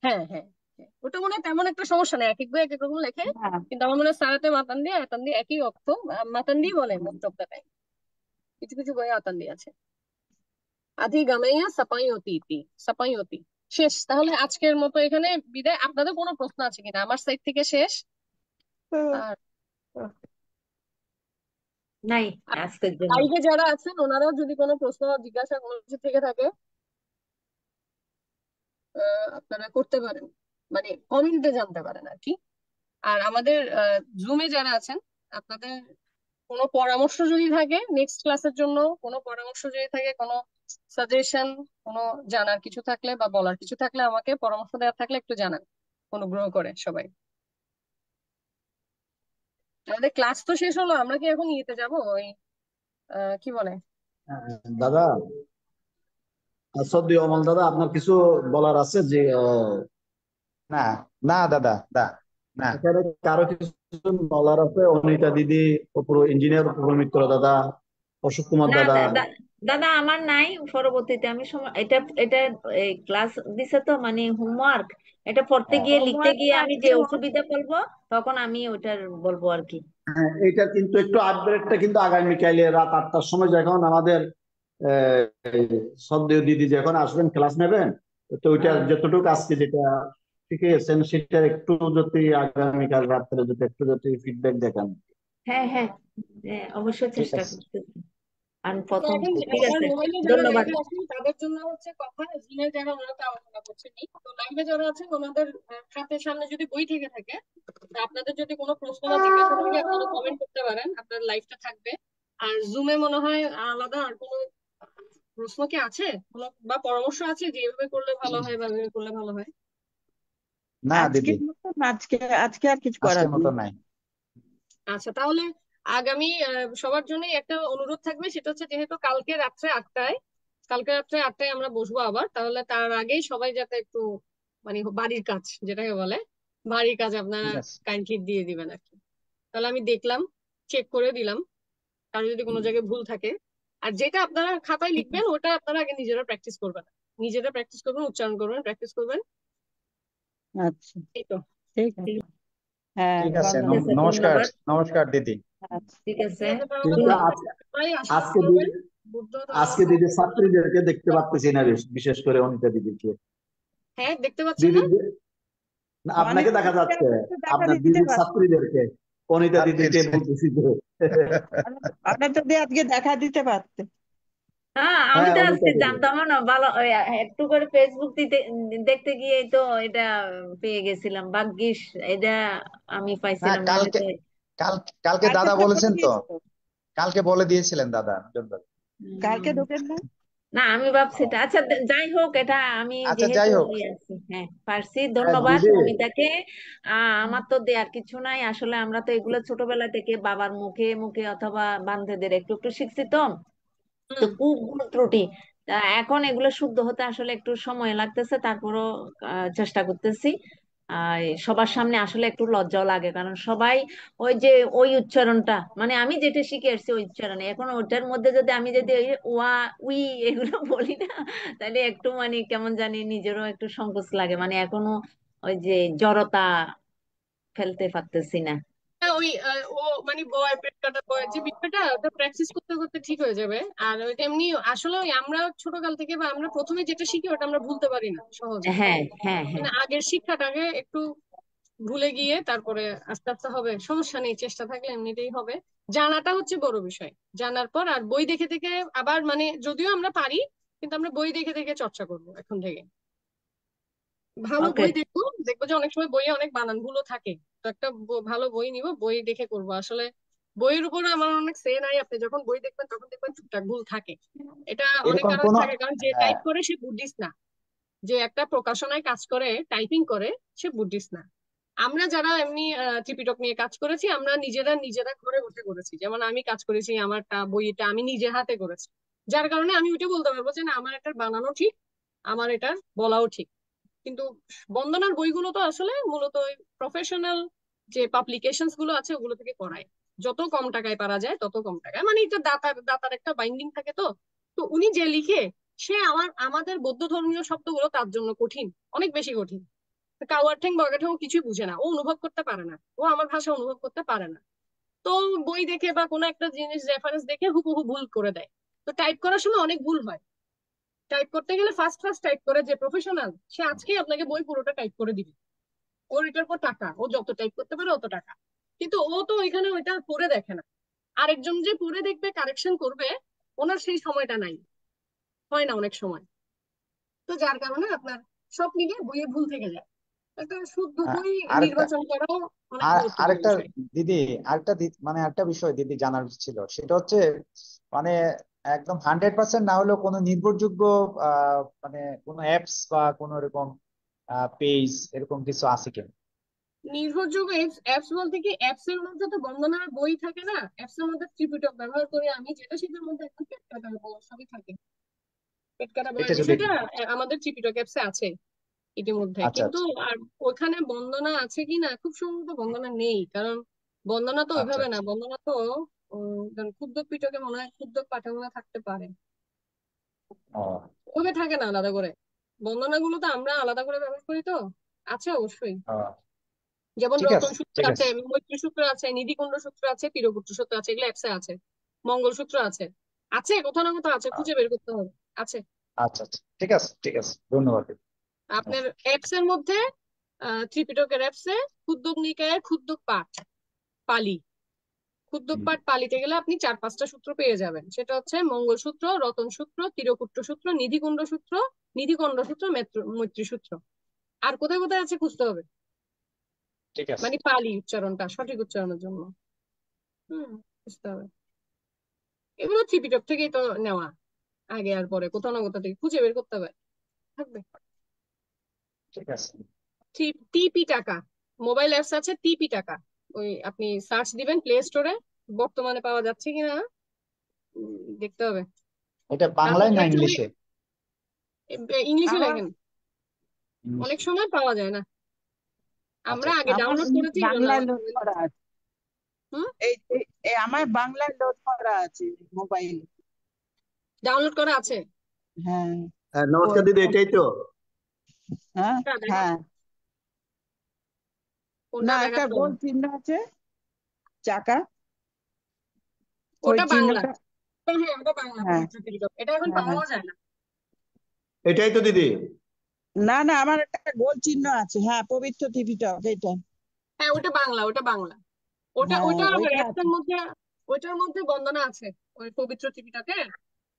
হ্যাঁ হ্যাঁ হ্যাঁ, ওটা মনে হয় তেমন একটা সমস্যা নেই, এক এক বই এক এক রকম লেখে। না কিন্তু আমার মনে হয় সারাতে মাতান্দি আর আতান্দি একই অর্থ, মাতান্দি বলে মোস্ট অফ দ্য টাইম। কিছু কিছু বইয়ে আতান্দি আছে। আধি গামাইয়া সাপাই অতি ইতি, সাপাই অতি। শেষ তাহলে আজকের মতো এখানে বিদায়। আপনাদের কোনো প্রশ্ন আছে কিনা? আমার সাইড থেকে শেষ। আর নাই আজকের জন্য। লাইভে যারা আছেন ওনারাও যদি কোনো প্রশ্ন বা জিজ্ঞাসা কোনো কিছু থেকে থাকে আপনারা করতে পারেন, মানে কমেন্টে জানতে পারেন আর কি। আর আমাদের জুমে যারা আছেন, আপনাদের কোনো পরামর্শ যদি থাকে নেক্সট ক্লাসের জন্য, কোনো পরামর্শ যদি থাকে, কোনো সাজেশন, কোনো জানার কিছু থাকলে বা বলার কিছু থাকলে, আমাকে পরামর্শ দেওয়ার থাকলে একটু জানান অনুগ্রহ করে সবাই। আমাদের ক্লাস তো শেষ হলো, আমরা কি এখন ইয়েতে যাবো ওই কি বলে? দাদা, সদ্য অমল দাদা, আপনার কিছু বলার আছে যে না না দাদা, না। এখানে কারো কিছু বলার আছে? অনিতা দিদি, অপুর ইঞ্জিনিয়ার অপুর মিত্র দাদা, অশোক কুমার না দাদা। দাদা আমার নাই, পরবর্তীতে আমি সময় এটা এটা ক্লাস দিছে তো মানে হোমওয়ার্ক, এটা পড়তে হ্যাঁ গিয়ে লিখতে হোমওয়ার্ক গিয়ে আমি আজকে যে অসুবিধা বলবো তখন আমি ওটার বলবো আর কি। হ্যাঁ, এটা কিন্তু একটু আপডেটটা কিন্তু আগামীকালে রাত 8টার সময় যখন আমাদের সদ্য দিদি যখন আসবেন ক্লাস নেবেন, তো ওইটা যতটুকু আজকে যেটা শিখিয়েছেন সেটা একটু যদি আগামীকাল রাত্রে যদি একটু যদি ফিডব্যাক দেখান। হ্যাঁ হ্যাঁ হ্যাঁ, অবশ্যই ঠিক চেষ্টা আছে। করতেছি। আর তো প্রথম, এখন ঠিক আমার আছে, মোবাইলে যারা ধন্যবাদ। লাইভে আছেন তাদের জন্য হচ্ছে কথা, জিমে যারা ওনারা তো আলোচনা করছেন। তো লাইভে যারা আছেন ওনাদের হাতের সামনে যদি বই থেকে থাকে, তা আপনাদের যদি কোনো প্রশ্ন বা জিজ্ঞাসা থাকে আপনারা কমেন্ট করতে পারেন, আপনার লাইভটা থাকবে। আর জুমে মনে হয় আলাদা আর কোনো প্রশ্ন কি আছে, কোনো বা পরামর্শ আছে যে এভাবে করলে ভালো হয় বা এভাবে করলে ভালো হয়? না দিদি, আজকের মতন আজকে আজকে আর কিছু করার আজকের মতো নেই। নাই। আচ্ছা তাহলে আগামী সবার জন্য একটা অনুরোধ থাকবে, সেটা হচ্ছে যেহেতু কালকে রাত্রে 8টায় আমরা বসবো আবার, তাহলে তার আগেই সবাই যাতে একটু মানে বাড়ির কাজ যেটাকে বলে, বাড়ির কাজ আপনারা ঠিক আছে। কাইন্ডলি দিয়ে দিবেন আর কি। তাহলে আমি দেখলাম, চেক করে দিলাম কারো যদি কোনো জায়গায় ভুল থাকে। আর যেটা আপনারা খাতায় ঠিক লিখবেন আছে, ওটা আপনারা আগে নিজেরা প্র্যাকটিস করবেন, নিজেরা প্র্যাকটিস করবেন, উচ্চারণ করবেন, প্র্যাকটিস করবেন। আচ্ছা এই তো। ঠিক আছে। হ্যাঁ ঠিক আছে, ঠিক বন্দনা। আছে, নমস্কার, ধন্যবাদ। নমস্কার দিদি। আচ্ছা ঠিক আছে, ঠিক আছে তাহলে কিন্তু ধন্যবাদ। সবাই আশীর্বাদ আজকে করবেন, দিদি, বুদ্ধ আজকে ধর্ম। দিদি ছাত্রীদেরকে দেখতে পাচ্ছি না, বিশেষ করে অনিতা দিদিকে। হ্যাঁ দেখতে পাচ্ছেন দিদি, না? না, অনেক আপনাকে দেখা যাচ্ছে, একটু দেখা আপনার দিতে দিদির পারবে। ছাত্রীদেরকে, অনিতা আর দিদিকে বলতেছি যে আমরা যদি আজকে দেখা দিতে পারতে। হ্যাঁ আমি হ্যাঁ, তো অনিতা আজকে দিদি। জানতাম না, ভালো একটু করে ফেসবুক দেখতে গিয়েই তো এটা পেয়ে গেছিলাম, ভাগ্যিস এটা আমি হ্যাঁ, পাইছিলাম, নাহলে কালকে তো কাল কালকে কালকে দাদা তো বলে বলেছেন তো, দিয়েছিল, কালকে বলে দিয়েছিলেন দাদা। কালকে উম, ঢোকেন না। না আমি ভাবছি আচ্ছা যাই হোক, এটা আমি আচ্ছা, যেহেতু যাই হোক। ইয়ে আছি, হ্যাঁ পারছি, হ্যাঁ, ধন্যবাদ দিদি, অমিতাকে। আমার তো দেয়ার কিছু নাই আসলে, আমরা তো এগুলো ছোটবেলা থেকে বাবার মুখে মুখে অথবা বান্ধবীদের একটু একটু শিখছি তো, তো হুম। খুব ভুল ত্রুটি। তা এখন এগুলো শুদ্ধ হতে আসলে একটু সময় লাগতেছে, তারপরও চেষ্টা করতেছি। সবার সামনে আসলে একটু লজ্জাও লাগে, কারণ সবাই ওই যে ওই উচ্চারণটা, মানে আমি যেটা শিখে আসছি ওই উচ্চারণে, এখন ওইটার মধ্যে যদি আমি যদি ওই ওয়া উই এগুলো বলি না, তাহলে একটু মানে কেমন জানি নিজেরও একটু সংকোচ লাগে, মানে এখনো ওই যে জড়তা ফেলতে পারতেছি না। ওই ওই ও মানে বয় পেট কাটা বয় যে বিষয়টা ওটা প্র্যাকটিস করতে করতে ঠিক হয়ে যাবে। আর ওইটা এমনি আসলে ওই আমরা ছোটকাল থেকে বা আমরা প্রথমে যেটা শিখি ওটা আমরা ভুলতে পারি না সহজে। হ্যাঁ হ্যাঁ হ্যাঁ মানে আগের শিক্ষাটাকে একটু ভুলে গিয়ে তারপরে আস্তে আস্তে হবে, সমস্যা নেই, চেষ্টা থাকলে এমনিতেই হবে। জানাটা হচ্ছে বড় বিষয়। জানার পর আর বই দেখে দেখে আবার মানে যদিও আমরা পারি, কিন্তু আমরা বই দেখে দেখে চর্চা করবো এখন থেকে। ভালো ওকে বই দেখবো, দেখবো যে অনেক সময় বইয়ে অনেক বানান ভুলও থাকে। তো একটা ভালো বই নিব, বই দেখে করবো আসলে। বইয়ের উপরে আমার অনেক সে নাই, আপনি যখন বই দেখবেন তখন দেখবেন টুকটাক ভুল থাকে। এটা অনেক এরকম কারণে কোনো থাকে, কারণ যে হ্যাঁ টাইপ করে সে বুদ্ধিস্ট না। যে একটা প্রকাশনায় কাজ করে টাইপিং করে সে বুদ্ধিস্ট না। আমরা যারা এমনি ত্রিপিটক নিয়ে কাজ করেছি আমরা নিজেরা নিজেরা ঘরে বসে করেছি, যেমন আমি কাজ করেছি আমারটা বইটা আমি নিজে হাতে করেছি। যার কারণে আমি ওইটা বলতে পারবো যে না আমার এটার বানানো ঠিক, আমার এটার বলাও ঠিক। কিন্তু বন্দনার বইগুলো তো আসলে মূলত প্রফেশনাল যে পাবলিকেশনস গুলো আছে ওগুলো থেকে করায়। যত কম টাকায় পারা যায় তত কম টাকায়, মানে এটা দাতার দাতার একটা বাইন্ডিং থাকে। তো তো উনি যে লিখে, সে আমাদের বৌদ্ধ ধর্মীয় শব্দগুলো তার জন্য কঠিন, অনেক বেশি কঠিন। কাওয়ার ঠ্যাং বর্গা ঠ্যাং ও কিছুই বুঝে না, ও অনুভব করতে পারে না, ও আমার ভাষা অনুভব করতে পারে না। তো বই দেখে বা কোনো একটা জিনিস রেফারেন্স দেখে হুবহু ভুল করে দেয়। তো টাইপ করার সময় অনেক ভুল হয়। টাইপ করতে গেলে ফার্স্ট ফার্স্ট টাইপ করে যে প্রফেশনাল, সে আজকেই আপনাকে বই পুরোটা টাইপ করে দিবে। ওর এটার পর টাকা, ও যত টাইপ করতে পারে অত টাকা। কিন্তু ও তো এখানে ওইটা পড়ে দেখে না। আরেকজন যে পড়ে দেখবে কারেকশন করবে, ওনার সেই সময়টা নাই, হয় না অনেক সময়। তো যার কারণে আপনার সব মিলিয়ে বইয়ে ভুল থেকে যায়। একটা শুদ্ধ বই আরেকটা নির্বাচন করাও অনেক গুরুত্বপূর্ণ আরেকটা বিষয়। দিদি, মানে আরেকটা বিষয় দিদি জানার ছিল, সেটা হচ্ছে মানে একদম 100% না হলেও কোনো নির্ভরযোগ্য মানে কোনো অ্যাপস বা কোনো এরকম পেজ এরকম কিছু আছে কিনা? নির্ভরযোগ্য অ্যাপস বলতে কি, অ্যাপস এর মধ্যে তো বন্দনার বই থাকে না, অ্যাপস এর মধ্যে ত্রিপিটক ব্যবহার করি আমি, যেটা সেটার মধ্যে এখন পেট কাটা বই সবই থাকে। পেট কাটা বইয়ের এটা যদি বিষয়টা আমাদের ত্রিপিটক অ্যাপসে আছে ইতিমধ্যে, আচ্ছা কিন্তু আচ্ছা আর ওখানে বন্দনা আছে কিনা খুব সম্ভবত বন্দনা নেই, কারণ বন্দনা তো আচ্ছা ওইভাবে না, আচ্ছা বন্দনা তো ক্ষুদ্র পিটকে মনে হয় ক্ষুদ্র পাঠে মনে হয় থাকতে পারে, ও ওভাবে থাকে না আলাদা করে। বন্দনা গুলো তো আমরা আলাদা করে ব্যবহার করি তো। আছে অবশ্যই, ও, যেমন ঠিক রতন আছে সূত্র ঠিক আছে, আছে মৈত্রী সূত্র আছে, নিধিকুণ্ড সূত্র আছে, পীরপুত্র সূত্র আছে, এগুলো অ্যাপসে আছে। মঙ্গলসূত্র আছে, আছে কোথাও না কোথাও আছে, খুঁজে বের করতে হবে। আছে। আচ্ছা আচ্ছা ঠিক আছে ঠিক আছে, ধন্যবাদ দিদি। আপনার অ্যাপস এর মধ্যে ত্রিপিটকের অ্যাপসে ক্ষুদ্দক নিকায়ের ক্ষুদ্দক পাঠ পালি, ক্ষুদ্দক হুম, পাঠ পালিতে গেলে আপনি 4-5টা সূত্র পেয়ে যাবেন। সেটা হচ্ছে মঙ্গলসূত্র, রতন সূত্র, তিরকুট্ট সূত্র, নিধিকুণ্ড সূত্র, নিধিকণ্ড সূত্র, মৈত্রী সূত্র। আর কোথায় কোথায় আছে খুঁজতে হবে, ঠিক আছে মানে পালি উচ্চারণটা সঠিক উচ্চারণের জন্য। হুম, বুঝতে হবে। এগুলো ত্রিপিটক থেকেই তো নেওয়া, আগে আর পরে কোথাও না কোথাও থেকে খুঁজে বের করতে হবে, থাকবে। ঠিক আছে টিপি টাকা, মোবাইল অ্যাপস আছে টিপি টাকা। ওই আপনি সার্চ দিবেন প্লে স্টোরে, বর্তমানে পাওয়া যাচ্ছে কিনা দেখতে হবে। এটা তারপর বাংলায় না অনেক সময় ইংলিশে? ইংলিশে আমার লেখেন, অনেক ইংলিশে সময় পাওয়া যায় না। আচ্ছা আমরা আচ্ছা আগে আমার ডাউনলোড করেছি এই জন্য বাংলায় আমার লোড করা আছে। হুম, আমার বাংলায় লোড করা আছে মোবাইল। ডাউনলোড করা আছে। হ্যাঁ হ্যাঁ, নমস্কার দিদি, এটাই তো? হ্যাঁ কোনটা দেখান, হ্যাঁ, কোনটা না একটা দেখান তো। গোল চিহ্ন আছে, চাকা, ওই ওটা বাংলা, চিহ্নটা। হ্যাঁ ওটা বাংলা হ্যাঁ পবিত্র ত্রিপিটক, এটা এখন হ্যাঁ হ্যাঁ। পাওয়া যায় না। এটাই তো দিদি? না না, আমার একটা গোল চিহ্ন আছে, হ্যাঁ পবিত্র ত্রিপিটক এটা। হ্যাঁ ওটা বাংলা, ওটা বাংলা। ওটা হ্যাঁ ওটা ওইটা আছে। অ্যাপসের মধ্যে, ওইটার মধ্যে বন্দনা আছে। ওই পবিত্র ত্রিপিটকে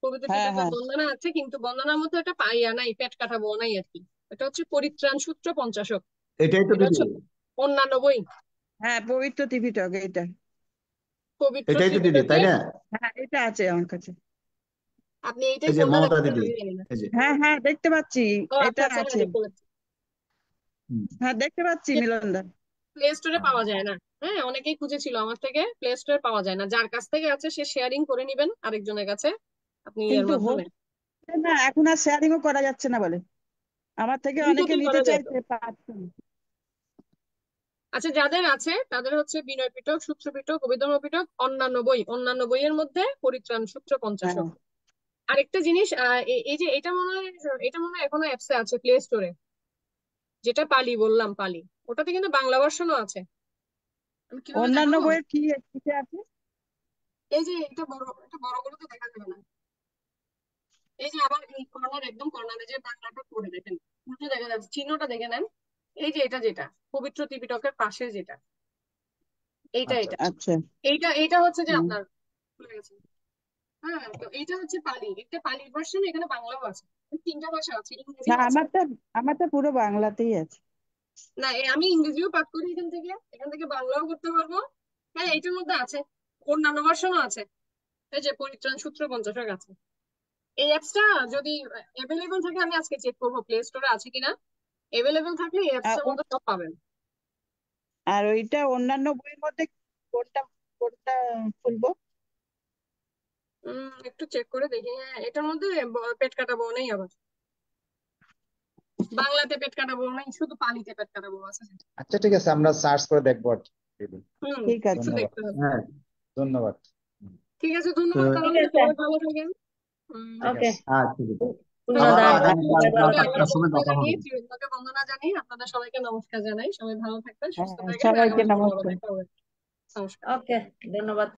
পবিত্র হ্যাঁ ত্রিপিটকের হ্যাঁ বন্দনা আছে, কিন্তু বন্দনার মধ্যে ওটা পাইয়া নাই, পেট কাটা বউ নাই আর কি। এটা হচ্ছে পরিত্রাণ সূত্র পঞ্চাশক, এটাই তো এটা দিদি? হচ্ছে অন্যান্য বই। হ্যাঁ পবিত্র ত্রিপিটক এটা। পবিত্র এটাই তো দিদি, তাই ত্রিপিটকের, না? হ্যাঁ এটা আছে আমার কাছে। আপনি এইটাই এই যে কোনটা মমতা দেখছেন দিদি, আমি জানি না। এই যে। হ্যাঁ হ্যাঁ দেখতে পাচ্ছি, ও আচ্ছা এটা আচ্ছা, হ্যাঁ আছে। দেখতে পাচ্ছি। হুম। হ্যাঁ দেখতে পাচ্ছি মিলনদা। প্লে স্টোরে হ্যাঁ। পাওয়া যায় না। হ্যাঁ অনেকেই খুঁজেছিল আমার থেকে, প্লে স্টোরে পাওয়া যায় না। যার কাছ থেকে আছে সে শেয়ারিং করে নিবেন আরেকজনের কাছে আপনি এর কিন্তু মাধ্যমে। হচ্ছে না, এখন আর শেয়ারিংও করা যাচ্ছে না বলে, আমার থেকে অনেকে দ্রুততই নিতে করা যেত। চাইছে, পারছে না। আচ্ছা যাদের আছে তাদের হচ্ছে বিনয় পিটক, সূত্র পিটক, অভিধর্ম পিটক, অন্যান্য বই, অন্যান্য বইয়ের মধ্যে পরিত্রাণ সূত্র হ্যাঁ পঞ্চাশক। আরেকটা জিনিস এই যে এটা মনে হয় এখনো অ্যাপসে আছে প্লে স্টোরে, যেটা পালি বললাম পালি, ওটাতে কিন্তু বাংলা ভার্সনও আছে। আমি কিভাবে অন্যান্য দেখাবো? বইয়ের কি কিসে আছে? এই যে এটা বড় করে তো দেখা যাবে না। এই যে আবার এই কর্নার, একদম কর্নারে যে বাংলাটা পড়ে দেখেন, উল্টো দেখা যাচ্ছে, চিহ্নটা দেখে নেন। এই যে এটা যেটা পবিত্র ত্রিপিটকের পাশে যেটা, এইটা আচ্ছা এটা আচ্ছা আচ্ছা। এইটা এইটা হচ্ছে যে হুম। আপনার ভুলে গেছি। হ্যাঁ, তো এইটা হচ্ছে পালি, একটা পালির ভার্সন, এখানে বাংলাও আছে, তিনটা ভাষা আছে, না, ইংরেজিও আছে। আমারটা পুরো বাংলাতেই আছে। না, আমি ইংরেজিও পাঠ করি, এখান থেকে বাংলাও করতে পারবো। হ্যাঁ, এটার মধ্যে আছে, অন্যান্য ভার্সনও আছে। এই যে পরিত্রাণ সূত্র পঞ্চাশক আছে। এই অ্যাপসটা যদি অ্যাভেলেবল থাকে, আমি আজকে চেক করবো প্লে স্টোরে আছে কিনা। অ্যাভেলেবল থাকলে এই আর অ্যাপসটার মধ্যে সব পাবেন। আর ওইটা অন্যান্য বইয়ের মধ্যে কোনটা কোনটা খুলবো? একটু চেক করে দেখি। হ্যাঁ, এটার মধ্যে পেট কাটা বউ নেই, আবার বাংলাতে পেট কাটা বউ নেই, শুধু পালিতে পেট কাটা বউ আছে। আচ্ছা, ঠিক আছে, আমরা সার্চ করে দেখবো আর কি। দিদি, ঠিক আছে। একটু ধন্যবাদ। দেখতে হবে। হ্যাঁ ধন্যবাদ। ঠিক আছে, তো ধন্যবাদ ঠিক তাহলে, আছে, সবাই ভালো থাকেন। ঠিক ওকে, আছে। আচ্ছা ঠিক আছে। সবাই আবারও ভালো ধন্যবাদ, থাকবেন। আগামীকাল সবাই ভালো রাত আবারও 8টার সময় বন্দনা কথা জানিয়ে, হবে। প্রিয়জনকে বন্দনা জানিয়ে আপনাদের সবাইকে নমস্কার জানাই। সবাই ভালো থাকবেন, সুস্থ হ্যাঁ, থাকবেন, সবাইকে আগামীকাল আবার নমস্কার। দেখা হবে। নমস্কার। ওকে, ধন্যবাদ।